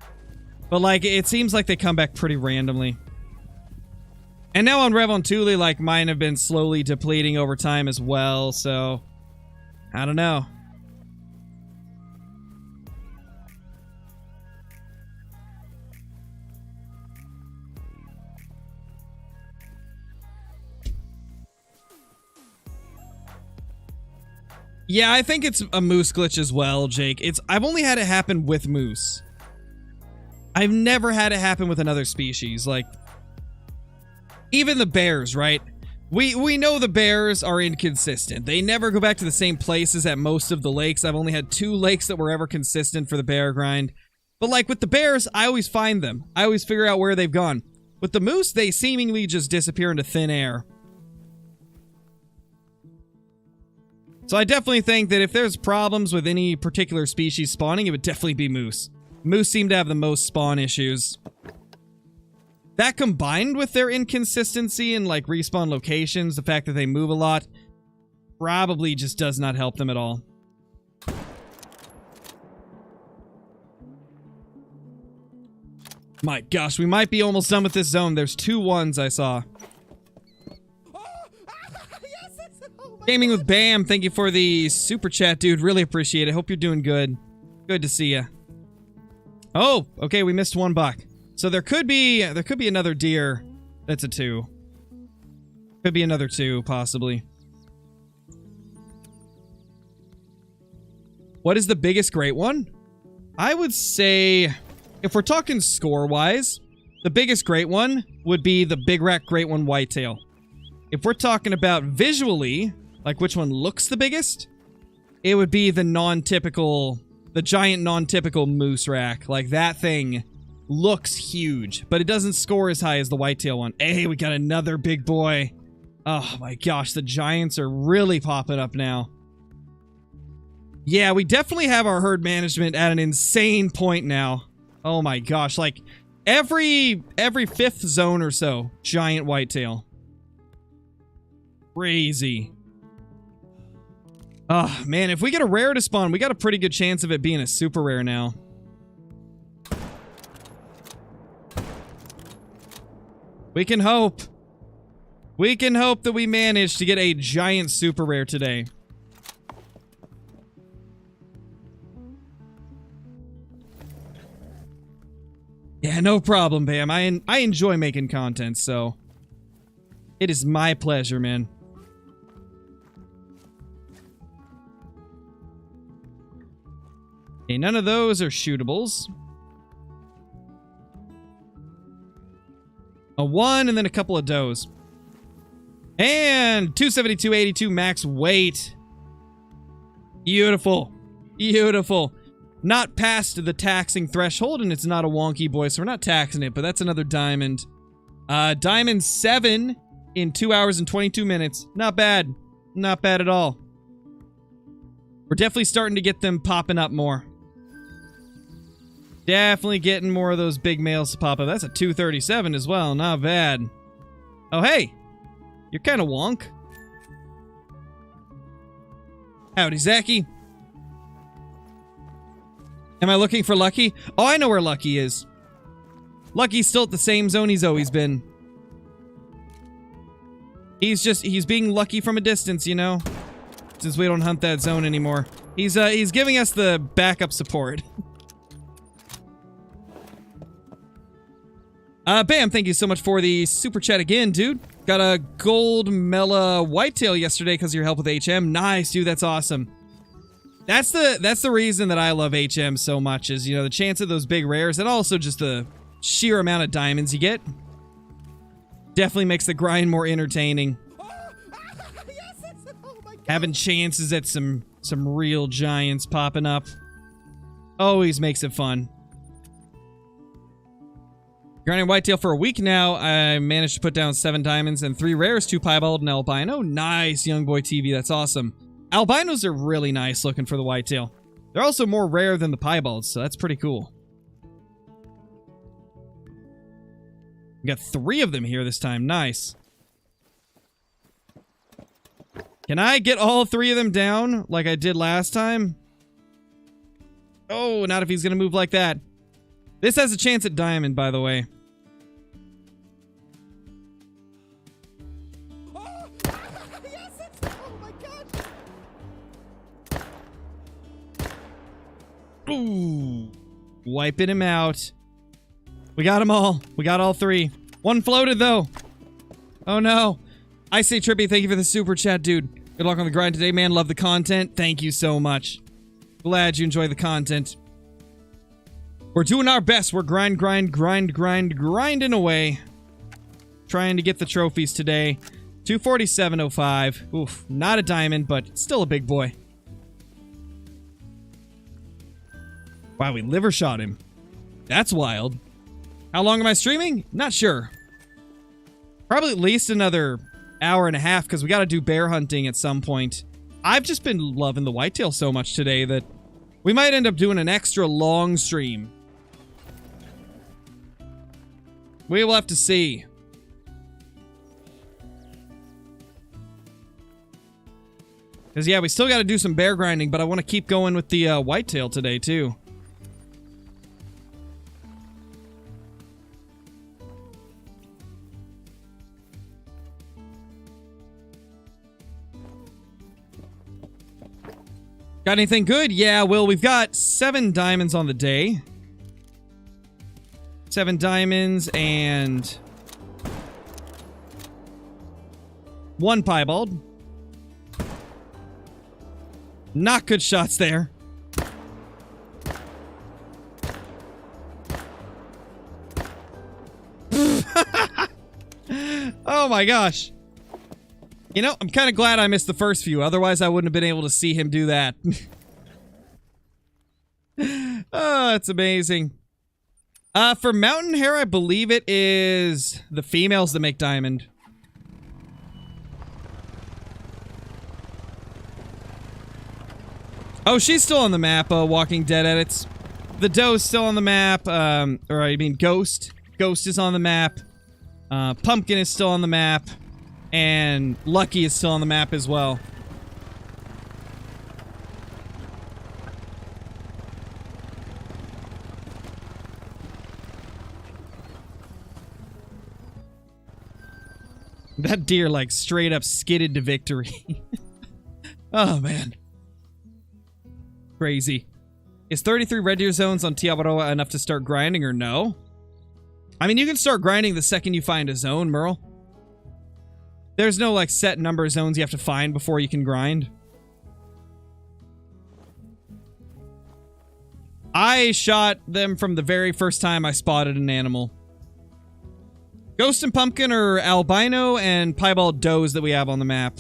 But, like, it seems like they come back pretty randomly. And now on Revontuli, like, mine have been slowly depleting over time as well, so I don't know. Yeah, I think it's a moose glitch as well, Jake. I've only had it happen with moose. I've never had it happen with another species. Like, even the bears, right? We know the bears are inconsistent. They never go back to the same places at most of the lakes. I've only had 2 lakes that were ever consistent for the bear grind. But like with the bears, I always find them. I always figure out where they've gone. With the moose, they seemingly just disappear into thin air. So I definitely think that if there's problems with any particular species spawning, it would definitely be moose. Moose seem to have the most spawn issues. That combined with their inconsistency in like respawn locations, the fact that they move a lot, probably just does not help them at all. My gosh, we might be almost done with this zone. There's 2 ones I saw. Gaming with Bam, thank you for the super chat, dude. Really appreciate it. Hope you're doing good. Good to see ya. Oh, okay, we missed 1 buck. So there could be another deer that's a 2. Could be another 2, possibly. What is the biggest great one? I would say, if we're talking score-wise, the biggest great one would be the Big Rack Great One Whitetail. If we're talking about visually, like which one looks the biggest, it would be the giant non-typical moose rack. Like that thing looks huge, but it doesn't score as high as the whitetail one. Hey, we got another big boy. Oh my gosh, the giants are really popping up now. Yeah, we definitely have our herd management at an insane point now. Oh my gosh, like every 5th zone or so, giant whitetail. Crazy. Oh, man, if we get a rare to spawn, we got a pretty good chance of it being a super rare now. We can hope. We can hope that we manage to get a giant super rare today. Yeah, no problem, Bam. I enjoy making content, so it is my pleasure, man. Okay, none of those are shootables. A 1 and then a couple of does. And 272.82 max weight. Beautiful. Beautiful. Not past the taxing threshold, and it's not a wonky boy, so we're not taxing it, but that's another diamond. Diamond 7 in 2 hours and 22 minutes. Not bad. Not bad at all. We're definitely starting to get them popping up more. Definitely getting more of those big males to pop up. That's a 237 as well. Not bad. Oh, hey. You're kind of wonk. Howdy, Zachy. Am I looking for Lucky? Oh, I know where Lucky is. Lucky's still at the same zone he's always been. He's being lucky from a distance, you know? Since we don't hunt that zone anymore. He's giving us the backup support. Bam, thank you so much for the super chat again, dude. Got a gold Mela Whitetail yesterday because of your help with HM. Nice, dude, that's awesome. That's the reason that I love HM so much is, you know, the chance of those big rares and also just the sheer amount of diamonds you get. Definitely makes the grind more entertaining. Having chances at some real giants popping up always makes it fun. Grinding Whitetail for a week now. I managed to put down 7 diamonds and 3 rares, 2 piebald and albino. Nice, Young Boy TV. That's awesome. Albinos are really nice looking for the whitetail. They're also more rare than the piebalds, so that's pretty cool. We got 3 of them here this time. Nice. Can I get all 3 of them down like I did last time? Oh, not if he's going to move like that. This has a chance at diamond, by the way. Ooh, wiping him out. We got them all. We got all 3. 1 floated, though. Oh, no. I say, Trippy, thank you for the super chat, dude. Good luck on the grind today, man. Love the content. Thank you so much. Glad you enjoy the content. We're doing our best. We're grinding away. Trying to get the trophies today. 247.05. Oof, not a diamond, but still a big boy. Wow, we liver shot him. That's wild. How long am I streaming? Not sure. Probably at least another hour and a half because we got to do bear hunting at some point. I've just been loving the whitetail so much today that we might end up doing an extra long stream. We will have to see. Because, yeah, we still got to do some bear grinding, but I want to keep going with the whitetail today, too. Got anything good? Yeah, well, we've got 7 diamonds on the day. 7 diamonds and 1 piebald. Not good shots there. Oh my gosh. You know, I'm kind of glad I missed the first few. Otherwise, I wouldn't have been able to see him do that. Oh, it's amazing. For mountain hare, I believe it is the females that make diamond. Oh, she's still on the map, Walking Dead edits. The doe's still on the map, or I mean Ghost. Ghost is on the map. Pumpkin is still on the map. And Lucky is still on the map as well. That deer, like, straight up skidded to victory. Oh, man. Crazy. Is 33 red deer zones on Tiabaroa enough to start grinding or no? I mean, you can start grinding the second you find a zone, Merle. There's no, like, set number of zones you have to find before you can grind. I shot them from the very first time I spotted an animal. Ghost and Pumpkin are albino and piebald does that we have on the map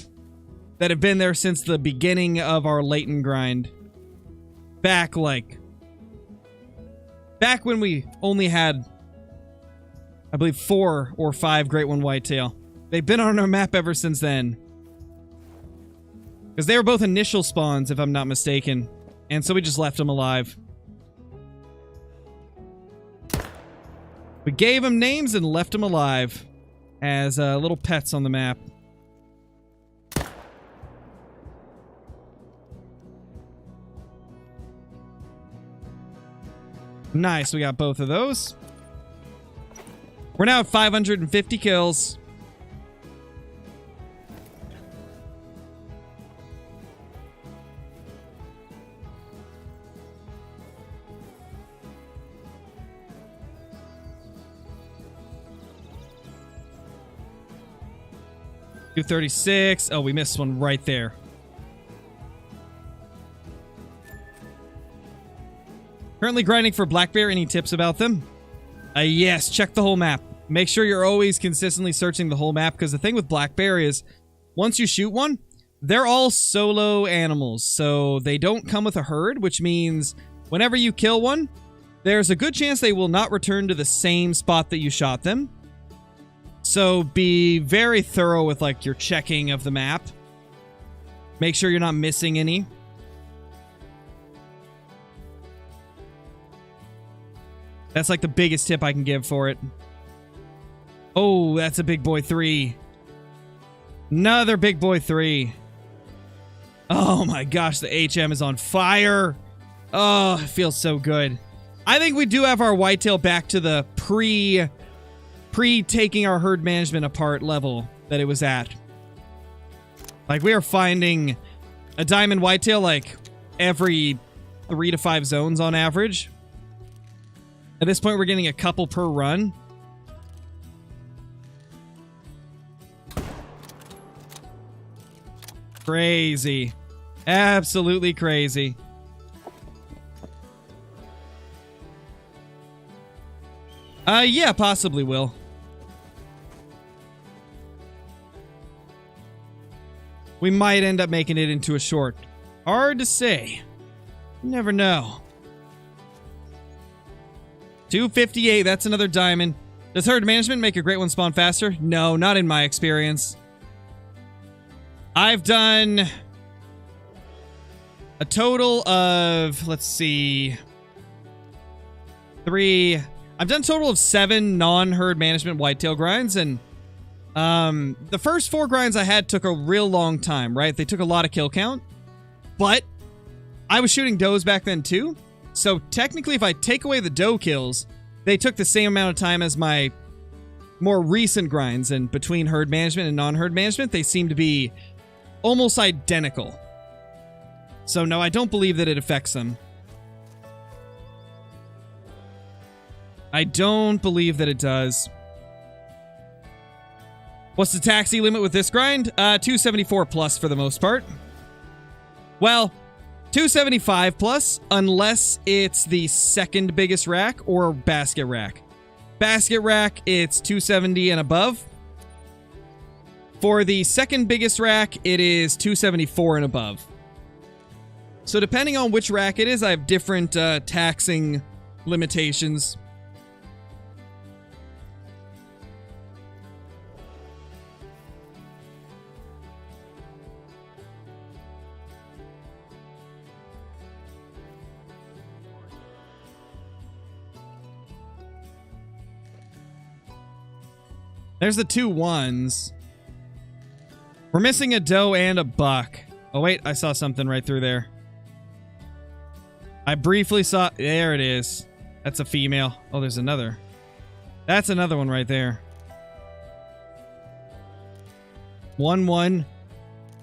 that have been there since the beginning of our Leighton grind. Back when we only had, I believe, 4 or 5 Great One Whitetail. They've been on our map ever since then. Because they were both initial spawns, if I'm not mistaken. And so we just left them alive. We gave them names and left them alive as little pets on the map. Nice, we got both of those. We're now at 550 kills. $236. Oh, we missed one right there. Currently grinding for black bear. Any tips about them? Yes, check the whole map. Make sure you're always consistently searching the whole map, because the thing with black bear is once you shoot one, they're all solo animals. So they don't come with a herd, which means whenever you kill one, there's a good chance they will not return to the same spot that you shot them. So be very thorough with like your checking of the map. Make sure you're not missing any. That's like the biggest tip I can give for it. Oh, that's a big boy 3. Another big boy 3. Oh my gosh, the HM is on fire. Oh, it feels so good. I think we do have our whitetail back to the pre-taking our herd management apart level that it was at. Like, we are finding a diamond whitetail like every 3 to 5 zones on average. At this point, we're getting a couple per run. Crazy. Absolutely crazy. Yeah, possibly will. We might end up making it into a short. Hard to say. You never know. 258, that's another diamond. Does herd management make a great one spawn faster? No, not in my experience. I've done a total of, let's see, I've done a total of 7 non-herd management whitetail grinds, and the first 4 grinds I had took a real long time, right? They took a lot of kill count, but I was shooting does back then too. So technically, if I take away the doe kills, they took the same amount of time as my more recent grinds, and between herd management and non-herd management, they seem to be almost identical. So no, I don't believe that it affects them. I don't believe that it does. What's the taxi limit with this grind? 274 plus for the most part. Well, 275 plus, unless it's the second biggest rack or basket rack. Basket rack, it's 270 and above. For the second biggest rack, it is 274 and above. So depending on which rack it is, I have different taxing limitations. There's the 2 1s. We're missing a doe and a buck. Oh, wait. I saw something right through there. I briefly saw... There it is. That's a female. Oh, there's another. That's another one right there. 1-1.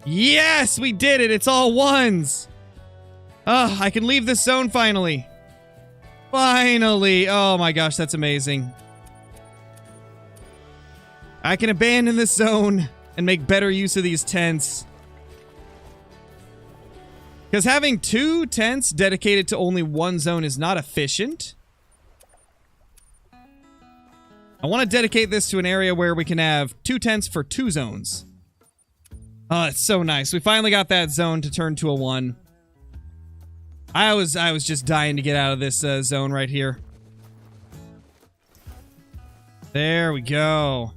Yes! We did it! It's all 1s! Oh, I can leave this zone finally. Finally! Oh my gosh, that's amazing. I can abandon this zone and make better use of these tents. Because having 2 tents dedicated to only one zone is not efficient. I want to dedicate this to an area where we can have 2 tents for 2 zones. Oh, it's so nice. We finally got that zone to turn to a 1. I was just dying to get out of this zone right here. There we go.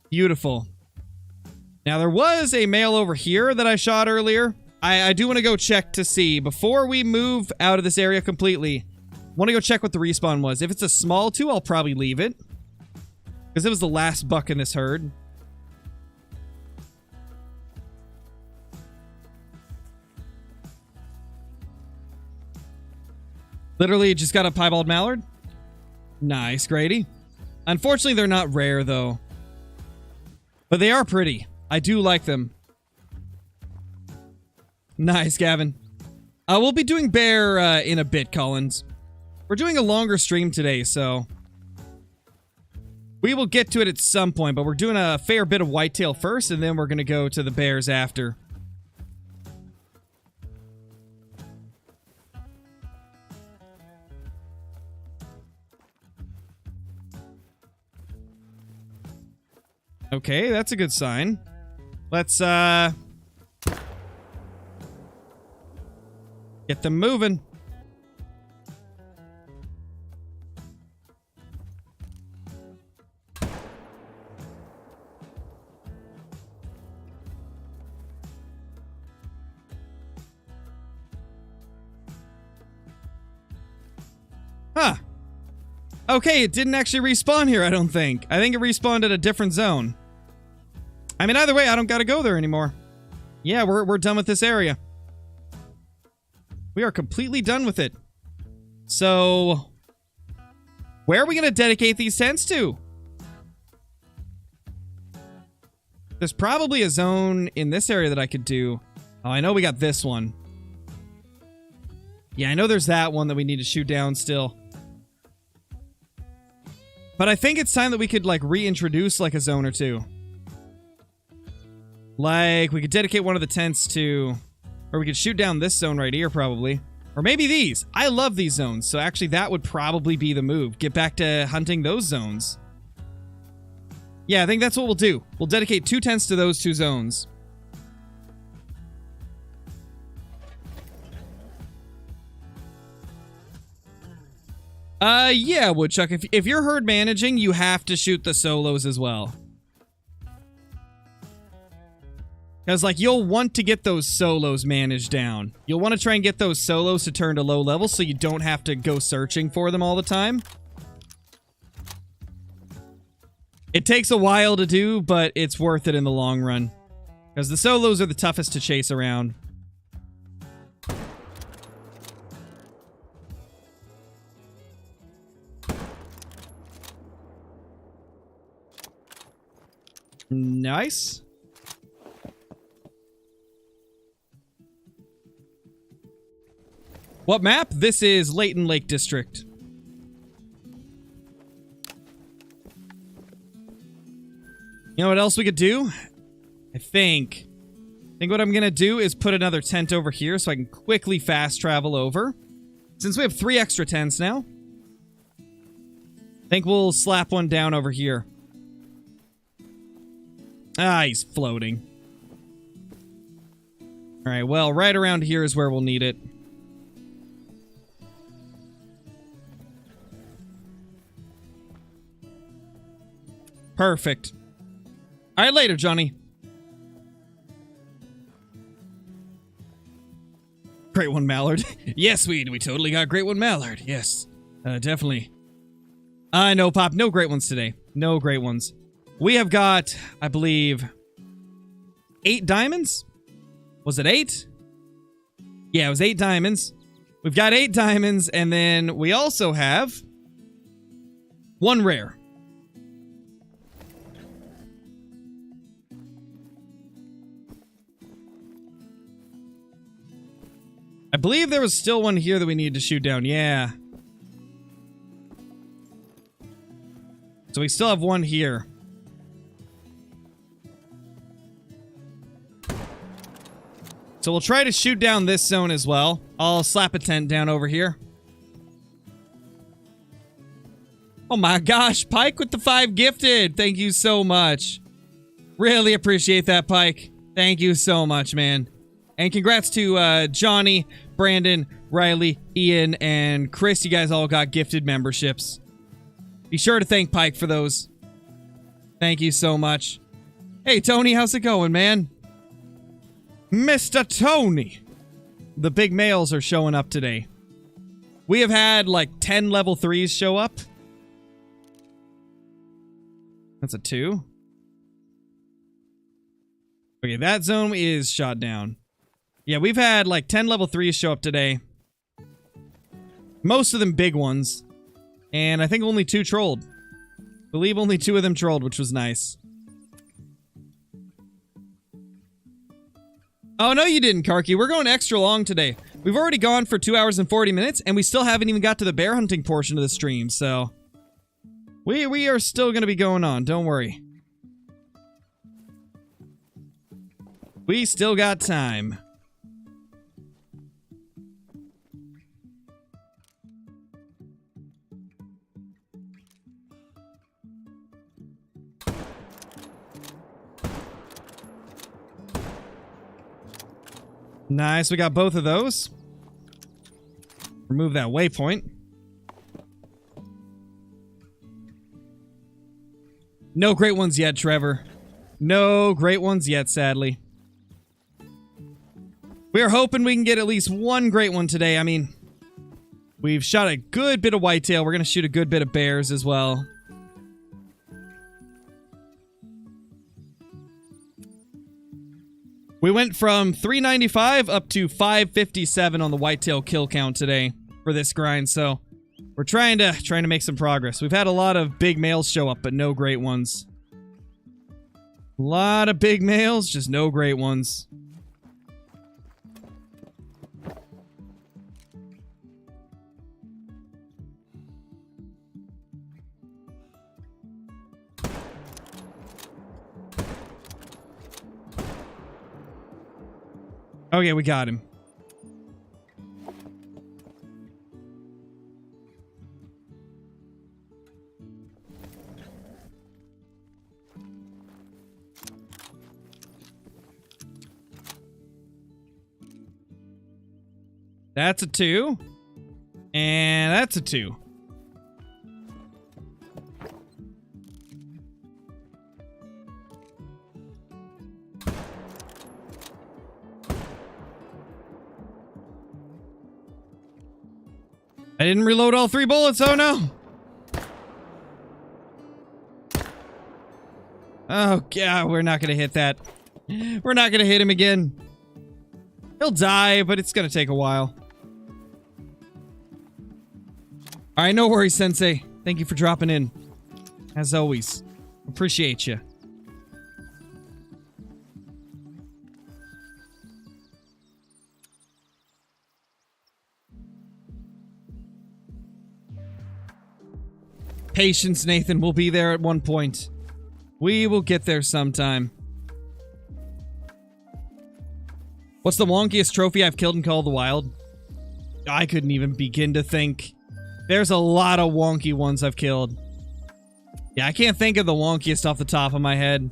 Beautiful. Now, there was a male over here that I shot earlier. I do want to go check to see. Before we move out of this area completely, I want to go check what the respawn was. If it's a small 2, I'll probably leave it. Because it was the last buck in this herd. Literally just got a piebald mallard. Nice, Grady. Unfortunately, they're not rare, though. But they are pretty. I do like them. Nice, Gavin. We'll be doing bear in a bit, Collins. We're doing a longer stream today, so... we will get to it at some point, but we're doing a fair bit of whitetail first, and then we're going to go to the bears after. Okay, that's a good sign. Let's, get them moving. Huh. Okay, it didn't actually respawn here, I don't think. I think it respawned at a different zone. I mean, either way, I don't gotta go there anymore. Yeah, we're done with this area. We are completely done with it. So, where are we gonna dedicate these tents to? There's probably a zone in this area that I could do. Oh, I know we got this one. Yeah, I know there's that one that we need to shoot down still. But I think it's time that we could, like, reintroduce, like, a zone or 2. Like, we could dedicate one of the tents to... or we could shoot down this zone right here, probably. Or maybe these. I love these zones, so actually that would probably be the move. Get back to hunting those zones. Yeah, I think that's what we'll do. We'll dedicate 2 tents to those 2 zones. Yeah, Woodchuck. If you're herd managing, you have to shoot the solos as well. Because, like, you'll want to get those solos managed down. You'll want to try and get those solos to turn to low level so you don't have to go searching for them all the time. It takes a while to do, but it's worth it in the long run. Because the solos are the toughest to chase around. Nice. What map? This is Layton Lake District. You know what else we could do? I think what I'm gonna do is put another tent over here so I can quickly fast travel over. Since we have 3 extra tents now, I think we'll slap one down over here. Ah, he's floating. Alright, well, right around here is where we'll need it. Perfect. Alright, later, Johnny. Great one, Mallard. Yes, we totally got great one, Mallard. Yes, definitely. I know, Pop. No great ones today. No great ones. We have got, I believe, 8 diamonds? Was it 8? Yeah, it was 8 diamonds. We've got 8 diamonds, and then we also have 1 rare. I believe there was still one here that we needed to shoot down. Yeah. So we still have 1 here. So we'll try to shoot down this zone as well. I'll slap a tent down over here. Oh my gosh, Pike with the 5 gifted. Thank you so much. Really appreciate that, Pike. Thank you so much, man. And congrats to Johnny, Brandon, Riley, Ian, and Chris. You guys all got gifted memberships. Be sure to thank Pike for those. Thank you so much. Hey, Tony, how's it going, man? Mr. Tony. The big males are showing up today. We have had like 10 level 3s show up. That's a 2. Okay, that zone is shot down. Yeah, we've had like 10 level 3s show up today. Most of them big ones. And I think only 2 trolled. I believe only 2 of them trolled, which was nice. Oh, no, you didn't, Karki. We're going extra long today. We've already gone for 2 hours and 40 minutes, and we still haven't even got to the bear hunting portion of the stream, so... We are still going to be going on, don't worry. We still got time. Nice, we got both of those. Remove that waypoint. No great ones yet, Trevor. No great ones yet, sadly. We are hoping we can get at least one great one today. I mean, we've shot a good bit of whitetail. We're going to shoot a good bit of bears as well. We went from 395 up to 557 on the whitetail kill count today for this grind, so we're trying to make some progress. We've had a lot of big males show up, but no great ones. A lot of big males, just no great ones. Okay, we got him. That's a 2. And that's a 2. I didn't reload all 3 bullets, oh no! Oh god, we're not gonna hit that. We're not gonna hit him again. He'll die, but it's gonna take a while. Alright, no worries, Sensei. Thank you for dropping in. As always. Appreciate you. Patience, Nathan. We'll be there at one point. We will get there sometime. What's the wonkiest trophy I've killed in Call of the Wild? I couldn't even begin to think. There's a lot of wonky ones I've killed. Yeah, I can't think of the wonkiest off the top of my head.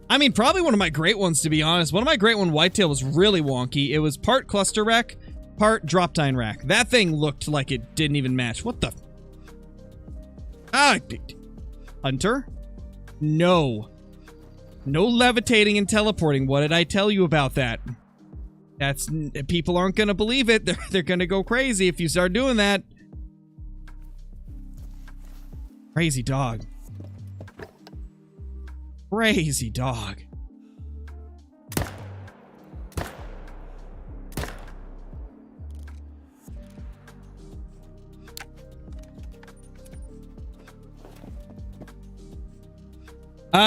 I mean, probably one of my great ones, to be honest. One of my great one, Whitetail, was really wonky. It was part cluster rack, part drop tine rack. That thing looked like it didn't even match. What the... Hunter? No. No levitating and teleporting. What did I tell you about that? That's... People aren't gonna believe it. They're gonna go crazy if you start doing that. Crazy dog. Crazy dog.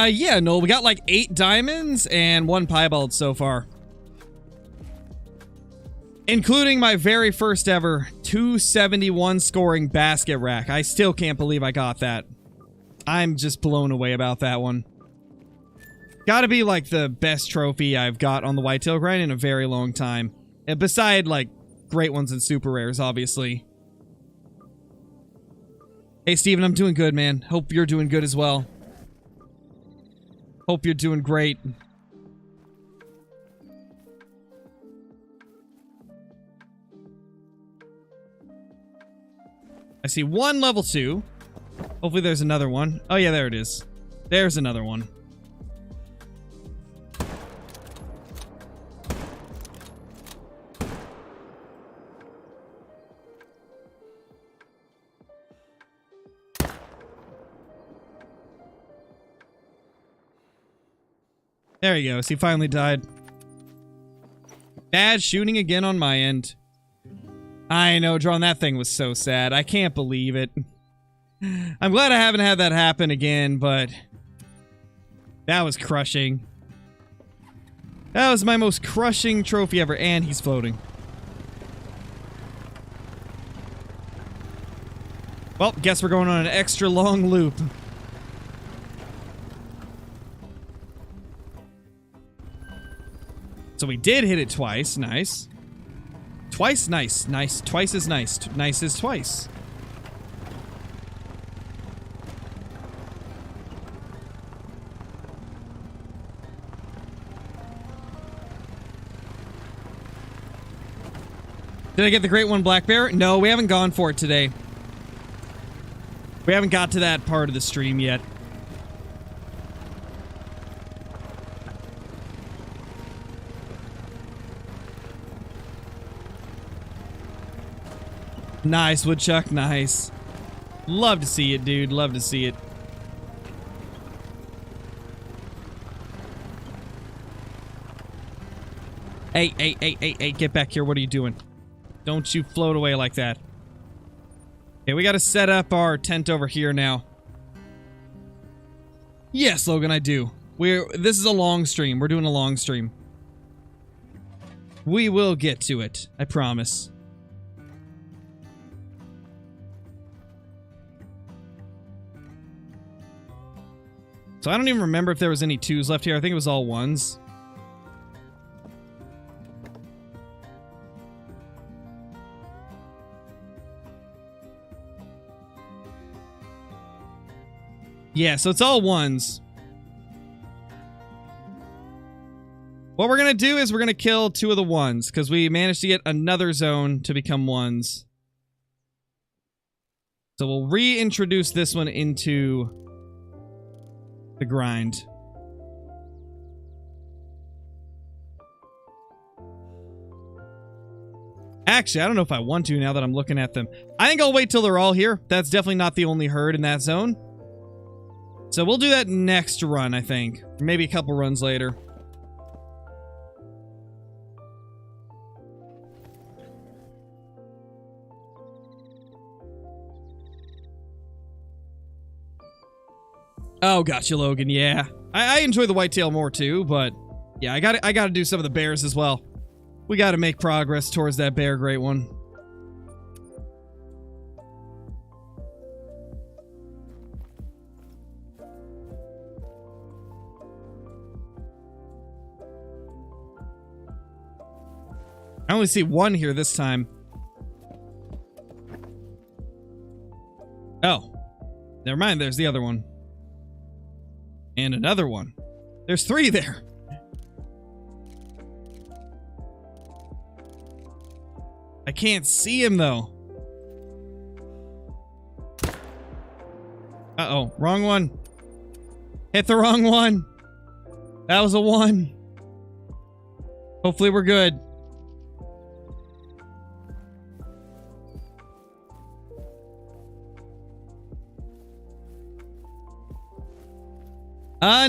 Yeah, no, we got like 8 diamonds and 1 piebald so far. Including my very first ever 271 scoring basket rack. I still can't believe I got that. I'm just blown away about that one. Gotta be like the best trophy I've got on the whitetail grind in a very long time. And beside like great ones and super rares, obviously. Hey Steven, I'm doing good, man. Hope you're doing good as well. Hope you're doing great. I see one level 2. Hopefully there's another one. Oh yeah, there it is. There's another one. There he goes. He finally died. Bad shooting again on my end. I know, drawing that thing was so sad. I can't believe it. I'm glad I haven't had that happen again, but that was crushing. That was my most crushing trophy ever, and he's floating. Well, guess we're going on an extra long loop. So we did hit it twice. Nice. Twice, nice. Nice. Twice is nice. Nice is twice. Did I get the great one, Black Bear? No, we haven't gone for it today. We haven't got to that part of the stream yet. Nice, Woodchuck, nice. Love to see it, dude. Love to see it. Hey, get back here. What are you doing? Don't you float away like that. Okay, we gotta set up our tent over here now. Yes, Logan, I do. This is a long stream. We're doing a long stream. We will get to it. I promise. So I don't even remember if there was any 2s left here. I think it was all 1s. Yeah, so it's all 1s. What we're gonna do is we're gonna kill 2 of the 1s, because we managed to get another zone to become 1s. So we'll reintroduce this one into the grind. Actually, I don't know if I want to now that I'm looking at them. I think I'll wait till they're all here. That's definitely not the only herd in that zone. So we'll do that next run, I think. Maybe a couple runs later. Oh, gotcha, Logan. Yeah, I enjoy the whitetail more too, but yeah, I gotta do some of the bears as well. We gotta make progress towards that bear great one. I only see 1 here this time. Oh, never mind. There's the other one. And another one. There's 3 there. I can't see him, though. Uh-oh. Wrong one. Hit the wrong one. That was a 1. Hopefully we're good.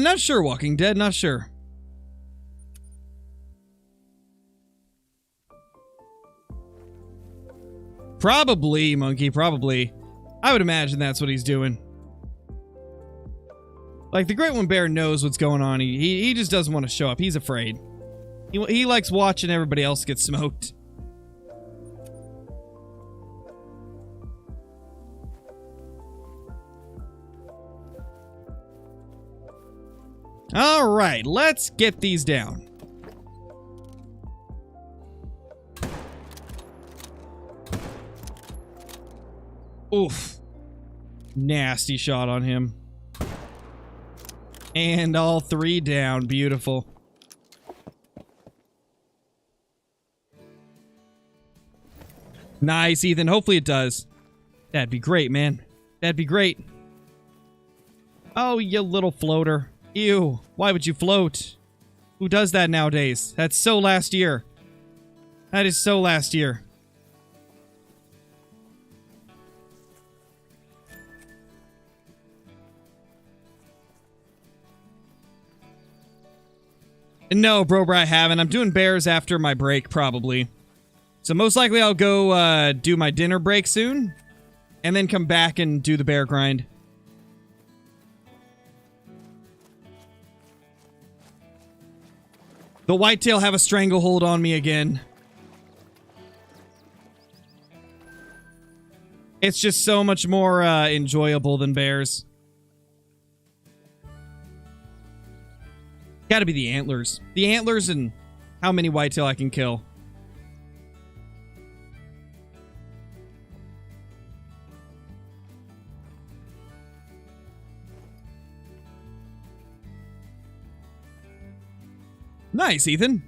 Not sure, Walking Dead, not sure. Probably, Monkey, probably. I would imagine that's what he's doing. Like, the Great One Bear knows what's going on. He just doesn't want to show up. He's afraid. He likes watching everybody else get smoked. All right, let's get these down. Oof. Nasty shot on him. And all 3 down. Beautiful. Nice, Ethan. Hopefully it does. That'd be great, man. That'd be great. Oh, you little floater. Ew. Why would you float? Who does that nowadays? That's so last year. That is so last year. No, bro, I haven't. I'm doing bears after my break, probably. So most likely I'll go do my dinner break soon. And then come back and do the bear grind. The whitetail have a stranglehold on me again. It's just so much more enjoyable than bears. Gotta be the antlers. The antlers and how many whitetail I can kill. Nice, Ethan.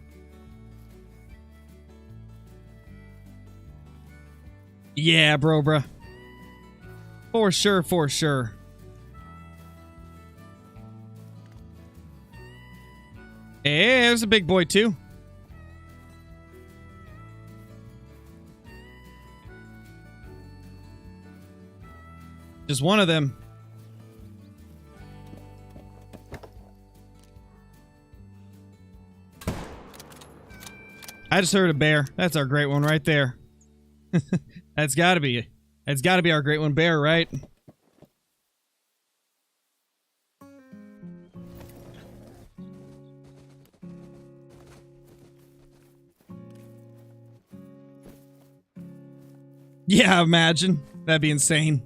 Yeah, bro. For sure, for sure. Hey, there's a big boy, too. Just one of them. I just heard a bear. That's our great one right there. That's gotta be our great one bear, right? Yeah, imagine. That'd be insane.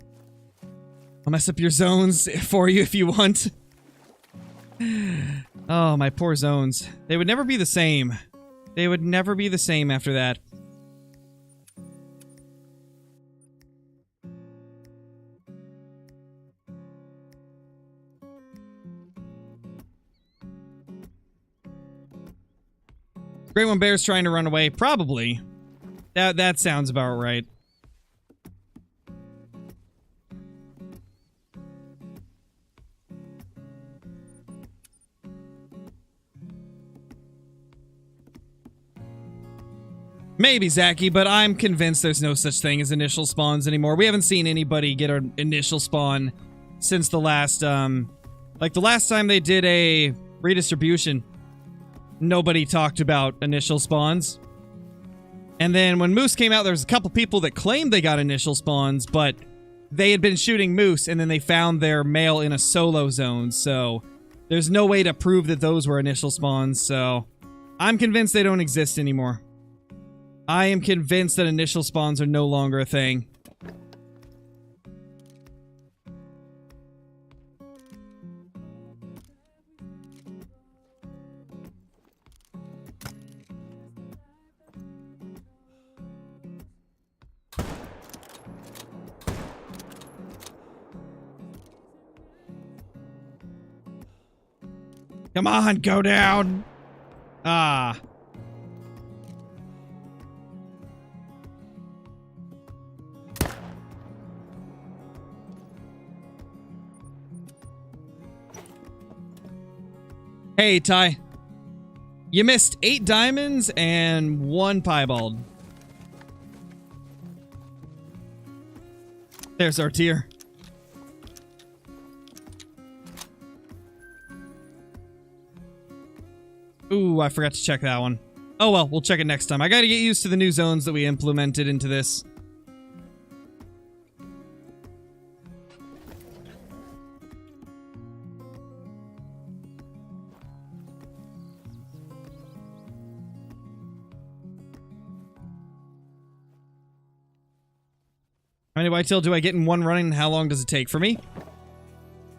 I'll mess up your zones for you if you want. Oh, my poor zones. They would never be the same. They would never be the same after that. Great one bear's trying to run away. Probably. That sounds about right. Maybe, Zachy, but I'm convinced there's no such thing as initial spawns anymore. We haven't seen anybody get an initial spawn since the last, like the last time they did a redistribution. Nobody talked about initial spawns. And then when Moose came out, there was a couple people that claimed they got initial spawns, but they had been shooting Moose, and then they found their male in a solo zone, so there's no way to prove that those were initial spawns, so I'm convinced they don't exist anymore. I am convinced that initial spawns are no longer a thing. Come on, go down! Ah. Hey, Ty. You missed 8 diamonds and 1 piebald. There's our tier. Ooh, I forgot to check that one. Oh well, we'll check it next time. I gotta get used to the new zones that we implemented into this. How many whitetail do I get in one run, and how long does it take for me?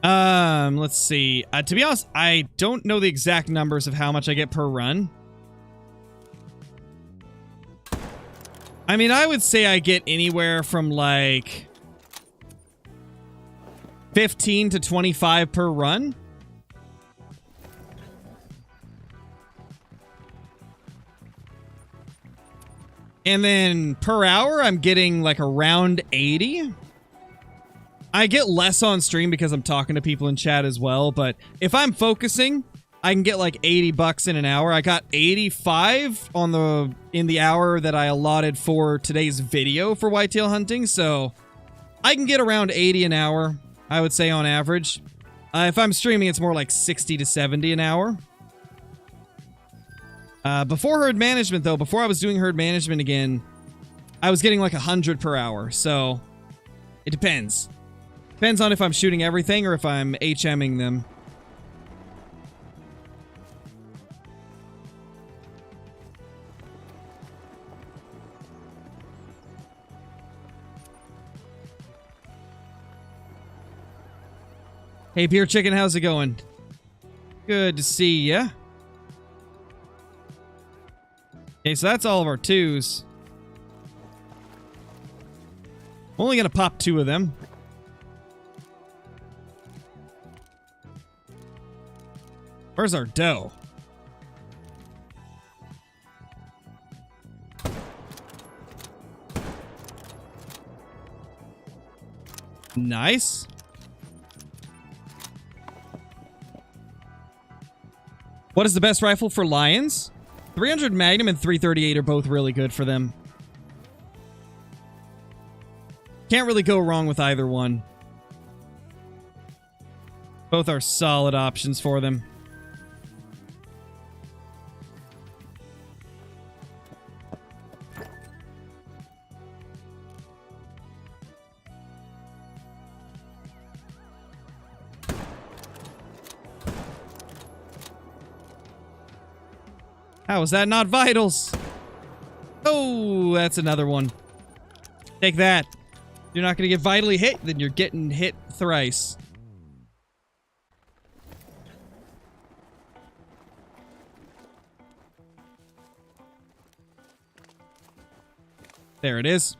Let's see. To be honest, I don't know the exact numbers of how much I get per run. I mean, I would say I get anywhere from like 15 to 25 per run. And then per hour, I'm getting like around 80. I get less on stream because I'm talking to people in chat as well, but if I'm focusing, I can get like 80 bucks in an hour. I got 85 in the hour that I allotted for today's video for whitetail hunting, so I can get around 80 an hour, I would say on average. If I'm streaming, it's more like 60 to 70 an hour. Before herd management, though, before I was doing herd management again, I was getting like 100 per hour, so it depends. Depends on if I'm shooting everything or if I'm HMing them. Hey, Beer Chicken, how's it going? Good to see ya. Okay, so that's all of our 2s. I'm only gonna pop 2 of them. Where's our doe? Nice. What is the best rifle for lions? 300 Magnum and 338 are both really good for them. Can't really go wrong with either one. Both are solid options for them. How is that not vitals? Oh, that's another one. Take that. You're not going to get vitally hit, then you're getting hit thrice. There it is.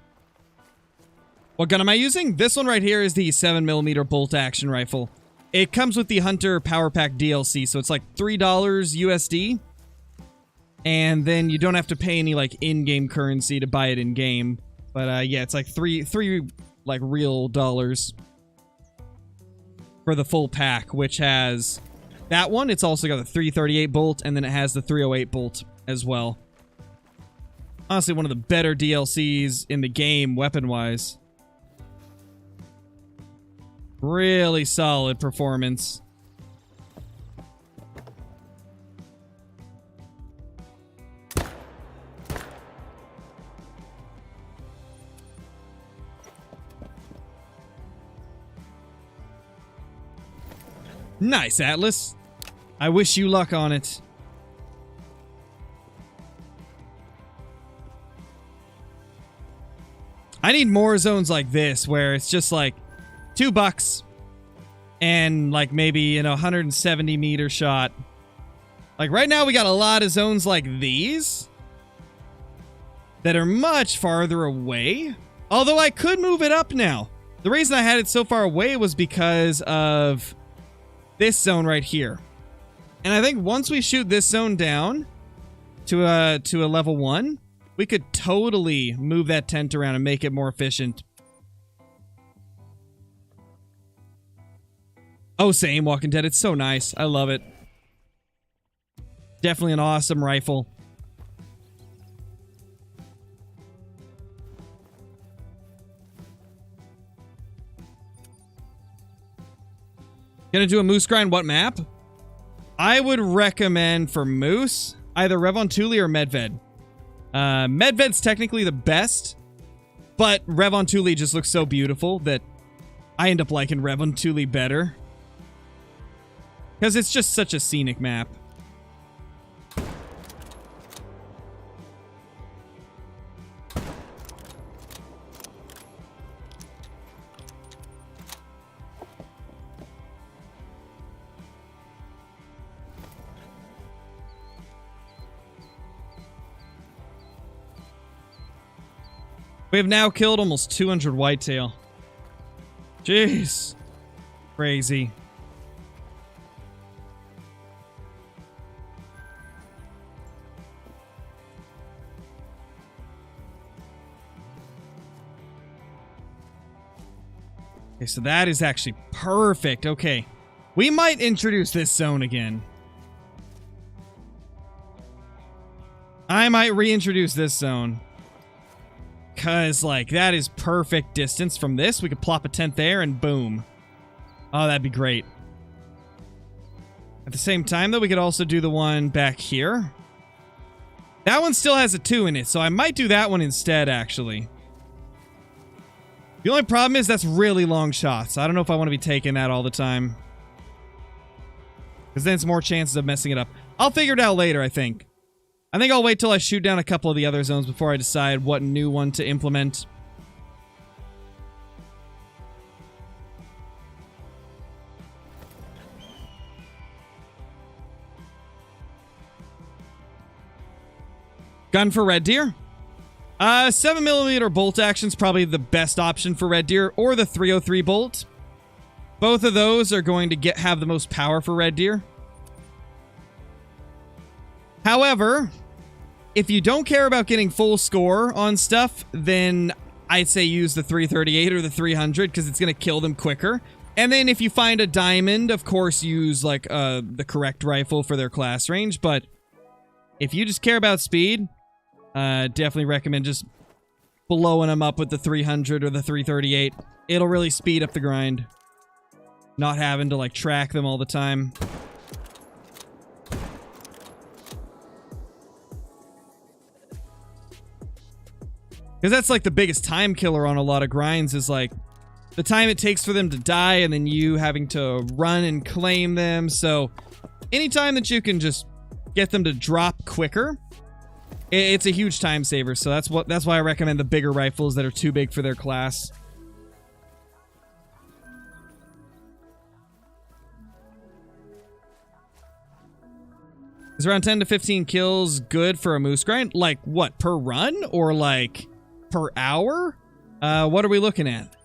What gun am I using? This one right here is the 7mm bolt action rifle. It comes with the Hunter Power Pack DLC, so it's like $3 USD. And then you don't have to pay any like in-game currency to buy it in-game. But yeah, it's like three like real dollars for the full pack, which has that one. It's also got the 338 bolt, and then it has the 308 bolt as well. Honestly, one of the better DLCs in the game, weapon-wise. Really solid performance. Nice, Atlas. I wish you luck on it. I need more zones like this, where it's just like $2 and like maybe, you know, 170 meter shot. Like right now we got a lot of zones like these that are much farther away. Although I could move it up now. The reason I had it so far away was because of this zone right here. And I think once we shoot this zone down to a level 1, we could totally move that tent around and make it more efficient. Oh, same, Walking Dead. It's so nice. I love it. Definitely an awesome rifle. Gonna do a moose grind. What map? I would recommend for moose either Revontuli or Medved. Medved's technically the best, but Revontuli just looks so beautiful that I end up liking Revontuli better. Because it's just such a scenic map. We have now killed almost 200 whitetail. Jeez. Crazy. Okay, so that is actually perfect. Okay. We might introduce this zone again. I might reintroduce this zone. Because, like, that is perfect distance from this. We could plop a tent there and boom. Oh, that'd be great. At the same time, though, we could also do the one back here. That one still has a 2 in it, so I might do that one instead, actually. The only problem is that's really long shots. I don't know if I want to be taking that all the time. Because then it's more chances of messing it up. I'll figure it out later, I think. I think I'll wait till I shoot down a couple of the other zones before I decide what new one to implement. Gun for red deer? 7mm bolt action is probably the best option for red deer, or the 303 bolt. Both of those are going to have the most power for red deer. However, if you don't care about getting full score on stuff, then I'd say use the 338 or the 300 because it's going to kill them quicker. And then if you find a diamond, of course, use like the correct rifle for their class range. But if you just care about speed, definitely recommend just blowing them up with the 300 or the 338. It'll really speed up the grind. Not having to like track them all the time. Because that's like the biggest time killer on a lot of grinds is like the time it takes for them to die and then you having to run and claim them. So anytime that you can just get them to drop quicker, it's a huge time saver. So that's why I recommend the bigger rifles that are too big for their class. Is around 10 to 15 kills good for a moose grind? Like what, per run or like per hour? What are we looking at?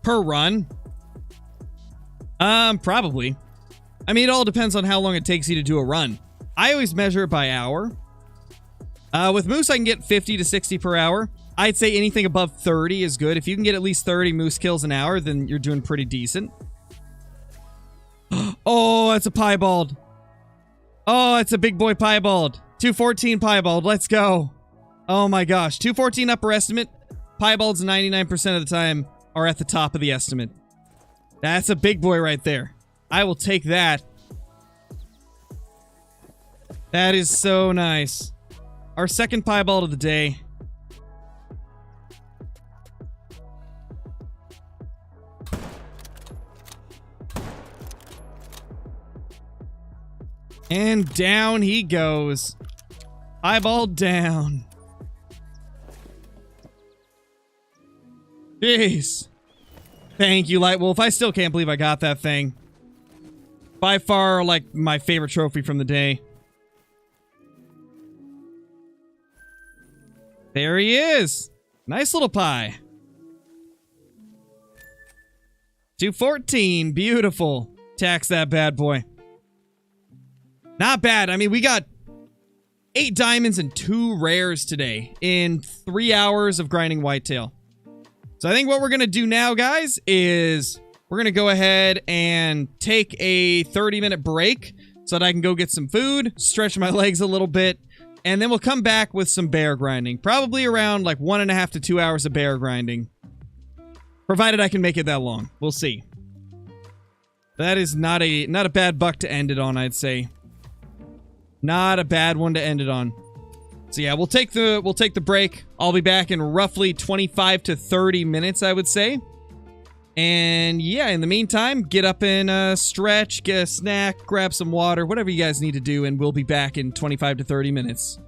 Per run? Probably. I mean, it all depends on how long it takes you to do a run. I always measure it by hour. With moose, I can get 50 to 60 per hour. I'd say anything above 30 is good. If you can get at least 30 moose kills an hour, then you're doing pretty decent. Oh, that's a piebald. Oh, it's a big boy piebald. 214 piebald. Let's go. Oh my gosh. 214 upper estimate. Piebalds 99% of the time are at the top of the estimate. That's a big boy right there. I will take that. That is so nice. Our second piebald of the day. And down he goes. Piebald down. Jeez. Thank you, Lightwolf. I still can't believe I got that thing. By far, like, my favorite trophy from the day. There he is. Nice little pie. 214. Beautiful. Tax that bad boy. Not bad. I mean, we got 8 diamonds and 2 rares today in 3 hours of grinding whitetail. So I think what we're going to do now, guys, is we're going to go ahead and take a 30-minute break so that I can go get some food, stretch my legs a little bit, and then we'll come back with some bear grinding. Probably around like 1.5 to 2 hours of bear grinding. Provided I can make it that long. We'll see. That is not a bad buck to end it on, I'd say. Not a bad one to end it on. So yeah, we'll take the break. I'll be back in roughly 25 to 30 minutes, I would say. And yeah, in the meantime, get up and stretch, get a snack, grab some water, whatever you guys need to do, and we'll be back in 25 to 30 minutes.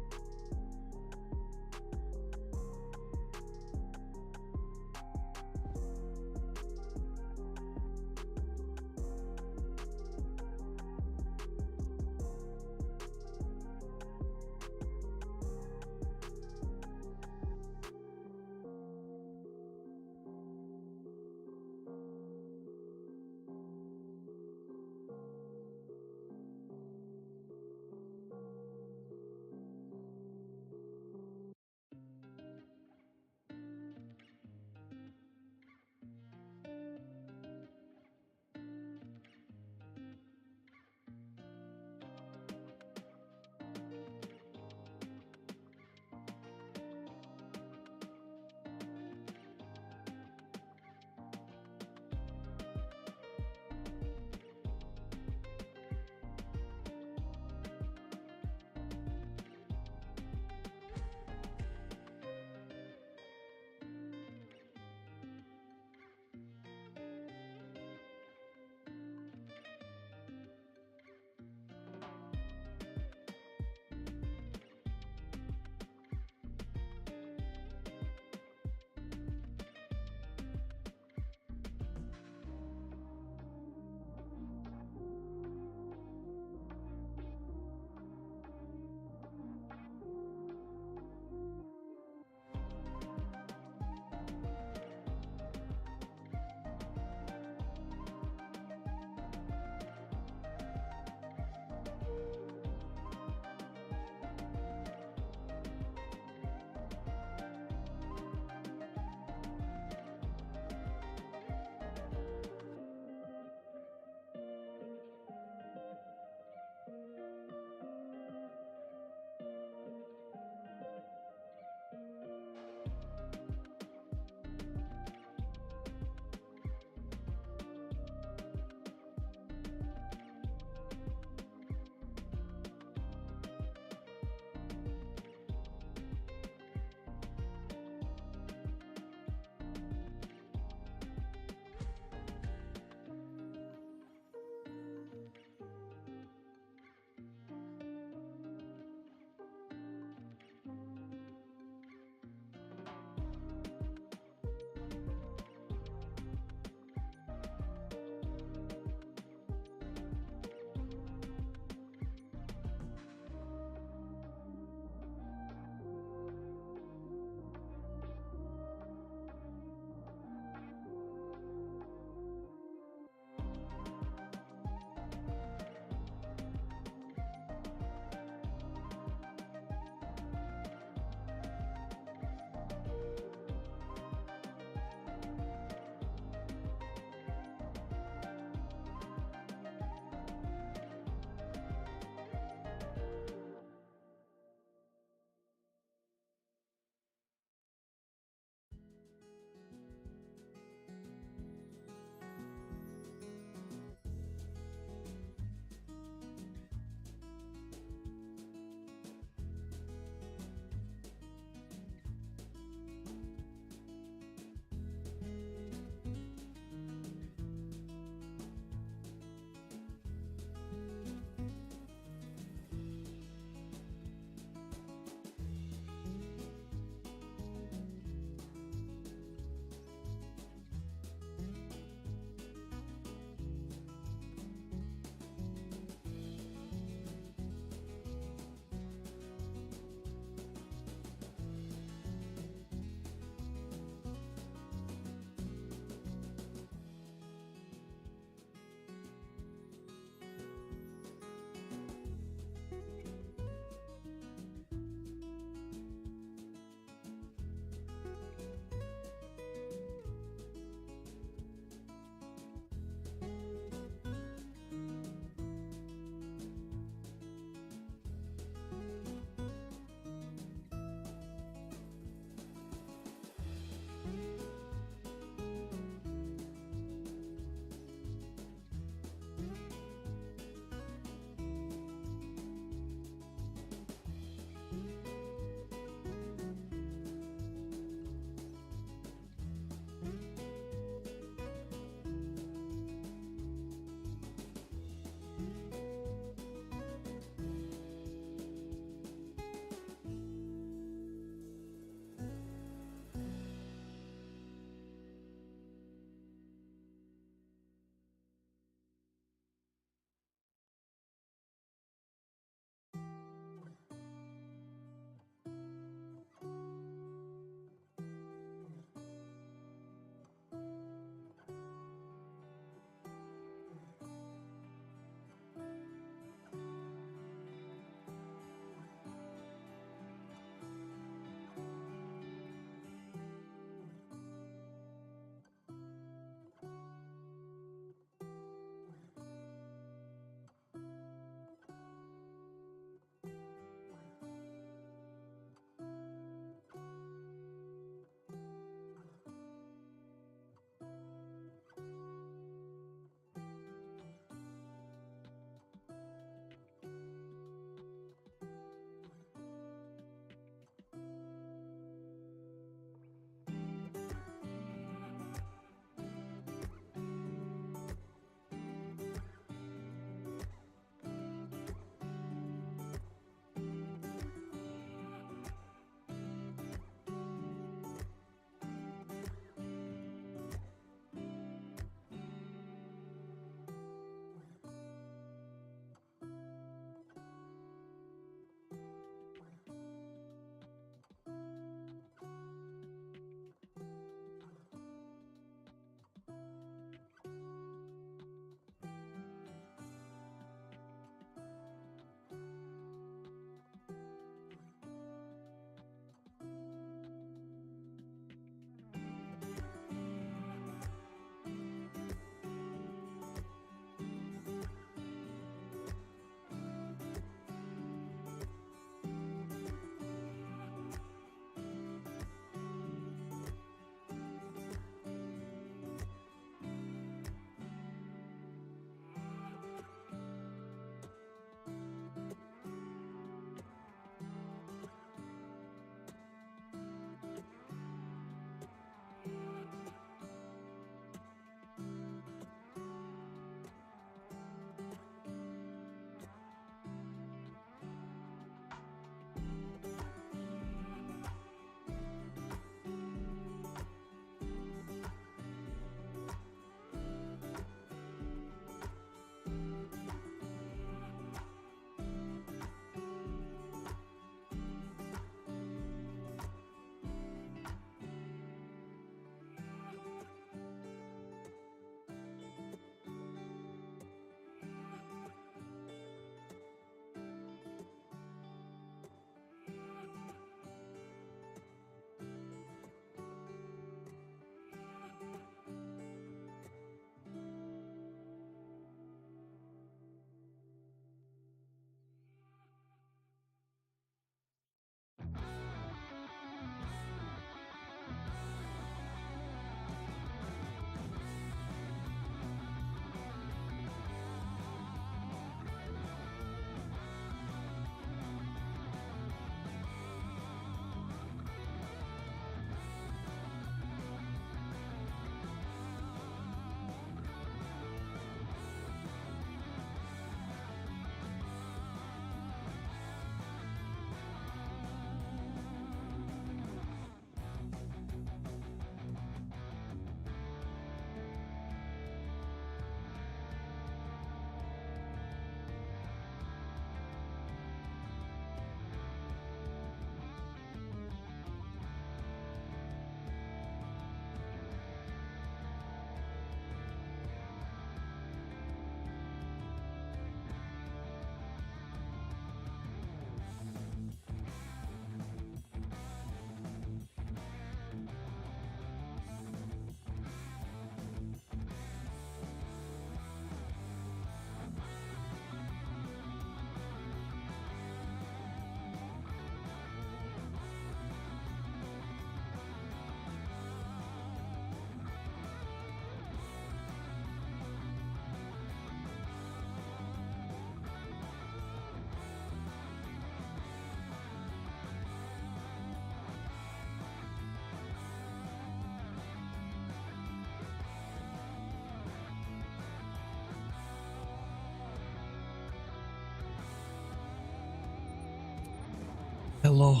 Hello.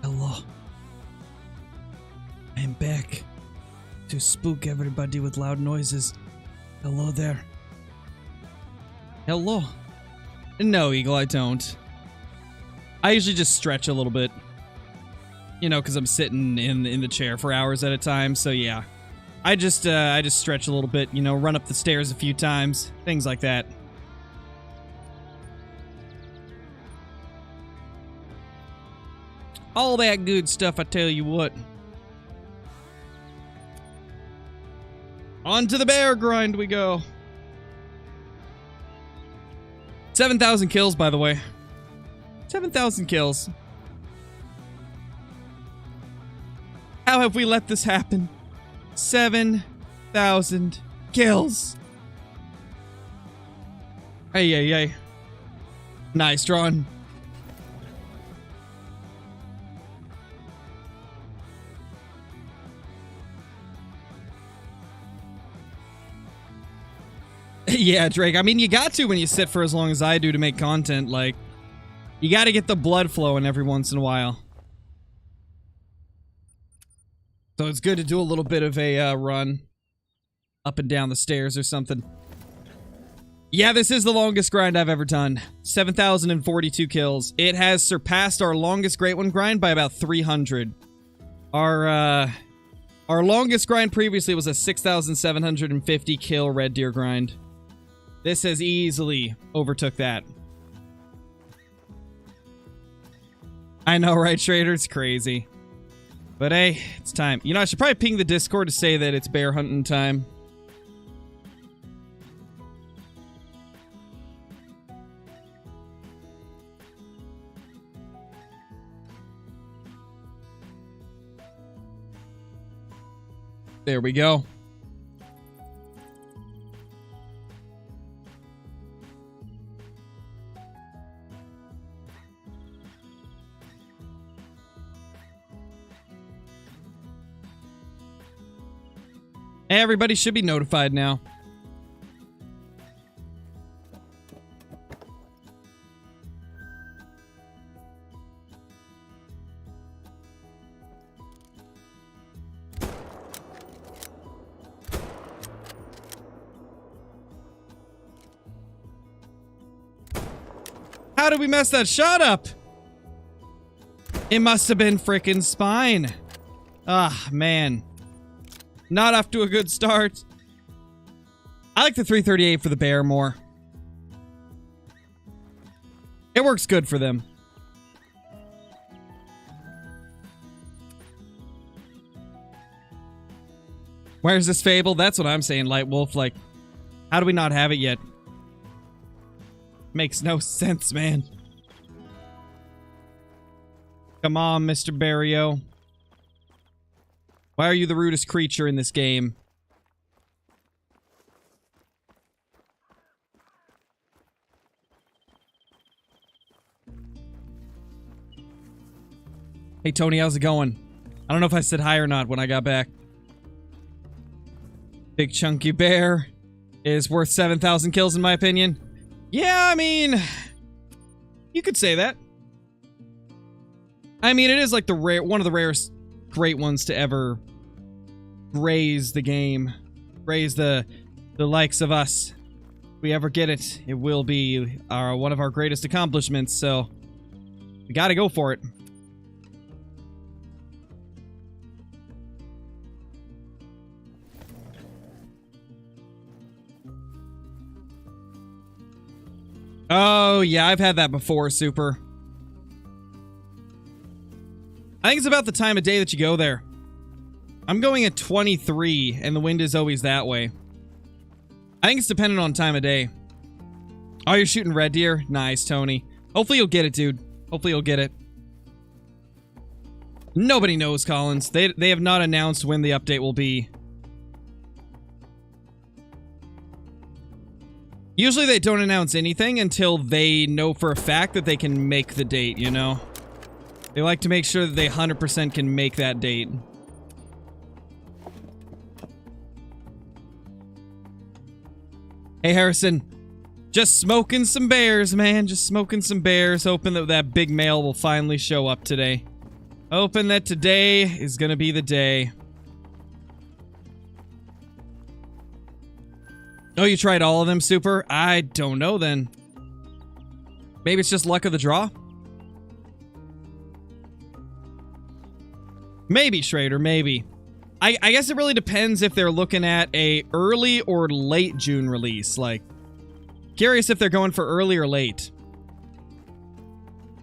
Hello. I am back to spook everybody with loud noises. Hello there. Hello. No, Eagle, I don't. I usually just stretch a little bit. You know, because I'm sitting in the chair for hours at a time, so yeah. I just stretch a little bit, you know, run up the stairs a few times, things like that. All that good stuff, I tell you what. On to the bear grind we go. 7,000 kills, by the way. 7,000 kills. How have we let this happen? 7,000 kills. Hey, hey, hey. Nice drawn. Yeah, Drake. I mean, you got to when you sit for as long as I do to make content. Like, you got to get the blood flowing every once in a while. So it's good to do a little bit of a run up and down the stairs or something. Yeah, this is the longest grind I've ever done. 7,042 kills. It has surpassed our longest Great One grind by about 300. Our longest grind previously was a 6,750 kill Red Deer grind. This has easily overtook that. I know, right, Schrader? It's crazy. But hey, it's time. You know, I should probably ping the Discord to say that it's bear hunting time. There we go. Everybody should be notified now. How did we mess that shot up? It must have been frickin' spine. Ah, man. Not off to a good start. I like the 338 for the bear more. It works good for them. Where's this Fable? That's what I'm saying, Light Wolf. Like, how do we not have it yet? Makes no sense, man. Come on, Mr. Barrio. Why are you the rudest creature in this game? Hey, Tony, how's it going? I don't know if I said hi or not when I got back. Big Chunky Bear is worth 7,000 kills in my opinion. Yeah, I mean, you could say that. I mean, it is like the one of the rarest great ones to ever raise the game, raise the likes of us. If we ever get it, it will be one of our greatest accomplishments, so we gotta go for it. Oh, yeah, I've had that before, Super. I think it's about the time of day that you go there. I'm going at 23, and the wind is always that way. I think it's dependent on time of day. Oh, you're shooting red deer? Nice, Tony. Hopefully you'll get it, dude. Hopefully you'll get it. Nobody knows, Collins. They have not announced when the update will be. Usually they don't announce anything until they know for a fact that they can make the date, you know? They like to make sure that they 100% can make that date. Hey, Harrison. Just smoking some bears, man. Just smoking some bears. Hoping that that big male will finally show up today. Hoping that today is gonna be the day. Oh, you tried all of them, Super? I don't know then. Maybe it's just luck of the draw? Maybe, Schrader, maybe. I guess it really depends if they're looking at a early or late June release. Like, curious if they're going for early or late.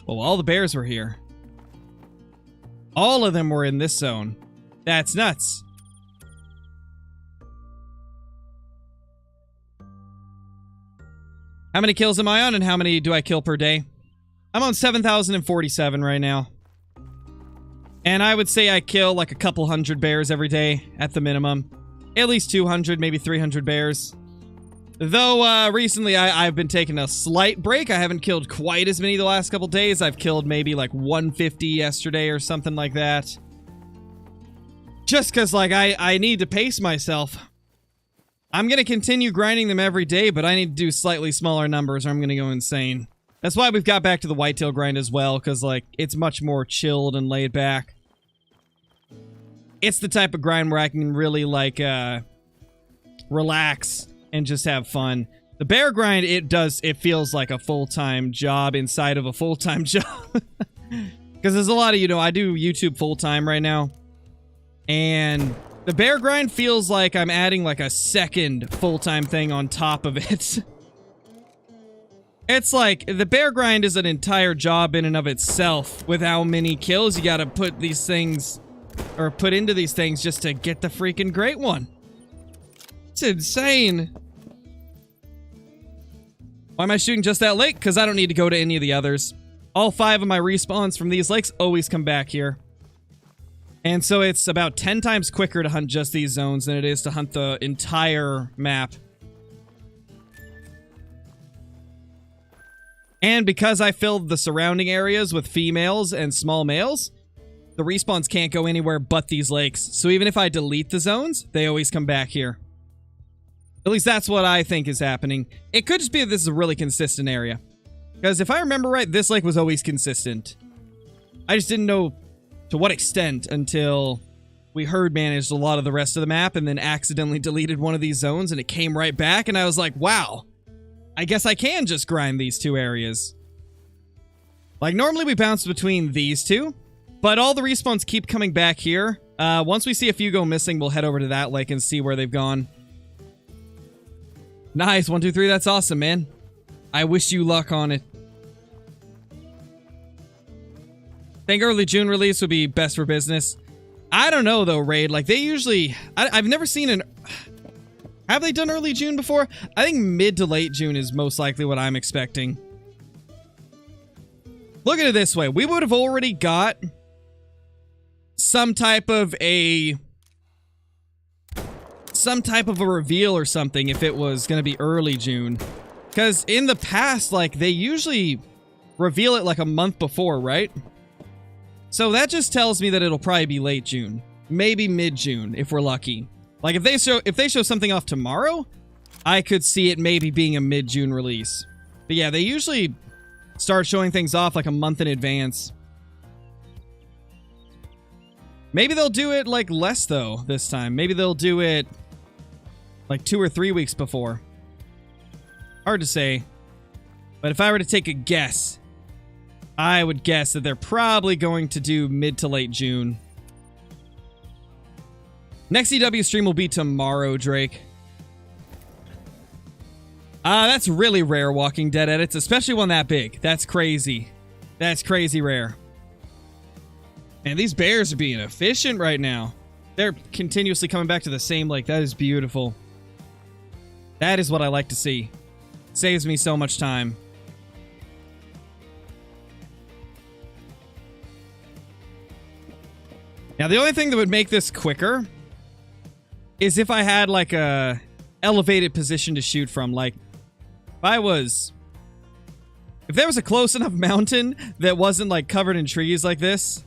Well, all the bears were here. All of them were in this zone. That's nuts. How many kills am I on and how many do I kill per day? I'm on 7,047 right now. And I would say I kill like a couple hundred bears every day at the minimum. At least 200, maybe 300 bears. Though recently I've been taking a slight break. I haven't killed quite as many the last couple days. I've killed maybe like 150 yesterday or something like that. Just because like I need to pace myself. I'm going to continue grinding them every day, but I need to do slightly smaller numbers or I'm going to go insane. That's why we've got back to the whitetail grind as well, because like it's much more chilled and laid back. It's the type of grind where I can really like relax and just have fun. The bear grind, it feels like a full-time job inside of a full-time job. Because there's a lot of, I do YouTube full-time right now. And the bear grind feels like I'm adding like a second full-time thing on top of it. It's like, the bear grind is an entire job in and of itself with how many kills you gotta put these things, or put into these things just to get the freaking great one. It's insane. Why am I shooting just that lake? Because I don't need to go to any of the others. All 5 of my respawns from these lakes always come back here. And so it's about 10 times quicker to hunt just these zones than it is to hunt the entire map. And because I filled the surrounding areas with females and small males, the respawns can't go anywhere but these lakes. So even if I delete the zones, they always come back here. At least that's what I think is happening. It could just be that this is a really consistent area. Because if I remember right, this lake was always consistent. I just didn't know to what extent until we herd managed a lot of the rest of the map and then accidentally deleted one of these zones and it came right back and I was like, wow, I guess I can just grind these 2 areas. Like normally we bounce between these 2, but all the respawns keep coming back here. Once we see a few go missing, we'll head over to that lake and see where they've gone. Nice, 1, 2, 3, that's awesome, man. I wish you luck on it. Think early June release would be best for business. I don't know though, Raid. Like they usually, I've never seen an. Have they done early June before? I think mid to late June is most likely what I'm expecting. Look at it this way: we would have already got some type of a reveal or something if it was going to be early June, because in the past, like they usually reveal it like a month before, right? So that just tells me that it'll probably be late June. Maybe mid-June, if we're lucky. Like, if they show something off tomorrow, I could see it maybe being a mid-June release. But yeah, they usually start showing things off like a month in advance. Maybe they'll do it, like, less, though, this time. Maybe they'll do it, like, 2 or 3 weeks before. Hard to say. But if I were to take a guess, I would guess that they're probably going to do mid to late June. Next CW stream will be tomorrow, Drake. That's really rare Walking Dead edits, especially one that big. That's crazy. That's crazy rare. And these bears are being efficient right now. They're continuously coming back to the same lake. That is beautiful. That is what I like to see. Saves me so much time. Now, the only thing that would make this quicker is if I had, like, a elevated position to shoot from. Like, if there was a close enough mountain that wasn't, like, covered in trees like this,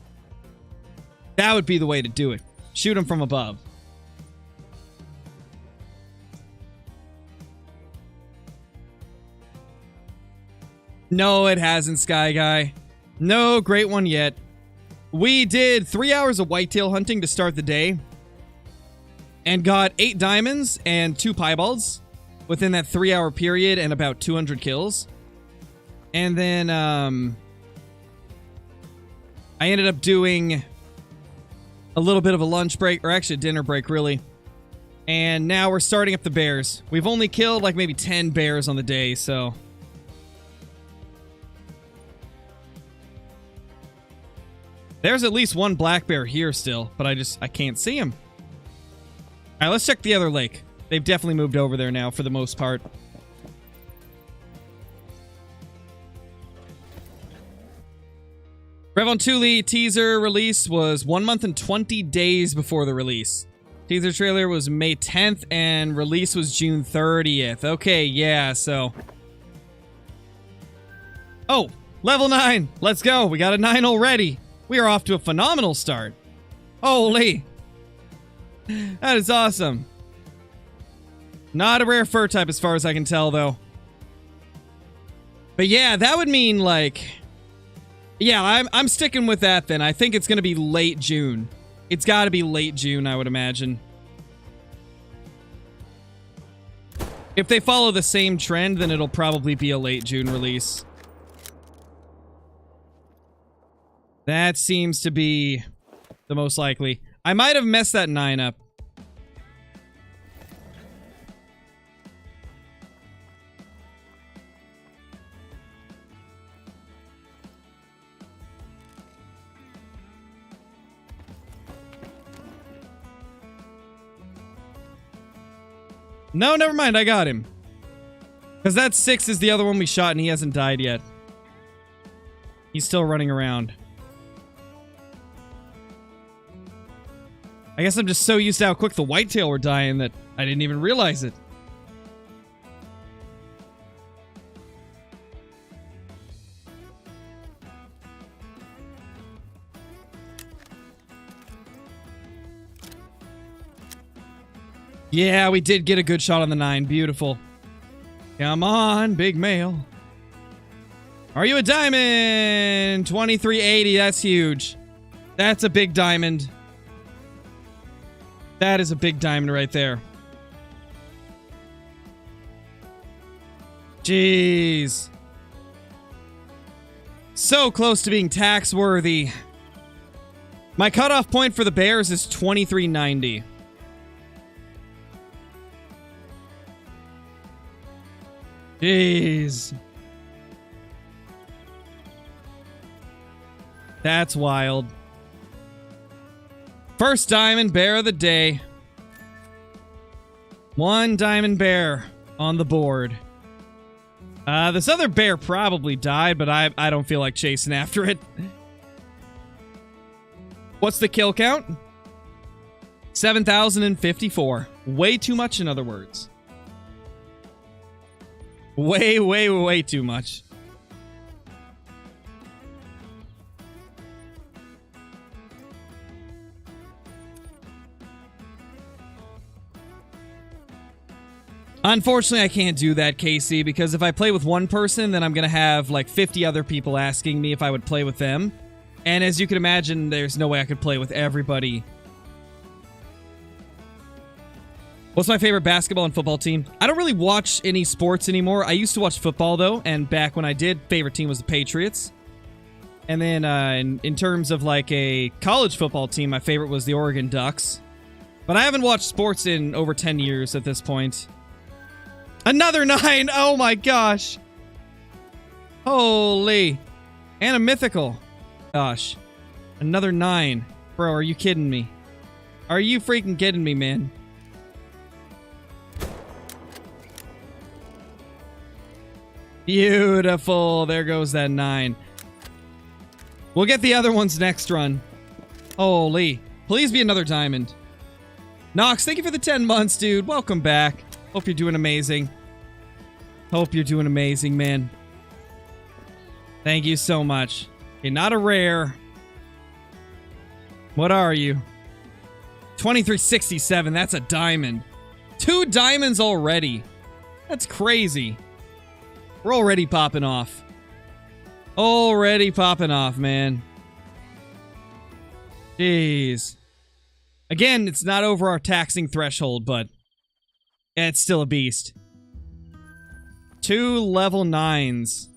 that would be the way to do it. Shoot them from above. No, it hasn't, Sky Guy. No great one yet. We did 3 hours of whitetail hunting to start the day and got 8 diamonds and 2 piebalds within that 3-hour period and about 200 kills. And then I ended up doing a little bit of a lunch break, or actually a dinner break, really. And now we're starting up the bears. We've only killed like maybe 10 bears on the day, so... There's at least one black bear here still, but I can't see him. Alright, let's check the other lake. They've definitely moved over there now for the most part. Revon Thule teaser release was 1 month and 20 days before the release. Teaser trailer was May 10th and release was June 30th. Okay, yeah, so... Oh, level 9. Let's go. We got a 9 already. We are off to a phenomenal start. Holy. That is awesome. Not a rare fur type as far as I can tell, though. But yeah, that would mean, like... Yeah, I'm sticking with that, then. I think it's going to be late June. It's got to be late June, I would imagine. If they follow the same trend, then it'll probably be a late June release. That seems to be the most likely. I might have messed that 9 up. No, never mind. I got him. Because that 6 is the other one we shot and he hasn't died yet. He's still running around. I guess I'm just so used to how quick the whitetail were dying that I didn't even realize it. Yeah, we did get a good shot on the 9. Beautiful. Come on, big male. Are you a diamond? 2380, that's huge. That's a big diamond. That is a big diamond right there. Jeez. So close to being tax worthy. My cutoff point for the bears is 2390. Jeez. That's wild. First diamond bear of the day. 1 diamond bear on the board. This other bear probably died, but I don't feel like chasing after it. What's the kill count? 7,054. Way too much, in other words. Way, way, way too much. Unfortunately, I can't do that, Casey, because if I play with one person, then I'm going to have like 50 other people asking me if I would play with them. And as you can imagine, there's no way I could play with everybody. What's my favorite basketball and football team? I don't really watch any sports anymore. I used to watch football, though, and back when I did, favorite team was the Patriots. And then in terms of like a college football team, my favorite was the Oregon Ducks. But I haven't watched sports in over 10 years at this point. Another 9! Oh my gosh! Holy. And a mythical. Gosh. Another 9. Bro, are you kidding me? Are you freaking kidding me, man? Beautiful. There goes that 9. We'll get the other ones next run. Holy. Please be another diamond. Nox, thank you for the 10 months, dude. Welcome back. Hope you're doing amazing. Hope you're doing amazing, man. Thank you so much. Okay, not a rare. What are you? 2367. That's a diamond. 2 diamonds already. That's crazy. We're already popping off. Already popping off, man. Jeez. Again, it's not over our taxing threshold, but it's still a beast. 2 level 9s.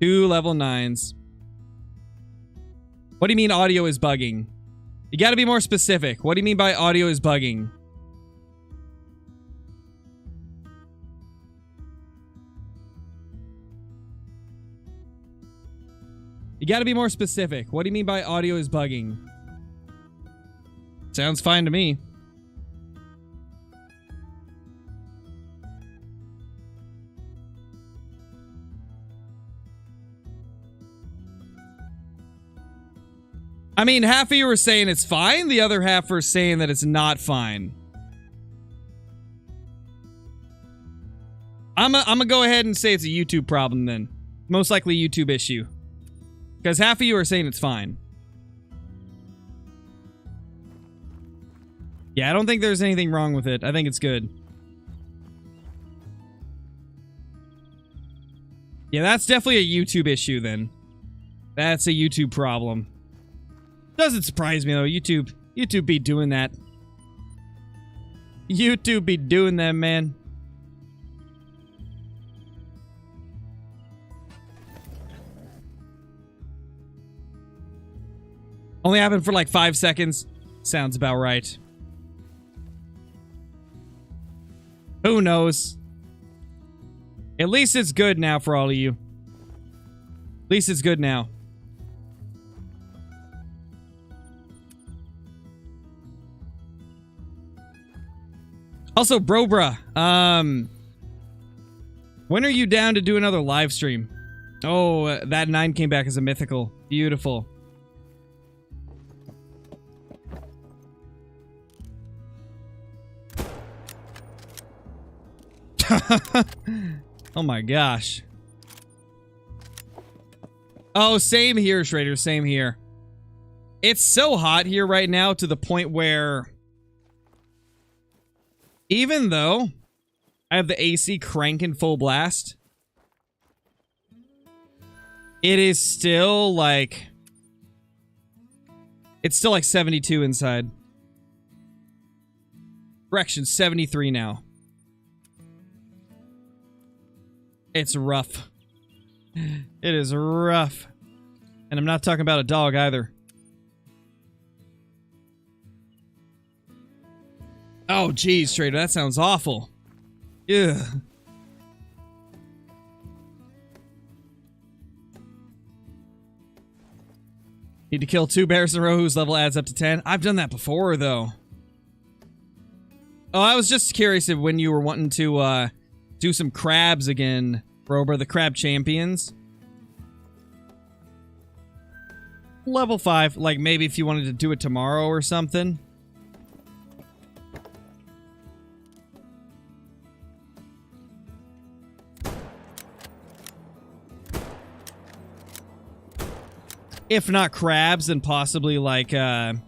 2 level 9s. What do you mean audio is bugging? You gotta be more specific. What do you mean by audio is bugging? You gotta be more specific. What do you mean by audio is bugging? Sounds fine to me. I mean, half of you are saying it's fine, the other half are saying that it's not fine. I'm gonna go ahead and say it's a YouTube problem then. Most likely a YouTube issue. Because half of you are saying it's fine. Yeah, I don't think there's anything wrong with it. I think it's good. Yeah, that's definitely a YouTube issue then. That's a YouTube problem. Doesn't surprise me though. YouTube be doing that. YouTube be doing that, man. Only happened for like 5 seconds. Sounds about right. Who knows? At least it's good now for all of you. At least it's good now. Also, Brobra, when are you down to do another live stream? Oh, that 9 came back as a mythical. Beautiful. Oh my gosh. Oh, same here, Schrader, same here. It's so hot here right now to the point where even though I have the AC cranking full blast, it is still like... It's still like 72 inside. Correction, 73 now. It's rough. It is rough. And I'm not talking about a dog either. Oh, geez, Trader, that sounds awful. Ugh. Need to kill 2 bears in a row whose level adds up to 10. I've done that before, though. Oh, I was just curious if when you were wanting to, do some crabs again, Rober, the crab champions. Level 5, like maybe if you wanted to do it tomorrow or something. If not crabs, then possibly like a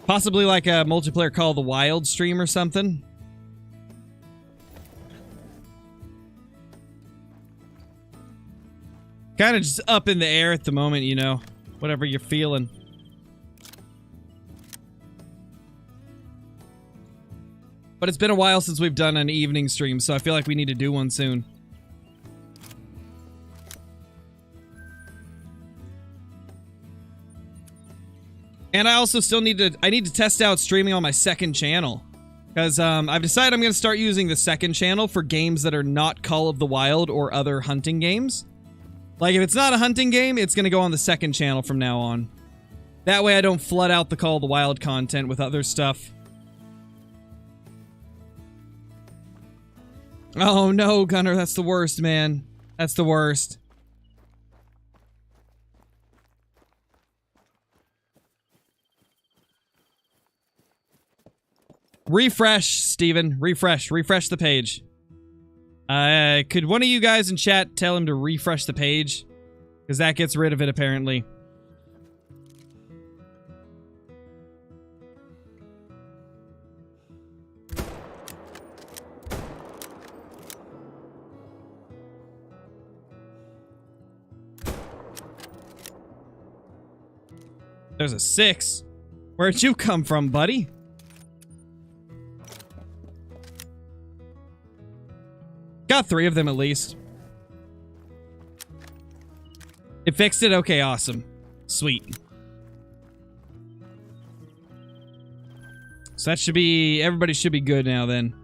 multiplayer Call of the Wild stream or something. Kind of just up in the air at the moment, you know. Whatever you're feeling. But it's been a while since we've done an evening stream, so I feel like we need to do one soon. And I also still need to test out streaming on my second channel. Because I've decided I'm going to start using the second channel for games that are not Call of the Wild or other hunting games. Like, if it's not a hunting game, it's going to go on the second channel from now on. That way I don't flood out the Call of the Wild content with other stuff. Oh no, Gunner, that's the worst, man. That's the worst. Refresh, Steven. Refresh the page. Could one of you guys in chat tell him to refresh the page? Because that gets rid of it, apparently. There's a 6. Where'd you come from, buddy? Got 3 of them at least. It fixed it? Okay, awesome. Sweet. So that should be... Everybody should be good now, then.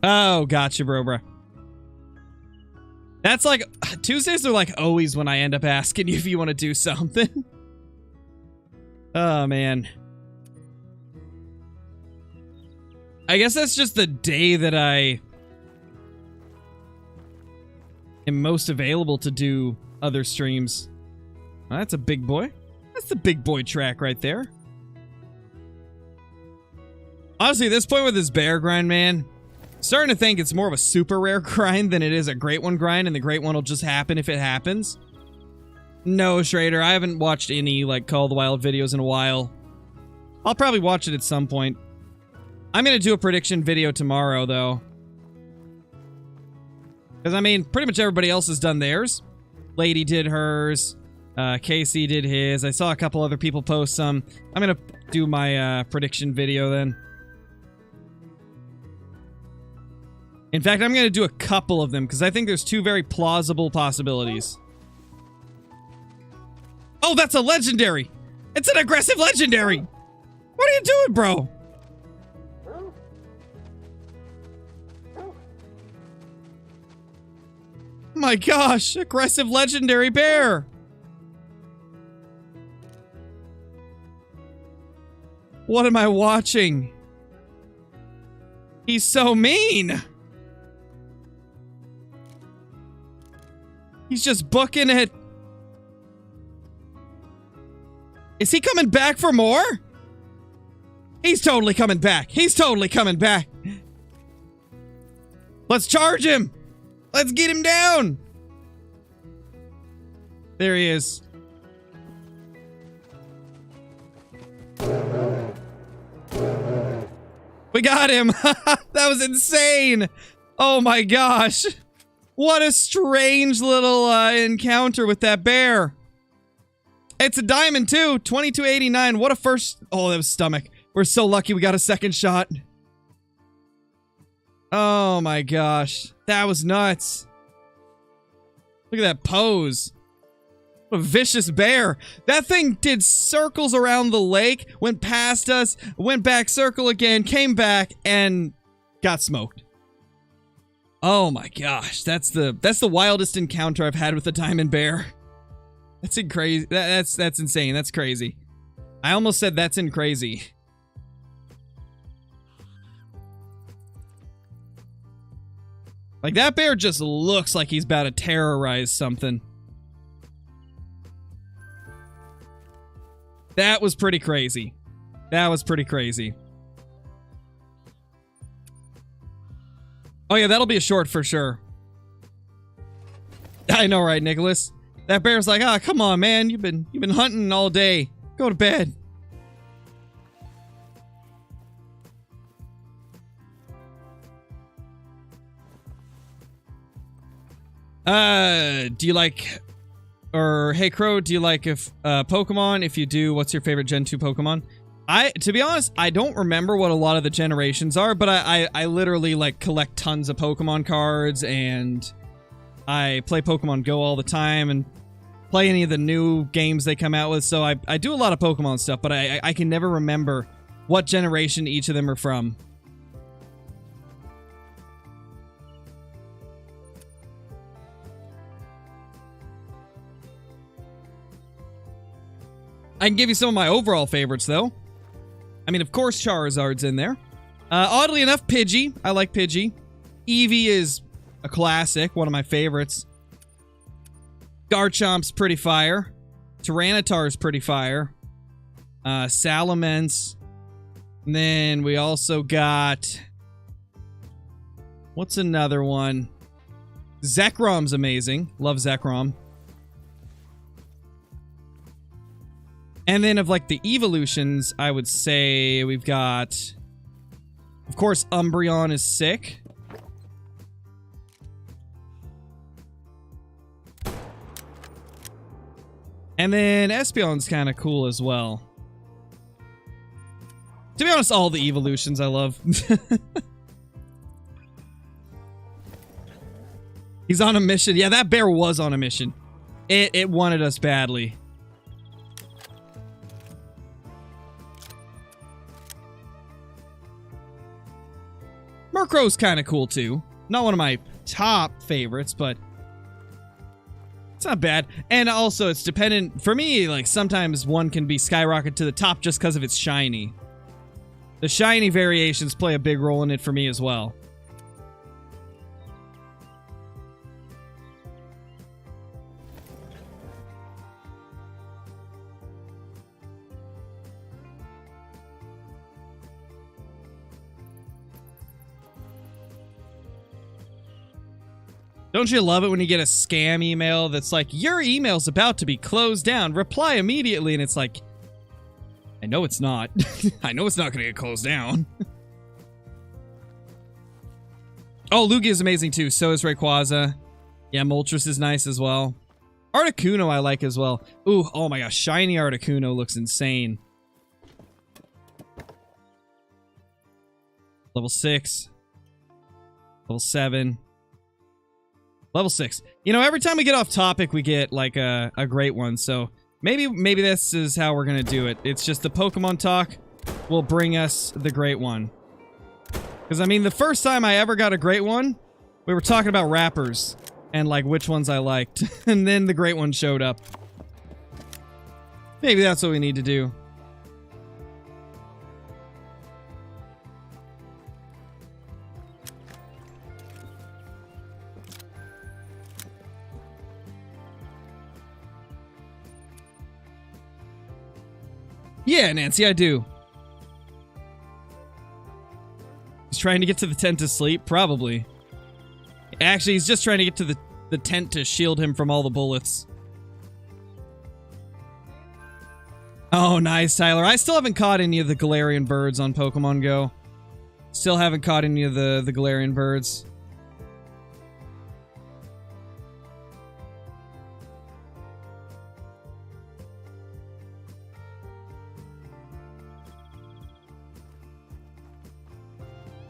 Oh, gotcha, bro. That's like... Tuesdays are like always when I end up asking you if you want to do something. Oh, man. I guess that's just the day that I am most available to do other streams. Oh, that's a big boy. That's the big boy track right there. Honestly, at this point with this bear grind, man, I'm starting to think it's more of a super rare grind than it is a great one grind, and the great one will just happen if it happens. No, Schrader, I haven't watched any, like, Call of the Wild videos in a while. I'll probably watch it at some point. I'm gonna do a prediction video tomorrow, though. Because, I mean, pretty much everybody else has done theirs. Lady did hers. Casey did his. I saw a couple other people post some. I'm gonna do my prediction video then. In fact, I'm gonna do a couple of them, because I think there's 2 very plausible possibilities. Oh, that's a legendary! It's an aggressive legendary! What are you doing, bro? My gosh, aggressive legendary bear! What am I watching? He's so mean! He's just booking it. Is he coming back for more? He's totally coming back. He's totally coming back. Let's charge him. Let's get him down. There he is. We got him. That was insane. Oh my gosh. What a strange little encounter with that bear. It's a diamond too. 2289. What a first... Oh, that was stomach. We're so lucky we got a second shot. Oh my gosh. That was nuts. Look at that pose. What a vicious bear. That thing did circles around the lake, went past us, went back circle again, came back, and got smoked. Oh my gosh. That's the wildest encounter I've had with a diamond bear. That's crazy. That's insane. That's crazy. I almost said that's in crazy. Like, that bear just looks like he's about to terrorize something. That was pretty crazy. That was pretty crazy. Oh yeah, that'll be a short for sure. I know, right, Nicholas? That bear's like, ah, come on, man. You've been hunting all day. Go to bed. Do you like... Or, hey, Crow, do you like if Pokemon? If you do, what's your favorite Gen 2 Pokemon? To be honest, I don't remember what a lot of the generations are, but I literally, like, collect tons of Pokemon cards, and I play Pokemon Go all the time, and play any of the new games they come out with, so I do a lot of Pokemon stuff, but I can never remember what generation each of them are from. I can give you some of my overall favorites, though. I mean, of course, Charizard's in there. Oddly enough, Pidgey. I like Pidgey. Eevee is a classic, one of my favorites. Garchomp's pretty fire. Tyranitar's pretty fire. Salamence. And then we also got... What's another one? Zekrom's amazing. Love Zekrom. And then of, like, the evolutions, I would say we've got... Of course, Umbreon is sick. And then Espion's kind of cool as well. To be honest, all the evolutions I love. He's on a mission. Yeah, that bear was on a mission. It wanted us badly. Murkrow's kind of cool too. Not one of my top favorites, but it's not bad. And also, it's dependent. For me, like, sometimes one can be skyrocketed to the top just because of its shiny. The shiny variations play a big role in it for me as well. Don't you love it when you get a scam email that's like, your email's about to be closed down, reply immediately, and it's like, I know it's not. I know it's not going to get closed down. Oh, Lugia is amazing too. So is Rayquaza. Yeah, Moltres is nice as well. Articuno I like as well. Ooh, oh my gosh, shiny Articuno looks insane. Level 6. Level 7. Level 6. You know, every time we get off topic, we get, like, a great one, so maybe this is how we're gonna do it. It's just the Pokemon talk will bring us the great one. Because, I mean, the first time I ever got a great one, we were talking about rappers and, like, which ones I liked. And then the great one showed up. Maybe that's what we need to do. Yeah, Nancy, I do. He's trying to get to the tent to sleep? Probably. Actually, he's just trying to get to the tent to shield him from all the bullets. Oh, nice, Tyler. I still haven't caught any of the Galarian birds on Pokemon Go. Still haven't caught any of the Galarian birds.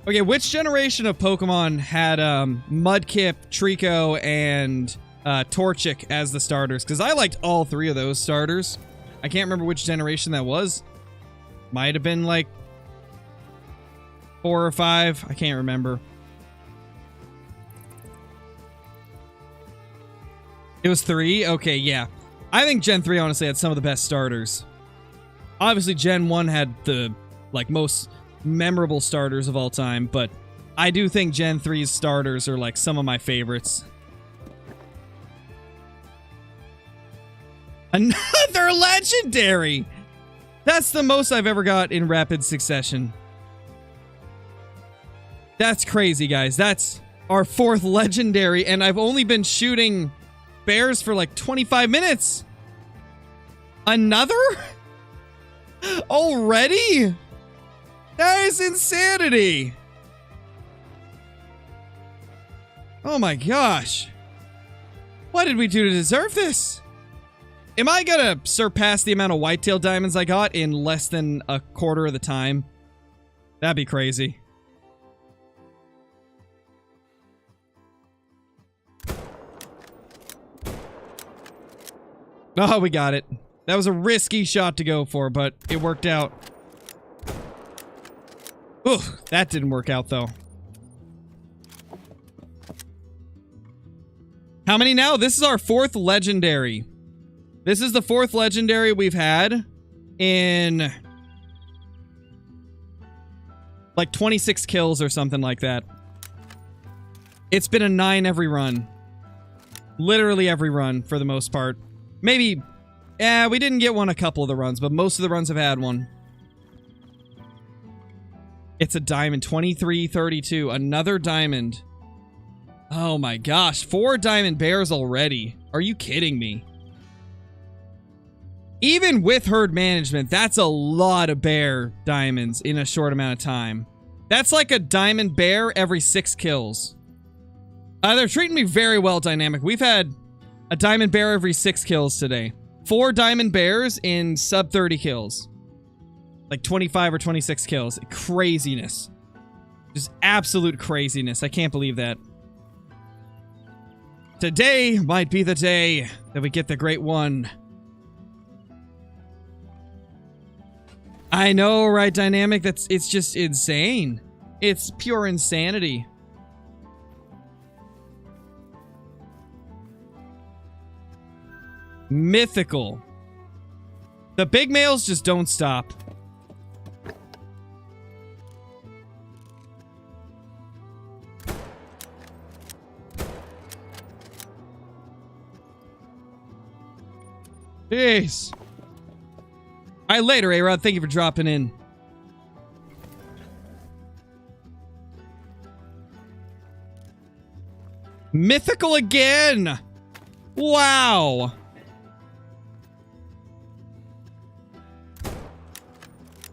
Okay, which generation of Pokemon had Mudkip, Trico, and Torchic as the starters? Because I liked all three of those starters. I can't remember which generation that was. Might have been like 4 or 5. I can't remember. It was 3? Okay, yeah. I think Gen 3 honestly had some of the best starters. Obviously, Gen 1 had the like most memorable starters of all time, but I do think Gen 3's starters are like some of my favorites. Another legendary! That's the most I've ever got in rapid succession. That's crazy, guys. That's our 4th legendary, and I've only been shooting bears for like 25 minutes. Another? Already? That is insanity! Oh my gosh. What did we do to deserve this? Am I gonna surpass the amount of Whitetail diamonds I got in less than a quarter of the time? That'd be crazy. Oh, we got it. That was a risky shot to go for, but it worked out. Ooh, that didn't work out, though. How many now? This is our 4th legendary. This is the 4th legendary we've had in like 26 kills or something like that. It's been a 9 every run. Literally every run, for the most part. Maybe, we didn't get one a couple of the runs, but most of the runs have had one. It's a diamond. 2332. Another diamond. Oh my gosh. 4 diamond bears already. Are you kidding me? Even with herd management, that's a lot of bear diamonds in a short amount of time. That's like a diamond bear every 6 kills. They're treating me very well, Dynamic. We've had a diamond bear every 6 kills today. 4 diamond bears in sub 30 kills. Like 25 or 26 kills. Craziness. Just absolute craziness. I can't believe that. Today might be the day that we get the great one. I know, right, Dynamic? It's just insane. It's pure insanity. Mythical. The big males just don't stop. Jeez. Alright, later, A-Rod. Thank you for dropping in. Mythical again! Wow!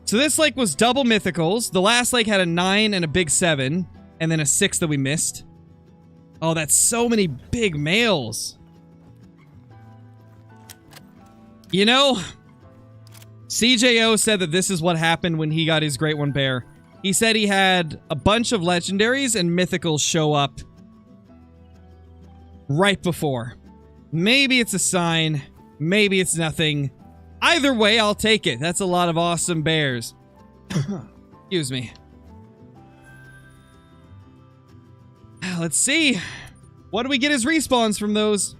So this lake was double mythicals. The last lake had a 9 and a big 7. And then a 6 that we missed. Oh, that's so many big males. You know, CJO said that this is what happened when he got his Great One Bear. He said he had a bunch of legendaries and mythicals show up right before. Maybe it's a sign. Maybe it's nothing. Either way, I'll take it. That's a lot of awesome bears. Excuse me. Let's see. What do we get as respawns from those?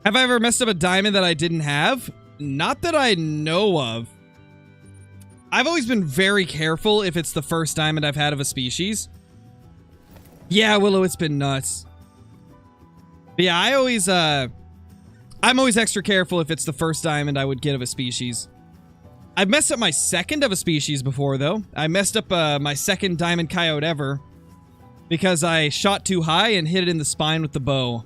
Have I ever messed up a diamond that I didn't have? Not that I know of. I've always been very careful if it's the first diamond I've had of a species. Yeah, Willow, it's been nuts. But yeah, I'm always extra careful if it's the first diamond I would get of a species. I've messed up my second of a species before, though. I messed up my second diamond coyote ever because I shot too high and hit it in the spine with the bow.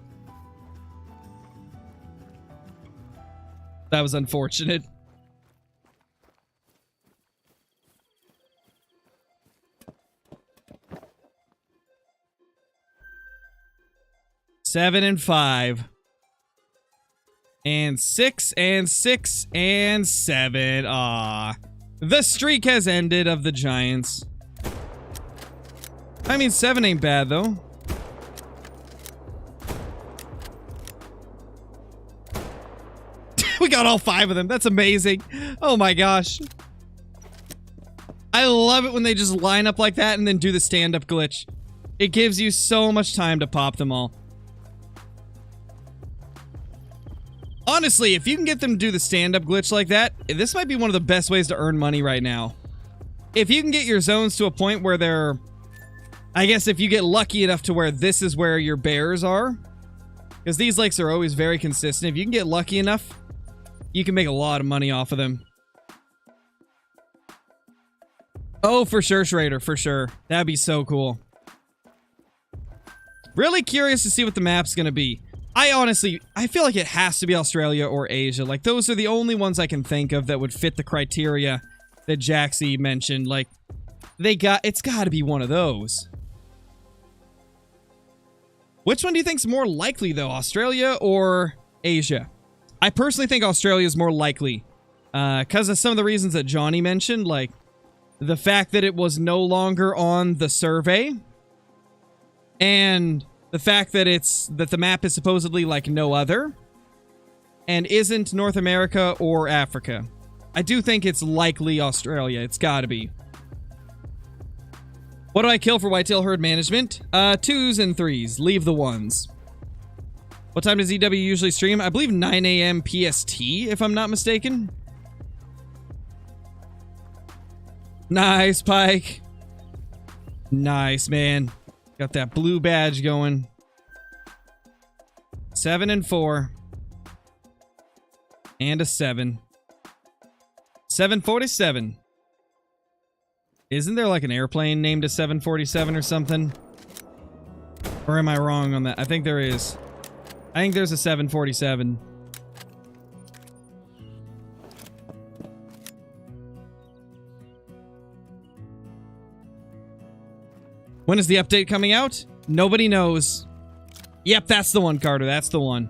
That was unfortunate. Seven and 5. And 6 and 6 and 7. Ah, the streak has ended of the Giants. I mean, 7 ain't bad, though. We got all 5 of them. That's amazing. Oh my gosh. I love it when they just line up like that and then do the stand-up glitch. It gives you so much time to pop them all. Honestly, if you can get them to do the stand-up glitch like that, this might be one of the best ways to earn money right now. If you can get your zones to a point where they're... I guess if you get lucky enough to where this is where your bears are, because these lakes are always very consistent. If you can get lucky enough, you can make a lot of money off of them. Oh, for sure, Schrader, for sure. That'd be so cool. Really curious to see what the map's gonna be. I feel like it has to be Australia or Asia. Like, those are the only ones I can think of that would fit the criteria that Jaxie mentioned. Like, it's gotta be one of those. Which one do you think's more likely, though? Australia or Asia? I personally think Australia is more likely. Because of some of the reasons that Johnny mentioned, like, the fact that it was no longer on the survey, and the fact that the map is supposedly like no other, and isn't North America or Africa. I do think it's likely Australia. It's gotta be. What do I kill for whitetail herd management? 2s and 3s. Leave the 1s. What time does EW usually stream? I believe 9 a.m. PST, if I'm not mistaken. Nice, Pike. Nice, man. Got that blue badge going. 7 and 4. And a 7. 747. Isn't there like an airplane named a 747 or something? Or am I wrong on that? I think there is. I think there's a 747. When is the update coming out? Nobody knows. Yep, that's the one, Carter. That's the one.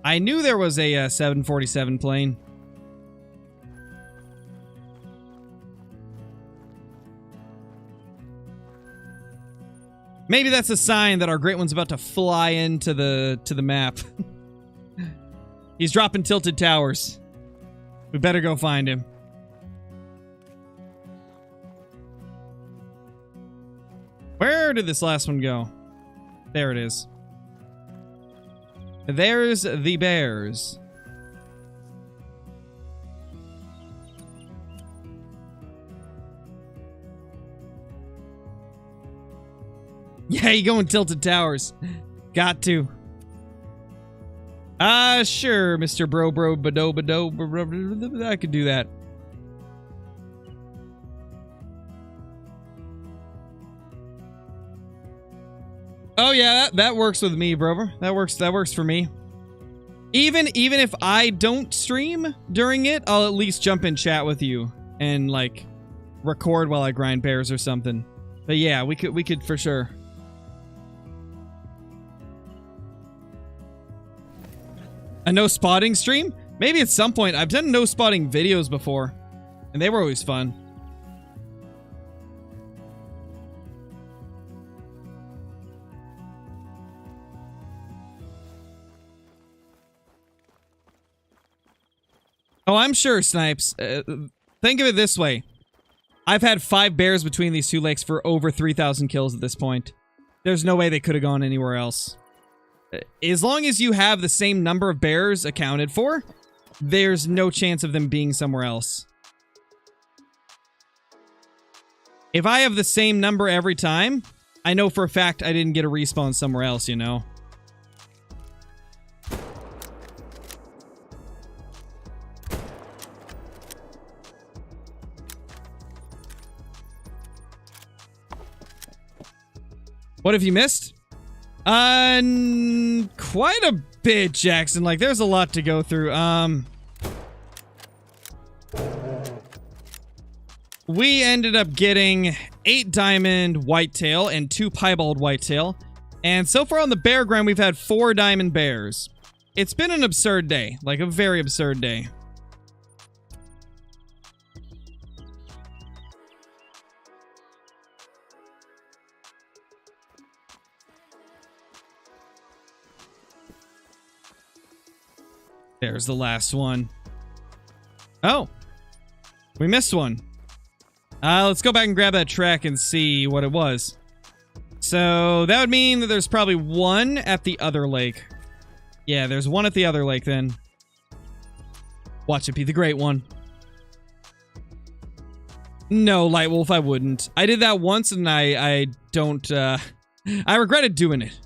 I knew there was a 747 plane. Maybe that's a sign that our great one's about to fly into the map. He's dropping tilted towers. We better go find him. Where did this last one go? There it is. There's the bears. Yeah, you going tilted towers. Got to. Sure, Mr. Bro Bado Bado. I could do that. Oh yeah, that works with me, bro. That works for me. Even if I don't stream during it, I'll at least jump in chat with you and like record while I grind bears or something. But yeah, we could for sure. A no spotting stream? Maybe at some point. I've done no spotting videos before, and they were always fun. Oh, I'm sure, Snipes. Think of it this way. I've had 5 bears between these 2 lakes for over 3,000 kills at this point. There's no way they could have gone anywhere else. As long as you have the same number of bears accounted for, there's no chance of them being somewhere else. If I have the same number every time, I know for a fact I didn't get a respawn somewhere else, you know? What have you missed? Quite a bit, Jackson. Like, there's a lot to go through. We ended up getting 8 diamond whitetail and 2 piebald whitetail. And so far on the bear ground, we've had 4 diamond bears. It's been an absurd day. Like, a very absurd day. There's the last one. Oh. We missed one. Let's go back and grab that track and see what it was. So, that would mean that there's probably one at the other lake. Yeah, there's one at the other lake then. Watch it be the great one. No, Lightwolf, I wouldn't. I did that once and I don't, I regretted doing it.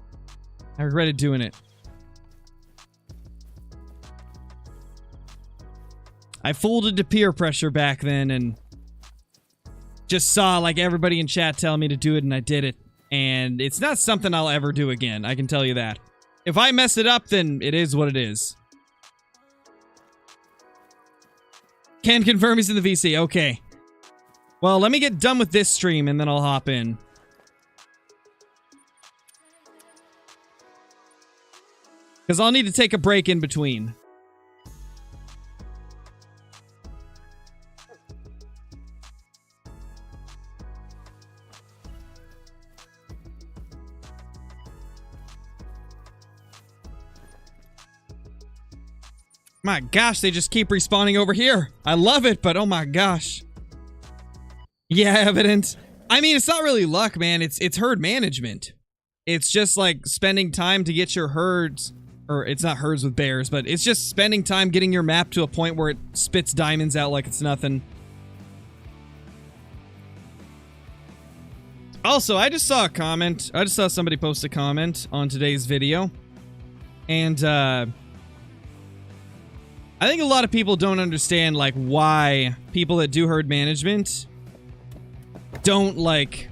I regretted doing it. I folded to peer pressure back then and just saw like everybody in chat tell me to do it and I did it. And it's not something I'll ever do again, I can tell you that. If I mess it up, then it is what it is. Can confirm he's in the VC, okay. Well, let me get done with this stream and then I'll hop in. Because I'll need to take a break in between. My gosh, they just keep respawning over here. I love it, but oh my gosh. Yeah, evident. I mean, it's not really luck, man. It's herd management. It's just like spending time to get your herds, or it's not herds with bears, but it's just spending time getting your map to a point where it spits diamonds out like it's nothing. Also, I just saw a comment. I just saw somebody post a comment on today's video. And, I think a lot of people don't understand, like, why people that do herd management don't, like,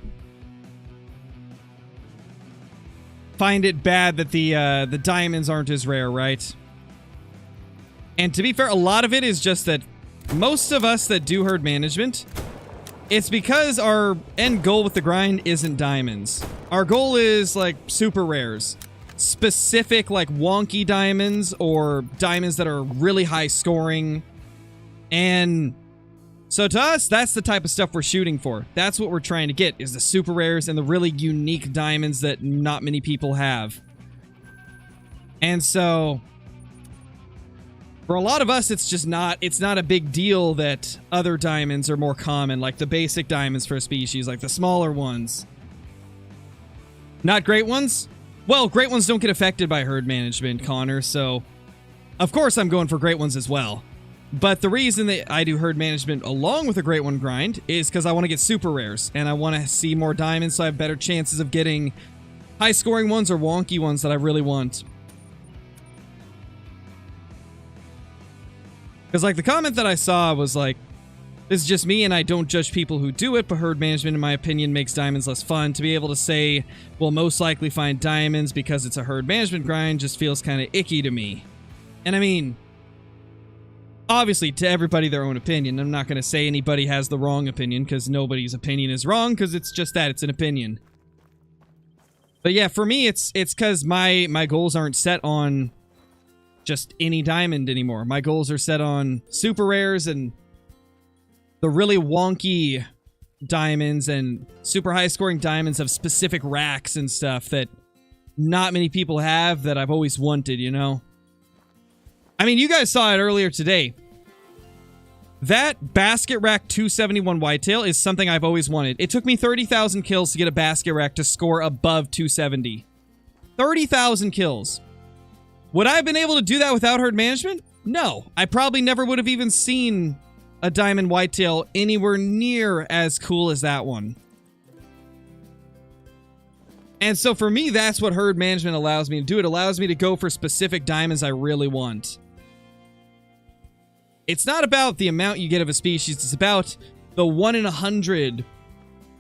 find it bad that the diamonds aren't as rare, right? And to be fair, a lot of it is just that most of us that do herd management, it's because our end goal with the grind isn't diamonds. Our goal is like super rares. Specific like wonky diamonds or diamonds that are really high scoring. And so to us, that's the type of stuff we're shooting for. That's what we're trying to get, is the super rares and the really unique diamonds that not many people have. And so for a lot of us, it's not a big deal that other diamonds are more common, like the basic diamonds for a species, like the smaller ones. Not great ones? Well, great ones don't get affected by herd management, Connor, so of course I'm going for great ones as well. But the reason that I do herd management along with a great one grind is because I want to get super rares, and I want to see more diamonds so I have better chances of getting high scoring ones or wonky ones that I really want. Because like the comment that I saw was like, this is just me and I don't judge people who do it, but herd management, in my opinion, makes diamonds less fun. To be able to say, we'll most likely find diamonds because it's a herd management grind just feels kind of icky to me. And I mean, obviously, to everybody their own opinion. I'm not going to say anybody has the wrong opinion, because nobody's opinion is wrong, because it's just that, it's an opinion. But yeah, for me, it's because my goals aren't set on just any diamond anymore. My goals are set on super rares and the really wonky diamonds and super high scoring diamonds of specific racks and stuff that not many people have that I've always wanted, you know? I mean, you guys saw it earlier today. That basket rack 271 whitetail is something I've always wanted. It took me 30,000 kills to get a basket rack to score above 270. 30,000 kills. Would I have been able to do that without herd management? No. I probably never would have even seen a diamond whitetail anywhere near as cool as that one. And so for me, that's what herd management allows me to do. It allows me to go for specific diamonds I really want. It's not about the amount you get of a species. It's about the 1 in 100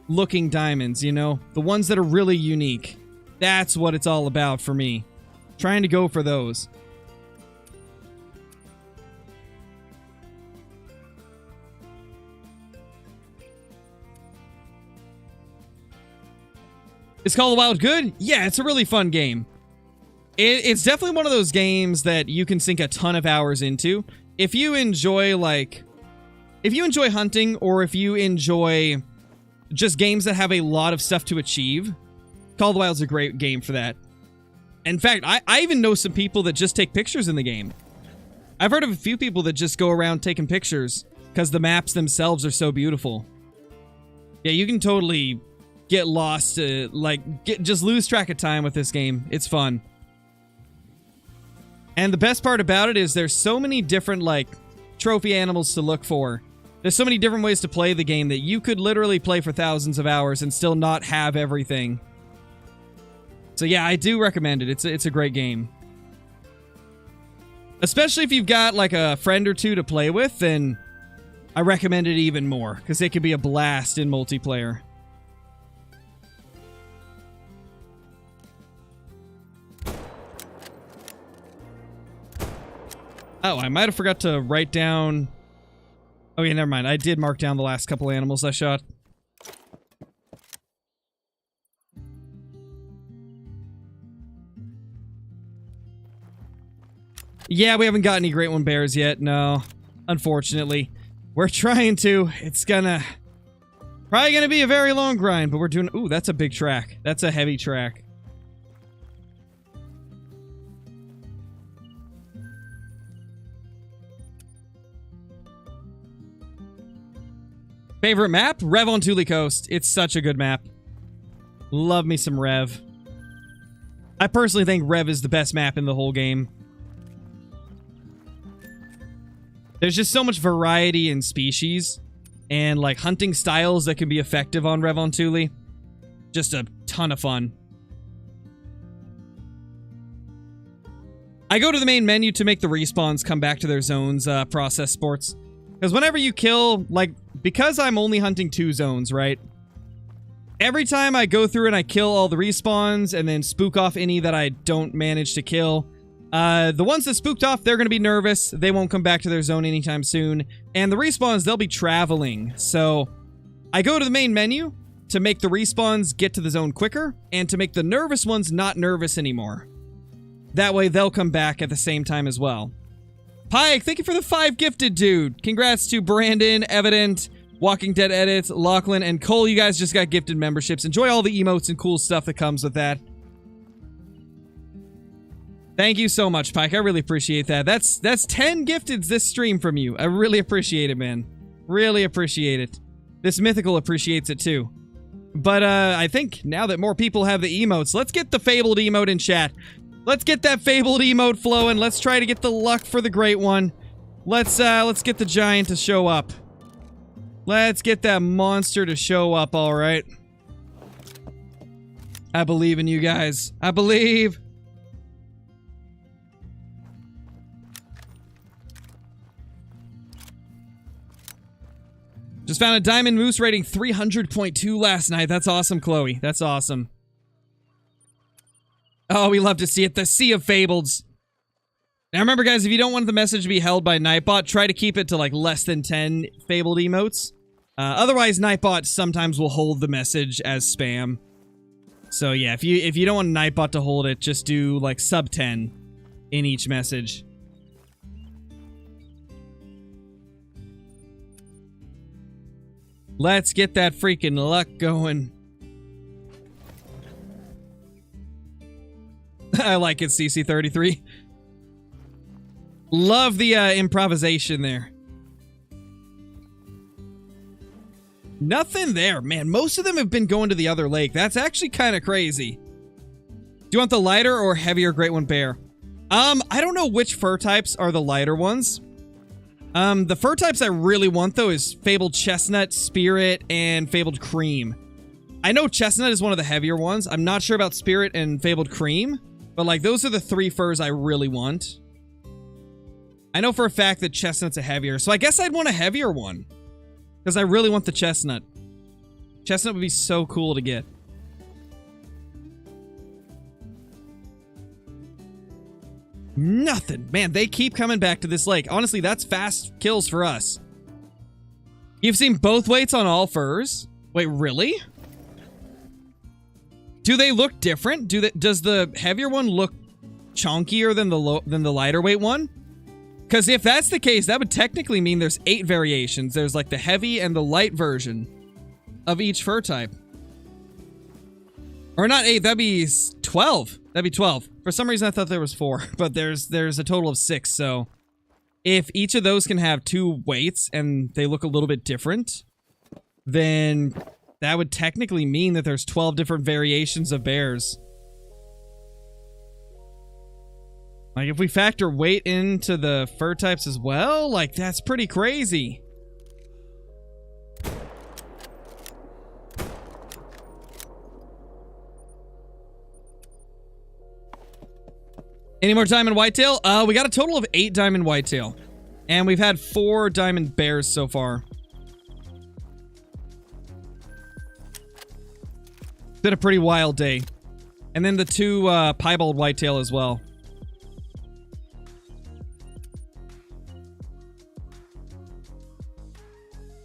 looking diamonds, you know? The ones that are really unique. That's what it's all about for me. Trying to go for those. Is Call of the Wild good? Yeah, it's a really fun game. It's definitely one of those games that you can sink a ton of hours into. If you enjoy, like... If you enjoy hunting, or if you enjoy just games that have a lot of stuff to achieve, Call of the Wild's a great game for that. In fact, I even know some people that just take pictures in the game. I've heard of a few people that just go around taking pictures because the maps themselves are so beautiful. Yeah, you can totally get lost, just lose track of time with this game. It's fun. And the best part about it is there's so many different, like, trophy animals to look for. There's so many different ways to play the game that you could literally play for thousands of hours and still not have everything. So yeah, I do recommend it. It's a great game. Especially if you've got, like, a friend or two to play with, then I recommend it even more, because it can be a blast in multiplayer. Oh, I might have forgot to write down... Oh yeah, never mind. I did mark down the last couple animals I shot. Yeah, we haven't got any great one bears yet, no. Unfortunately. We're trying to. It's probably gonna be a very long grind, but we're doing... Ooh, that's a big track. That's a heavy track. Favorite map? Rev on Thule Coast. It's such a good map. Love me some Rev. I personally think Rev is the best map in the whole game. There's just so much variety in species and, like, hunting styles that can be effective on Rev on Thule. Just a ton of fun. I go to the main menu to make the respawns come back to their zones, process sports. Because whenever you kill, like, because I'm only hunting 2 zones, right? Every time I go through and I kill all the respawns and then spook off any that I don't manage to kill, the ones that spooked off, they're going to be nervous. They won't come back to their zone anytime soon. And the respawns, they'll be traveling. So I go to the main menu, to make the respawns get to the zone quicker and to make the nervous ones not nervous anymore. That way they'll come back at the same time as well. Pike, thank you for the 5 gifted, dude. Congrats to Brandon, Evident, Walking Dead Edits, Lachlan, and Cole. You guys just got gifted memberships. Enjoy all the emotes and cool stuff that comes with that. Thank you so much, Pike. I really appreciate that. That's 10 gifteds this stream from you. I really appreciate it, man. Really appreciate it. This Mythical appreciates it too. But I think now that more people have the emotes, let's get the Fabled emote in chat. Let's get that Fabled emote flowing. Let's try to get the luck for the Great One. Let's get the Giant to show up. Let's get that monster to show up, all right? I believe in you guys. I believe. Just found a Diamond Moose rating 300.2 last night. That's awesome, Chloe. That's awesome. Oh, we love to see it. The Sea of Fableds. Now remember, guys, if you don't want the message to be held by Nightbot, try to keep it to like less than 10 Fabled emotes. Otherwise, Nightbot sometimes will hold the message as spam. So yeah, if you don't want Nightbot to hold it, just do like sub 10 in each message. Let's get that freaking luck going. I like it, CC33. Love the improvisation there. Nothing there. Man, most of them have been going to the other lake. That's actually kind of crazy. Do you want the lighter or heavier Great One Bear? I don't know which fur types are the lighter ones. The fur types I really want, though, is Fabled Chestnut, Spirit, and Fabled Cream. I know Chestnut is one of the heavier ones. I'm not sure about Spirit and Fabled Cream, but, like, those are the 3 furs I really want. I know for a fact that Chestnut's a heavier, so I guess I'd want a heavier one. Because I really want the Chestnut. Chestnut would be so cool to get. Nothing. Man, they keep coming back to this lake. Honestly, that's fast kills for us. You've seen both weights on all furs? Wait, really? Do they look different? Does the heavier one look chunkier than the lighter weight one? Because if that's the case, that would technically mean there's 8 variations. There's like the heavy and the light version of each fur type. Or not 8, that'd be 12. That'd be 12. For some reason I thought there was 4, but there's a total of 6, so if each of those can have 2 weights and they look a little bit different, then that would technically mean that there's 12 different variations of bears. Like, if we factor weight into the fur types as well, like, that's pretty crazy. Any more diamond whitetail? We got a total of 8 diamond whitetail. And we've had 4 diamond bears so far. It's been a pretty wild day. And then the 2 piebald whitetail as well.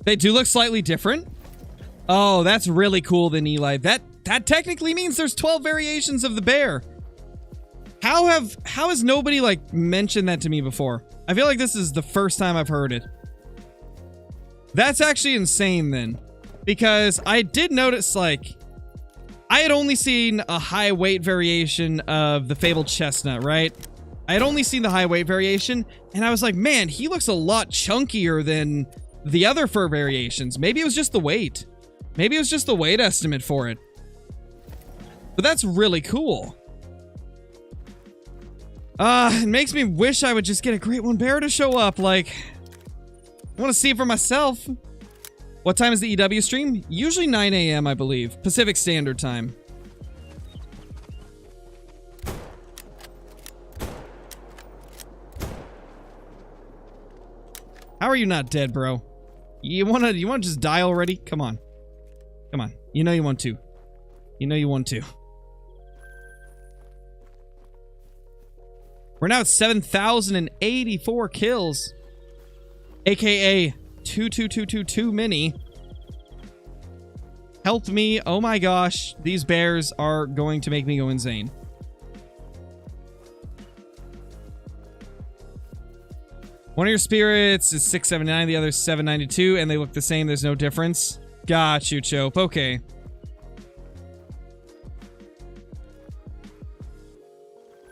They do look slightly different. Oh, that's really cool then, Eli. That technically means there's 12 variations of the bear. How has nobody, like, mentioned that to me before? I feel like this is the first time I've heard it. That's actually insane, then. Because I did notice, like, I had only seen a high weight variation of the Fabled Chestnut, right? I had only seen the high weight variation, and I was like, man, he looks a lot chunkier than the other fur variations. Maybe it was just the weight. Maybe it was just the weight estimate for it. But that's really cool. It makes me wish I would just get a Great One Bear to show up, like... I want to see it for myself. What time is the EW stream? Usually 9 a.m., I believe. Pacific Standard Time. How are you not dead, bro? You wanna just die already? Come on. Come on. You know you want to. You know you want to. We're now at 7,084 kills. AKA 22222 mini. Help me. Oh my gosh. These bears are going to make me go insane. One of your spirits is 679, the other is 792, and they look the same. There's no difference. Got you, Chope. Okay.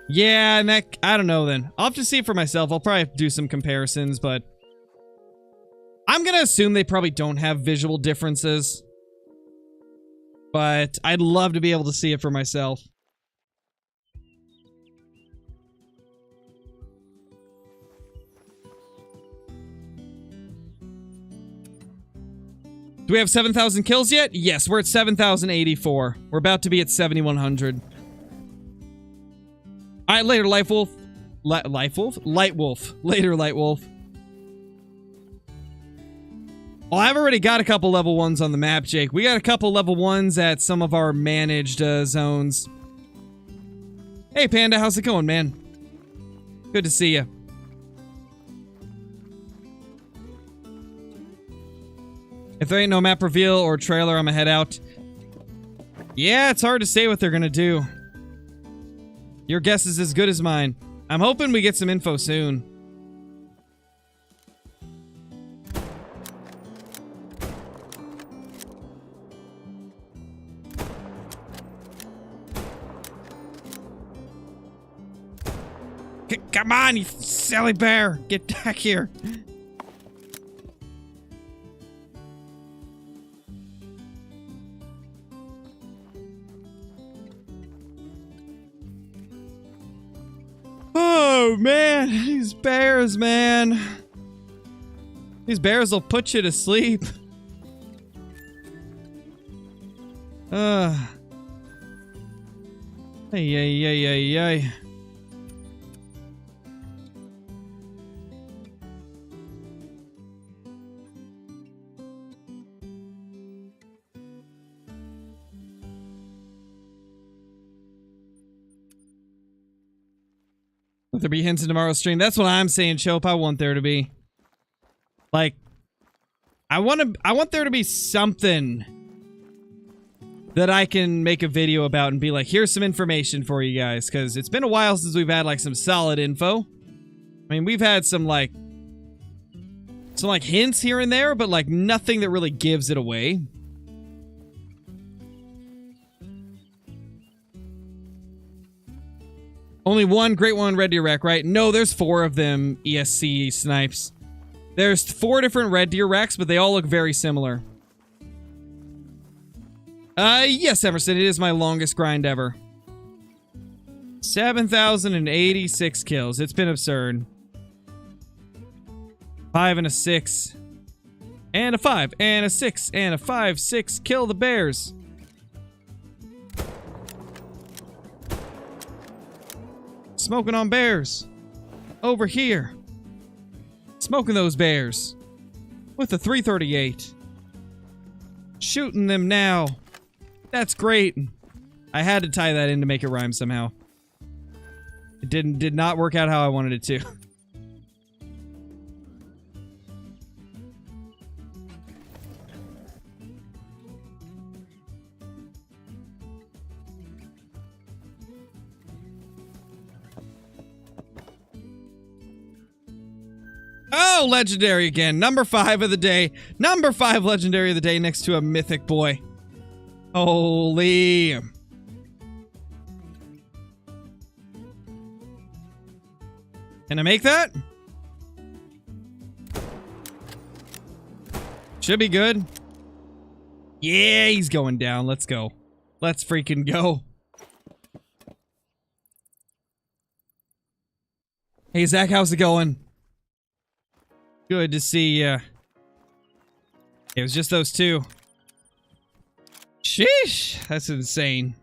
Yeah, and that, I don't know then. I'll have to see it for myself. I'll probably have to do some comparisons, but I'm gonna assume they probably don't have visual differences. But I'd love to be able to see it for myself. Do we have 7,000 kills yet? Yes, we're at 7,084. We're about to be at 7,100. Alright, later, Life Wolf. Life Wolf? Light Wolf. Later, Light Wolf. Well, I've already got a couple level 1s on the map, Jake. We got a couple level 1s at some of our managed zones. Hey, Panda, how's it going, man? Good to see you. If there ain't no map reveal or trailer, I'm gonna head out. Yeah, it's hard to say what they're gonna do. Your guess is as good as mine. I'm hoping we get some info soon. Come on, you silly bear! Get back here! Oh, man. These bears, man. These bears will put you to sleep. Ay, ay, ay, ay, ay. Will there be hints in tomorrow's stream? That's what I'm saying, Chope. I want there to be. Like, I want there to be something that I can make a video about and be like, here's some information for you guys, because it's been a while since we've had, like, some solid info. I mean, we've had some hints here and there, but, like, nothing that really gives it away. Only one Great One Red Deer Rack, right? No, there's 4 of them, ESC snipes. There's 4 different Red Deer Racks, but they all look very similar. Yes, Emerson, it is my longest grind ever. 7,086 kills. It's been absurd. 5 and a 6. And a 5, and a 6, and a 5, 6. Kill the bears. Smoking on bears. Over here. Smoking those bears. With a 338. Shooting them now. That's great. I had to tie that in to make it rhyme somehow. It did not work out how I wanted it to. Oh, legendary again. Number 5 of the day. Number 5 legendary of the day next to a mythic boy. Holy. Can I make that? Should be good. Yeah, he's going down. Let's go. Let's freaking go. Hey, Zach, how's it going? Good to see ya. It was just those 2. Sheesh, that's insane.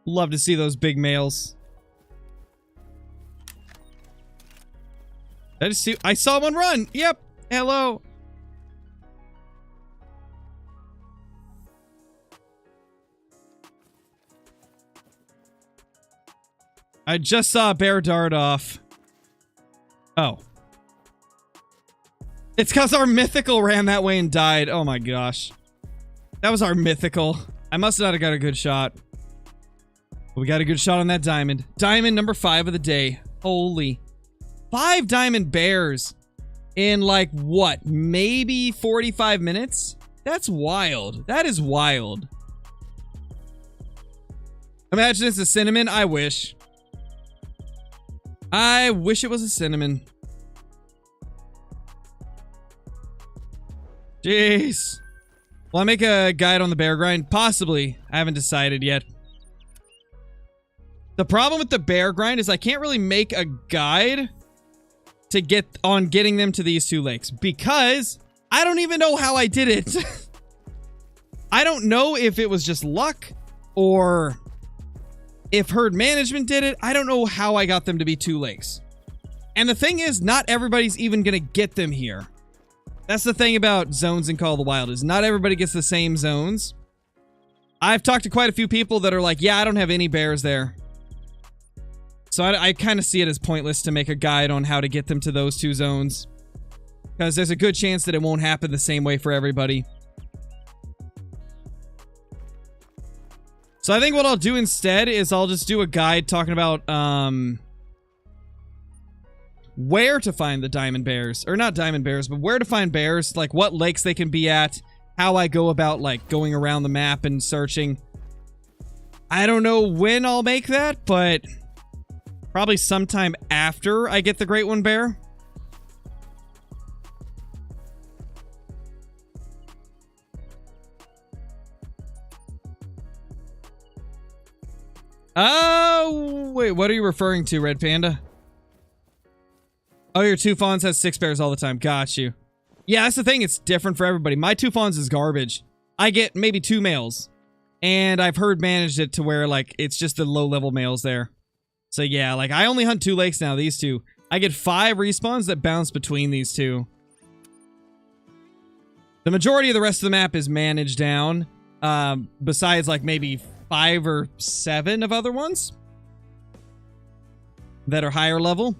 Love to see those big males. I saw one run. Yep. Hello. I just saw a bear dart off. Oh. It's because our mythical ran that way and died. Oh my gosh. That was our mythical. I must not have got a good shot. But we got a good shot on that diamond. Diamond number 5 of the day. Holy. 5 diamond bears in like what? Maybe 45 minutes? That's wild. That is wild. Imagine it's a cinnamon. I wish. I wish it was a cinnamon. Jeez. Will I make a guide on the bear grind? Possibly. I haven't decided yet. The problem with the bear grind is I can't really make a guide to get on getting them to these 2 lakes because I don't even know how I did it. I don't know if it was just luck or if herd management did it. I don't know how I got them to be 2 lakes. And the thing is, not everybody's even going to get them here. That's the thing about zones in Call of the Wild is not everybody gets the same zones. I've talked to quite a few people that are like, yeah, I don't have any bears there. So I kind of see it as pointless to make a guide on how to get them to those 2 zones. Because there's a good chance that it won't happen the same way for everybody. So I think what I'll do instead is I'll just do a guide talking about where to find the diamond bears. Or not diamond bears, but where to find bears. Like what lakes they can be at. How I go about like going around the map and searching. I don't know when I'll make that, but probably sometime after I get the Great One Bear. Oh, wait, what are you referring to, Red Panda? Oh, your 2 fawns has 6 bears all the time. Got you. Yeah, that's the thing. It's different for everybody. My 2 fawns is garbage. I get maybe 2 males. And I've herd managed it to where, like, it's just the low-level males there. So, yeah, like, I only hunt 2 lakes now, these 2. I get 5 respawns that bounce between these 2. The majority of the rest of the map is managed down. Besides, like, maybe 5 or 7 of other ones that are higher level.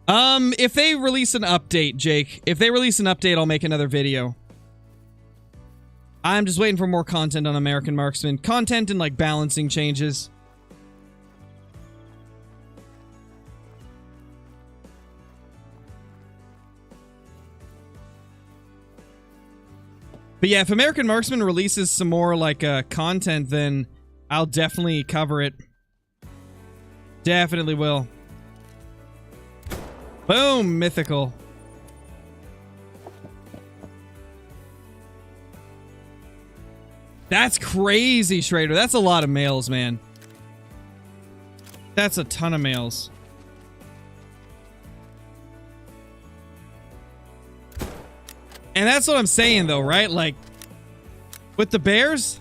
If they release an update, Jake, if they release an update, I'll make another video. I'm just waiting for more content on American Marksman. Content and, like, balancing changes. But yeah, if American Marksman releases some more, like, content, then I'll definitely cover it. Definitely will. Boom! Mythical. That's crazy, Schrader. That's a lot of males, man. That's a ton of males. And that's what I'm saying, though, right? Like, with the bears,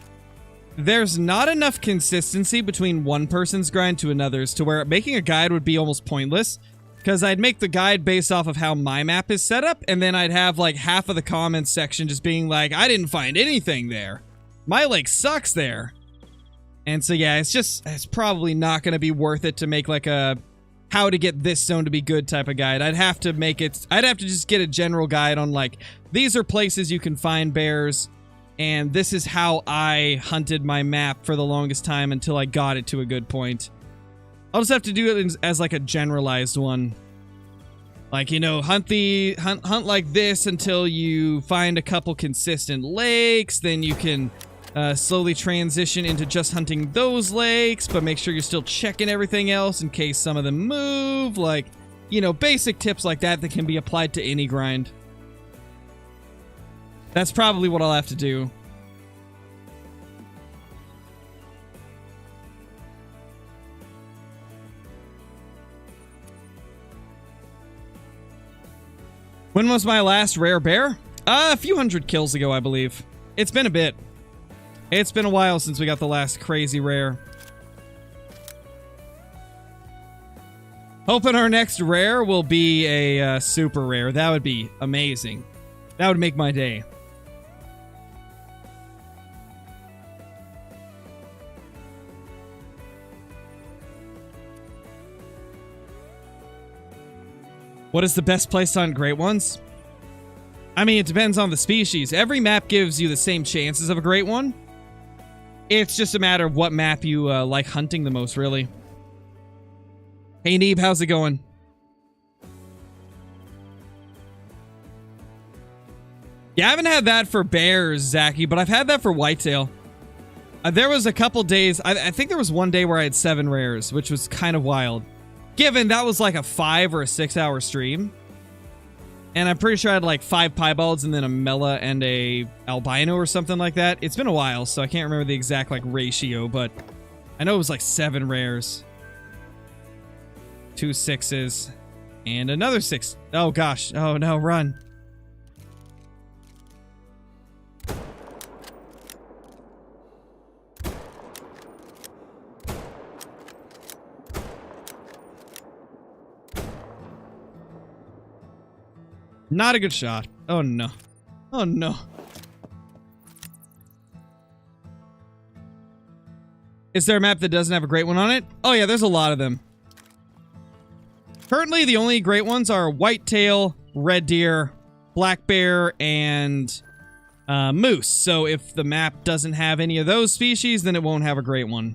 there's not enough consistency between one person's grind to another's to where making a guide would be almost pointless. Because I'd make the guide based off of how my map is set up, and then I'd have, like, half of the comments section just being like, I didn't find anything there. My lake sucks there. And so, yeah, it's probably not going to be worth it to make, like, a how to get this zone to be good type of guide. I'd have to just get a general guide on, like, these are places you can find bears, and this is how I hunted my map for the longest time until I got it to a good point. I'll just have to do it as, like, a generalized one. Like, you know, hunt like this until you find a couple consistent lakes, then you can slowly transition into just hunting those lakes, but make sure you're still checking everything else in case some of them move. Like, you know, basic tips like that can be applied to any grind. That's probably what I'll have to do. When was my last rare bear? A few hundred kills ago, I believe. It's been a bit. It's been a while since we got the last crazy rare. Hoping our next rare will be a super rare. That would be amazing. That would make my day. What is the best place to hunt great ones? I mean, it depends on the species. Every map gives you the same chances of a great one. It's just a matter of what map you like hunting the most, really. Hey, Neeb, how's it going? Yeah, I haven't had that for bears, Zachy, but I've had that for whitetail. There was a couple days, I think there was one day where I had 7 rares, which was kind of wild. Given that was like a 5 or a 6 hour stream. And I'm pretty sure I had like 5 piebalds and then a Mela and a albino or something like that. It's been a while, so I can't remember the exact like ratio, but I know it was like 7 rares. 2 6s. And another 6. Oh gosh. Oh no, run. Not a good shot. Oh no. Oh no. Is there a map that doesn't have a great one on it? Oh yeah, there's a lot of them. Currently, the only great ones are whitetail, red deer, black bear, and moose. So if the map doesn't have any of those species, then it won't have a great one.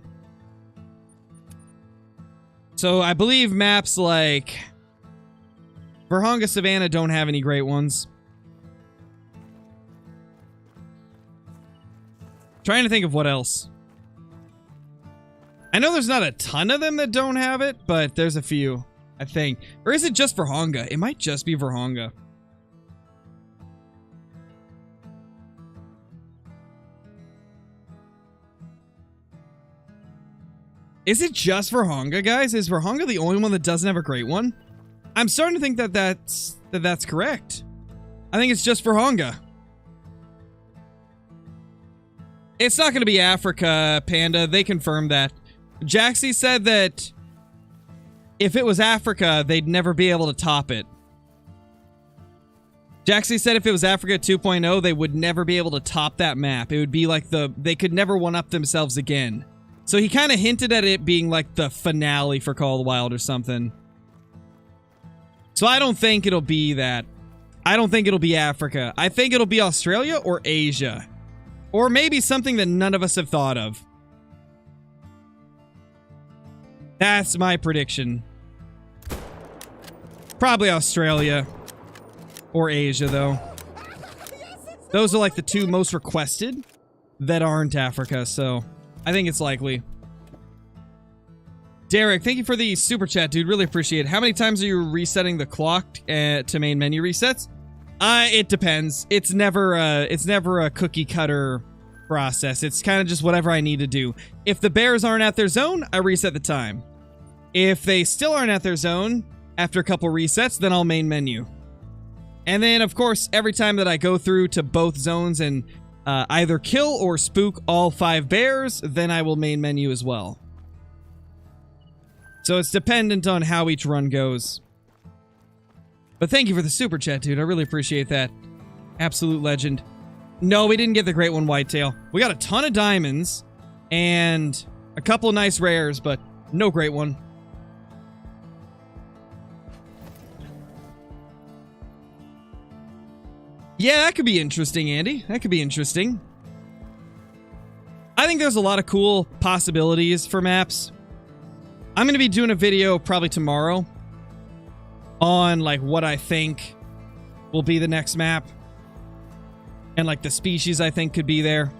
So I believe maps like Virhonga Savannah don't have any great ones. Trying to think of what else. I know there's not a ton of them that don't have it, but there's a few, I think. Or is it just Virhonga? It might just be Virhonga. Is it just Virhonga, guys? Is Virhonga the only one that doesn't have a great one? I'm starting to think that that's correct. I think it's just Virhonga. It's not going to be Africa, Panda. They confirmed that. Jaxie said that if it was Africa, they'd never be able to top it. Jaxie said if it was Africa 2.0, they would never be able to top that map. It would be like they could never one-up themselves again. So he kind of hinted at it being like the finale for Call of the Wild or something. So I don't think it'll be that. I don't think it'll be Africa. I think it'll be Australia or Asia. Or maybe something that none of us have thought of. That's my prediction. Probably Australia. Or Asia, though. Those are like the 2 most requested that aren't Africa, so I think it's likely. Derek, thank you for the super chat, dude. Really appreciate it. How many times are you resetting the clock to main menu resets? It depends. It's never a cookie cutter process. It's kind of just whatever I need to do. If the bears aren't at their zone, I reset the time. If they still aren't at their zone after a couple resets, then I'll main menu. And then, of course, every time that I go through to both zones and either kill or spook all 5 bears, then I will main menu as well. So it's dependent on how each run goes. But thank you for the super chat, dude. I really appreciate that. Absolute legend. No, we didn't get the great one whitetail. We got a ton of diamonds and a couple nice rares, but no great one. Yeah, that could be interesting, Andy. That could be interesting. I think there's a lot of cool possibilities for maps. I'm going to be doing a video probably tomorrow on like what I think will be the next map and like the species I think could be there.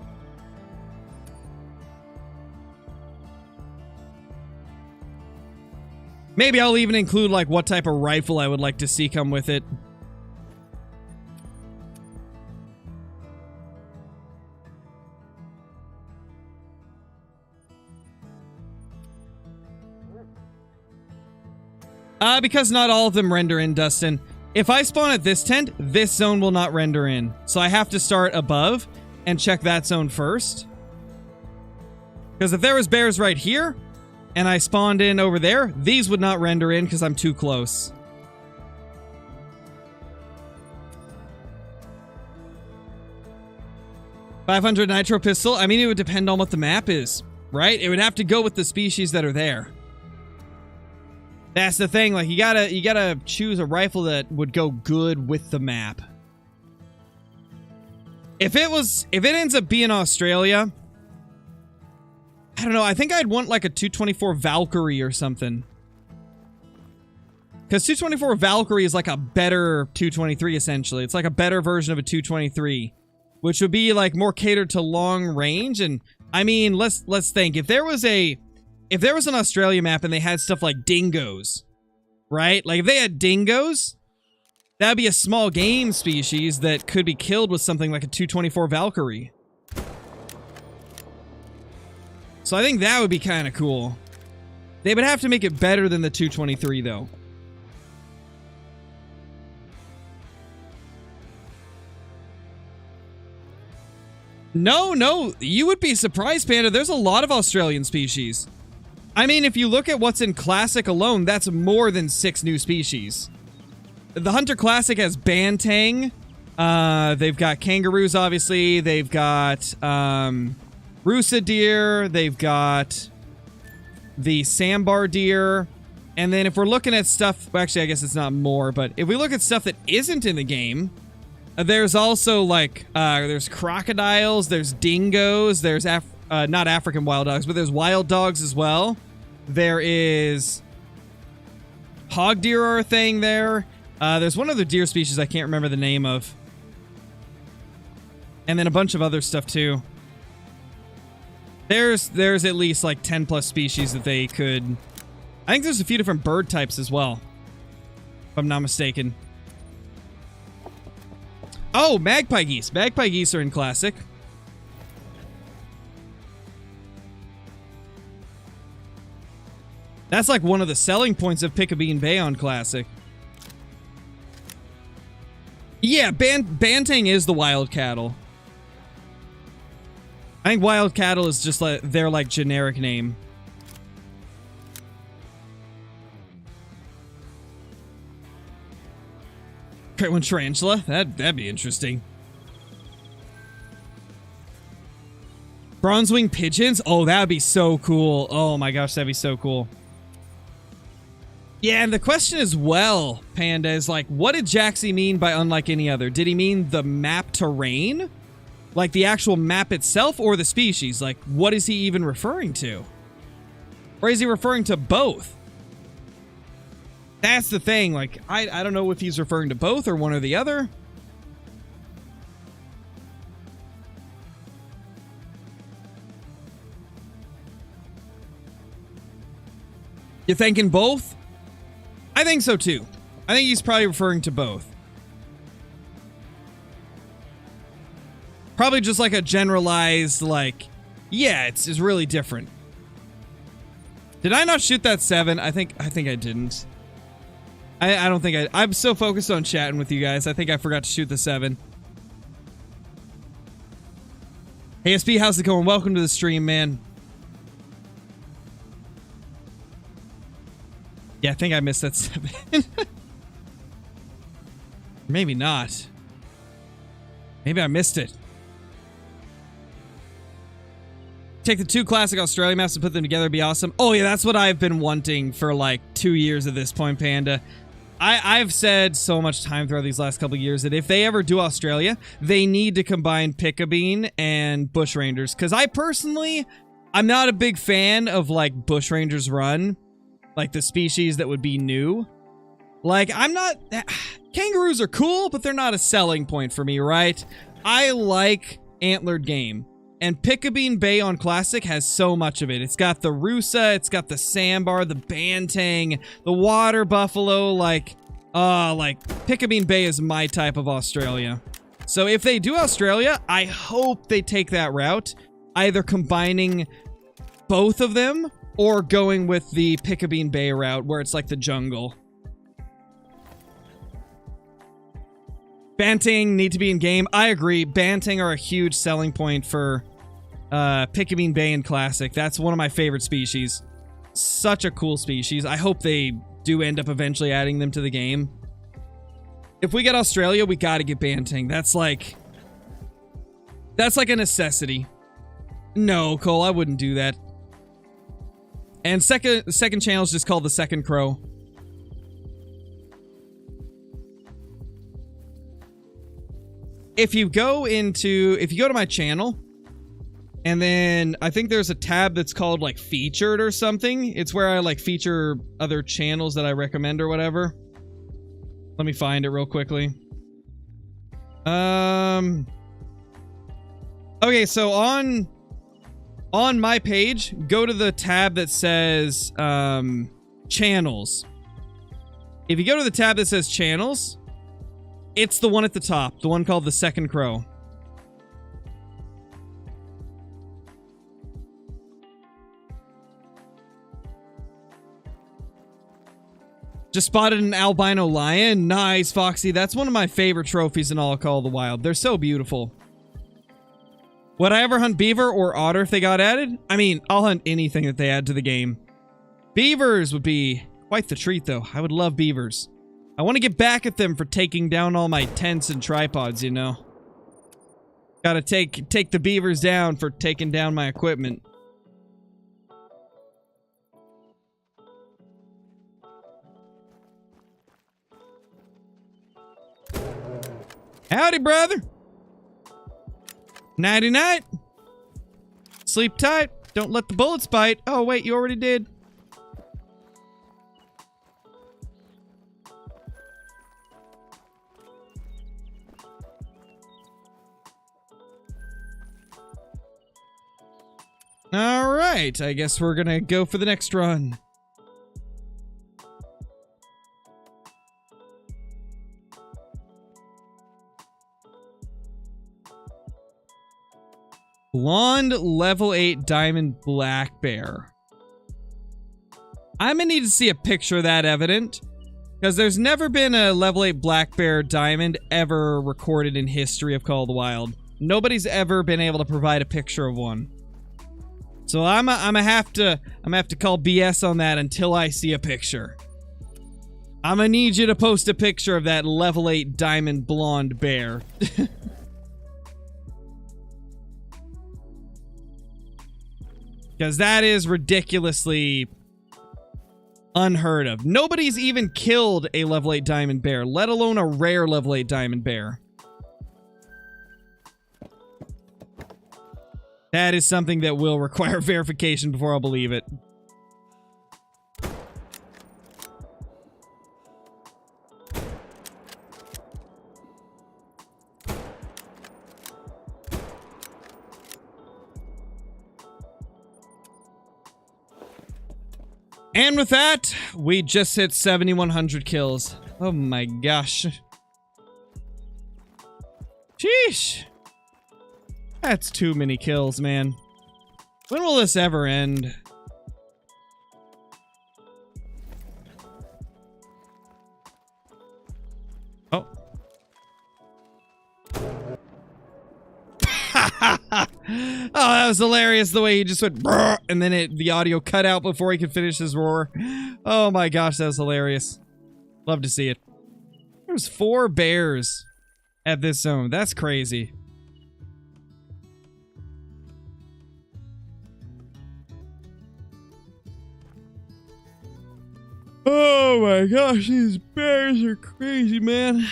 Maybe I'll even include like what type of rifle I would like to see come with it. Because not all of them render in, Dustin. If I spawn at this tent, this zone will not render in. So I have to start above and check that zone first. Because if there was bears right here, and I spawned in over there, these would not render in because I'm too close. .500 nitro pistol. I mean, it would depend on what the map is, right? It would have to go with the species that are there. That's the thing, like, you gotta choose a rifle that would go good with the map. If it ends up being Australia, I don't know. I think I'd want like a 224 Valkyrie or something. Because 224 Valkyrie is like a better 223, essentially. It's like a better version of a 223, which would be like more catered to long range. And I mean, let's think. If there was an Australia map and they had stuff like dingoes, right? Like if they had dingoes, that'd be a small game species that could be killed with something like a 224 Valkyrie. So I think that would be kind of cool. They would have to make it better than the 223, though. No, you would be surprised, Panda. There's a lot of Australian species. I mean, if you look at what's in Classic alone, that's more than 6 new species. The Hunter Classic has Bantang. They've got kangaroos, obviously. They've got Rusa deer. They've got the Sambar deer. And then if we're looking at stuff... Well, actually, I guess it's not more, but if we look at stuff that isn't in the game... There's also, like, there's crocodiles, there's dingoes, there's, not African wild dogs, but there's wild dogs as well. There is hog deer are a thing there. There's one other deer species I can't remember the name of. And then a bunch of other stuff, too. There's at least, like, 10 plus species that they could... I think there's a few different bird types as well, if I'm not mistaken. Oh, magpie geese. Magpie geese are in Classic. That's like one of the selling points of Pick-a-Bean Bay on Classic. Yeah, Bantang is the wild cattle. I think wild cattle is just like their like generic name. Great one, tarantula. That'd be interesting. Bronze-wing pigeons? Oh, that'd be so cool. Oh my gosh, that'd be so cool. Yeah, and the question as well, Panda, is like, what did Jaxie mean by unlike any other? Did he mean the map terrain? Like the actual map itself or the species? Like, what is he even referring to? Or is he referring to both? That's the thing, like, I don't know if he's referring to both or one or the other. You thinking both? I think so too. I think he's probably referring to both. Probably just like a generalized, like, yeah, it's really different. Did I not shoot that 7? I think I didn't. I don't think I'm so focused on chatting with you guys. I think I forgot to shoot the 7. Hey, SP, how's it going? Welcome to the stream, man. Yeah, I think I missed that 7. Maybe not. Maybe I missed it. Take the 2 classic Australia maps and put them together would be awesome. Oh yeah, that's what I've been wanting for like 2 years at this point, Panda. I've said so much time throughout these last couple of years that if they ever do Australia, they need to combine Pick-a-Bean and Bushrangers. Because I'm not a big fan of like Bushrangers Run. Like the species that would be new. Like, kangaroos are cool, but they're not a selling point for me, right? I like antlered game. And Pick-a-Bean Bay on Classic has so much of it. It's got the Rusa, it's got the Sambar, the Bantang, the water buffalo, like Pick-a-Bean Bay is my type of Australia. So if they do Australia, I hope they take that route, either combining both of them or going with the Pick-a-Bean Bay route where it's like the jungle. Bantang need to be in game. I agree. Bantang are a huge selling point for Pick-a-Bean Bay and Classic. That's one of my favorite species. Such a cool species. I hope they do end up eventually adding them to the game. If we get Australia, we gotta get Bantang. That's like a necessity. No, Cole, I wouldn't do that. And second channel is just called The Second Crow. if you go to my channel, and then I think there's a tab that's called like featured or something. It's where I like feature other channels that I recommend or whatever. Let me find it real quickly. Okay, so on my page, go to the tab that says channels. If you go to the tab that says channels, it's the one at the top, the one called The Second Crow. Just spotted an albino lion. Nice, Foxy. That's one of my favorite trophies in all of Call of the Wild. They're so beautiful. Would I ever hunt beaver or otter if they got added? I mean, I'll hunt anything that they add to the game. Beavers would be quite the treat, though. I would love beavers. I want to get back at them for taking down all my tents and tripods, you know? Gotta take the beavers down for taking down my equipment. Howdy, brother. Nighty night. Sleep tight. Don't let the bullets bite. Oh, wait, you already did. All right, I guess we're gonna go for the next run. Blonde level 8 diamond black bear. I'm gonna need to see a picture of that evident, because there's never been a level 8 black bear diamond ever recorded in history of Call of the Wild. Nobody's ever been able to provide a picture of one. So I'm gonna have to call BS on that until I see a picture. I'm gonna need you to post a picture of that level 8 diamond blonde bear. Because that is ridiculously unheard of. Nobody's even killed a level 8 diamond bear, let alone a rare level 8 diamond bear. That is something that will require verification before I'll believe it. And with that, we just hit 7,100 kills. Oh my gosh. Sheesh. That's too many kills, man. When will this ever end? Oh. Oh, that was hilarious the way he just went brrr, and then the audio cut out before he could finish his roar. Oh my gosh, that was hilarious. Love to see it. There's 4 bears at this zone. That's crazy. Oh my gosh, these bears are crazy, man.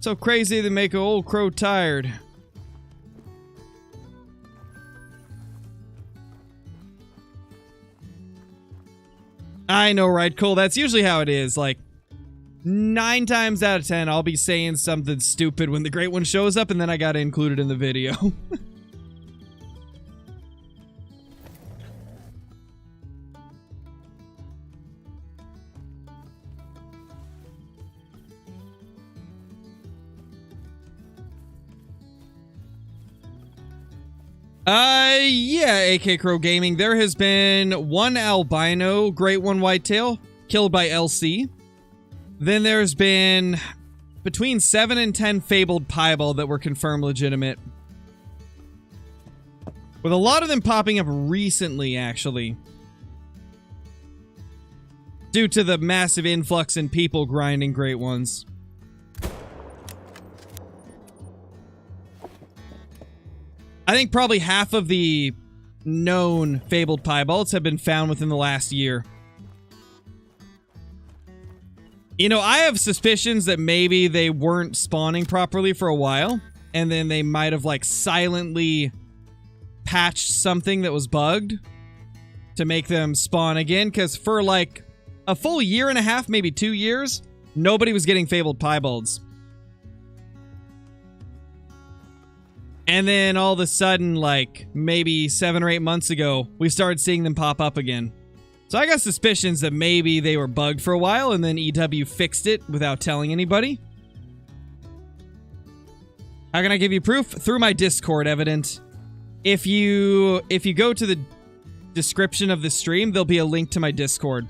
So crazy they make an old crow tired. I know, right, Cole? That's usually how it is. Like, 9 times out of 10, I'll be saying something stupid when the Great One shows up, and then I gotta include it in the video. Yeah, AK Crow Gaming. There has been 1 albino Great One Whitetail killed by LC. Then there's been between 7 and 10 fabled piebald that were confirmed legitimate. With a lot of them popping up recently, actually. Due to the massive influx in people grinding Great Ones. I think probably half of the known fabled piebalds have been found within the last year. You know, I have suspicions that maybe they weren't spawning properly for a while, and then they might have, like, silently patched something that was bugged to make them spawn again, because for, like, a full year and a half, maybe 2 years, nobody was getting fabled piebalds. And then all of a sudden, like, maybe 7 or 8 months ago, we started seeing them pop up again. So I got suspicions that maybe they were bugged for a while and then EW fixed it without telling anybody. How can I give you proof? Through my Discord, evident. If you go to the description of the stream, there'll be a link to my Discord.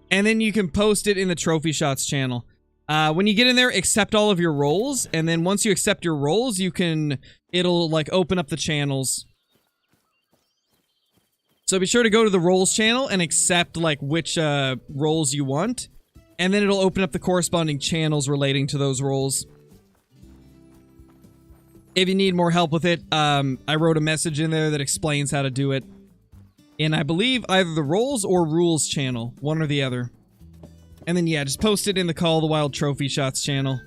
And then you can post it in the Trophy Shots channel. When you get in there, accept all of your roles, and then once you accept your roles, it'll like open up the channels. So be sure to go to the roles channel and accept like which roles you want, and then it'll open up the corresponding channels relating to those roles. If you need more help with it, I wrote a message in there that explains how to do it. In, I believe, either the roles or rules channel, one or the other. And then, yeah, just post it in the Call of the Wild Trophy Shots channel.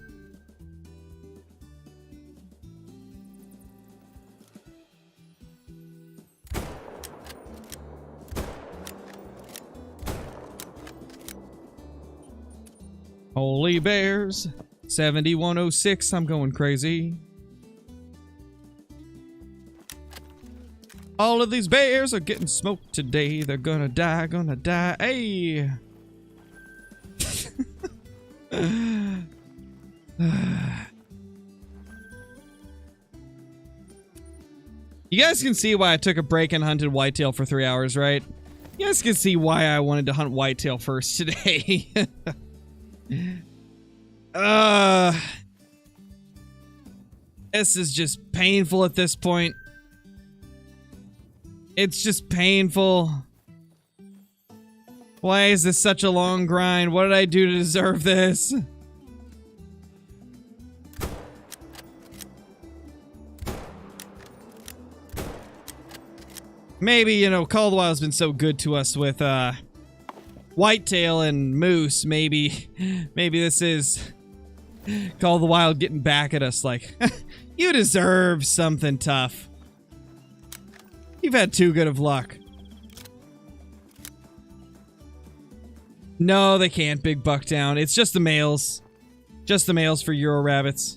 Holy bears. 7106, I'm going crazy. All of these bears are getting smoked today. They're gonna die, gonna die. Hey! You guys can see why I took a break and hunted whitetail for 3 hours, right? You guys can see why I wanted to hunt whitetail first today. This is just painful at this point. It's just painful. Why is this such a long grind? What did I do to deserve this? Maybe, you know, Call of the Wild's been so good to us with, whitetail and moose. Maybe this is Call of the Wild getting back at us like, you deserve something tough. You've had too good of luck. No, they can't big buck down. It's just the males. Just the males for Euro rabbits.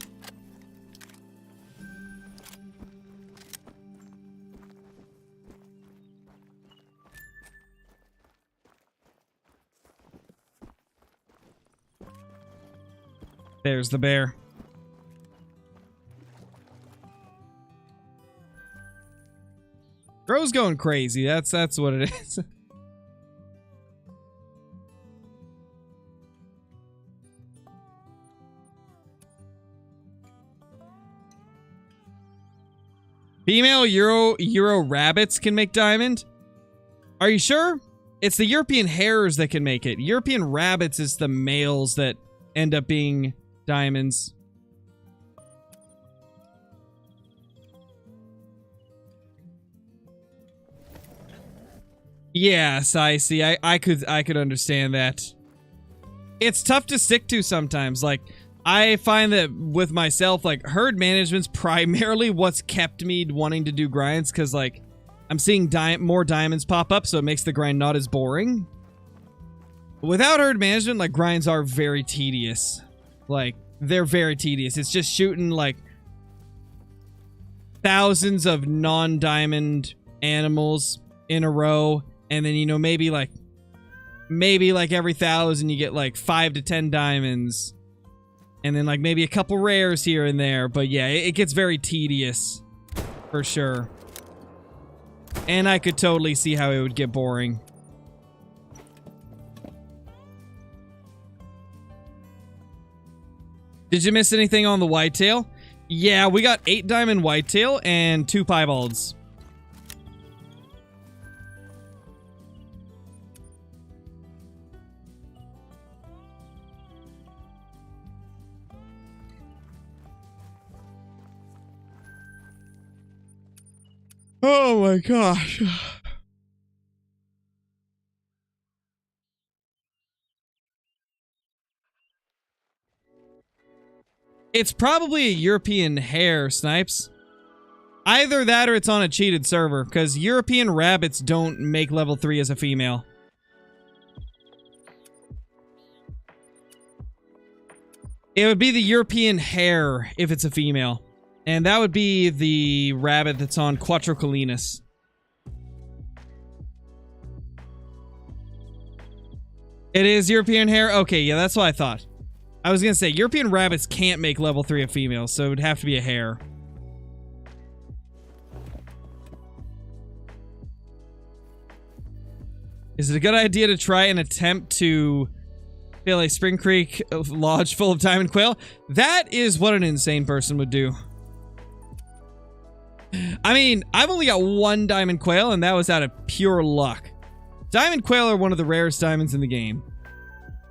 There's the bear. Bro's going crazy. That's what it is. Female Euro rabbits can make diamond? Are you sure? It's the European hares that can make it. European rabbits is the males that end up being diamonds. Yes, I see. I could understand that. It's tough to stick to sometimes. Like, I find that with myself, like, herd management's primarily what's kept me wanting to do grinds, because, like, I'm seeing more diamonds pop up, so it makes the grind not as boring. Without herd management, like, grinds are very tedious. Like, they're very tedious. It's just shooting, like, thousands of non-diamond animals in a row, and then, you know, maybe like every 1,000 you get, like, 5 to 10 diamonds. And then, like, maybe a couple rares here and there. But yeah, it gets very tedious. For sure. And I could totally see how it would get boring. Did you miss anything on the whitetail? Yeah, we got 8 diamond whitetail and 2 piebalds. Oh my gosh. It's probably a European hare, Snipes. Either that or it's on a cheated server, because European rabbits don't make level 3 as a female. It would be the European hare if it's a female. And that would be the rabbit that's on Quattrocolinus. It is European hare? Okay, yeah, that's what I thought. I was gonna say, European rabbits can't make level 3 of females, so it would have to be a hare. Is it a good idea to try and attempt to fill a Spring Creek lodge full of diamond quail? That is what an insane person would do. I mean, I've only got 1 diamond quail, and that was out of pure luck. Diamond quail are one of the rarest diamonds in the game.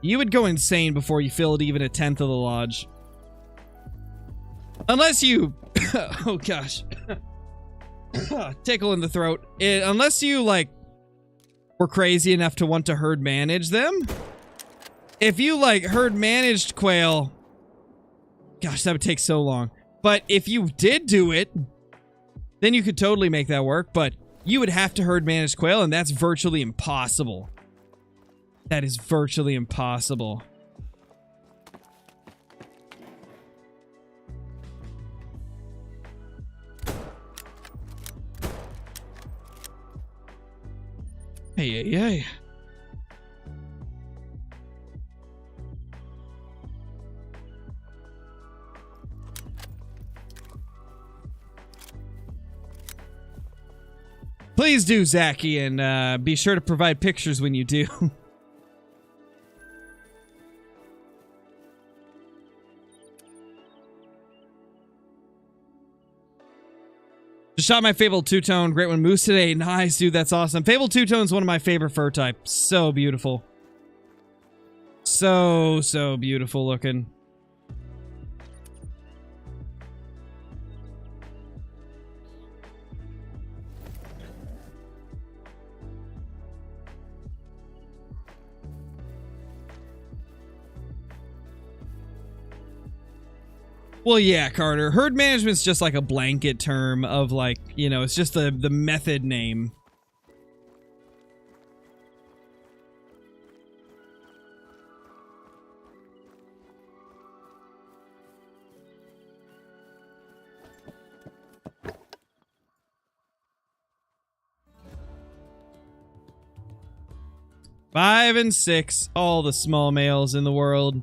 You would go insane before you filled even a 10th of the lodge. Unless you... oh, gosh. Tickle in the throat. Unless you, like, were crazy enough to want to herd manage them. If you, like, herd managed quail... Gosh, that would take so long. But if you did do it, then you could totally make that work. But you would have to herd manage quail, and that's virtually impossible. That is virtually impossible. Hey. Please do, Zachy, and be sure to provide pictures when you do. Just shot my Fabled Two-Tone. Great one. Moose today. Nice, dude. That's awesome. Fabled Two-Tone is one of my favorite fur types. So beautiful. So beautiful looking. Well, yeah, Carter. Herd management's just like a blanket term of, like, you know, it's just the method name. Five and 6, all the small males in the world.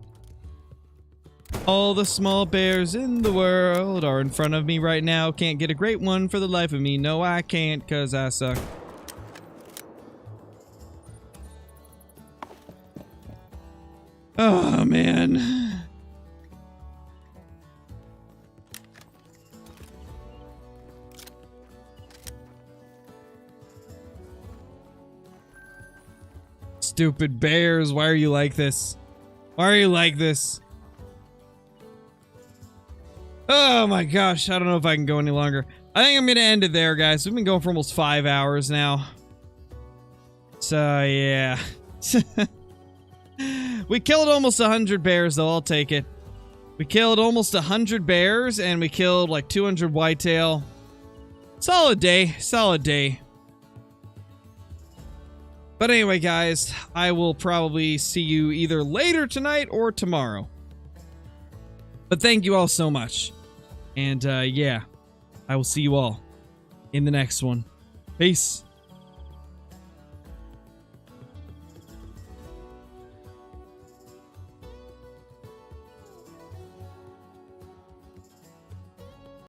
All the small bears in the world are in front of me right now. Can't get a great one for the life of me. No, I can't, because I suck. Oh, man. Stupid bears, why are you like this? Why are you like this? Oh my gosh, I don't know if I can go any longer. I think I'm gonna end it there, guys. We've been going for almost 5 hours now. So, yeah. We killed almost 100 bears, though. I'll take it. We killed almost 100 bears, and we killed like 200 whitetail. Solid day. Solid day. But anyway, guys, I will probably see you either later tonight or tomorrow. But thank you all so much. And, yeah, I will see you all in the next one. Peace.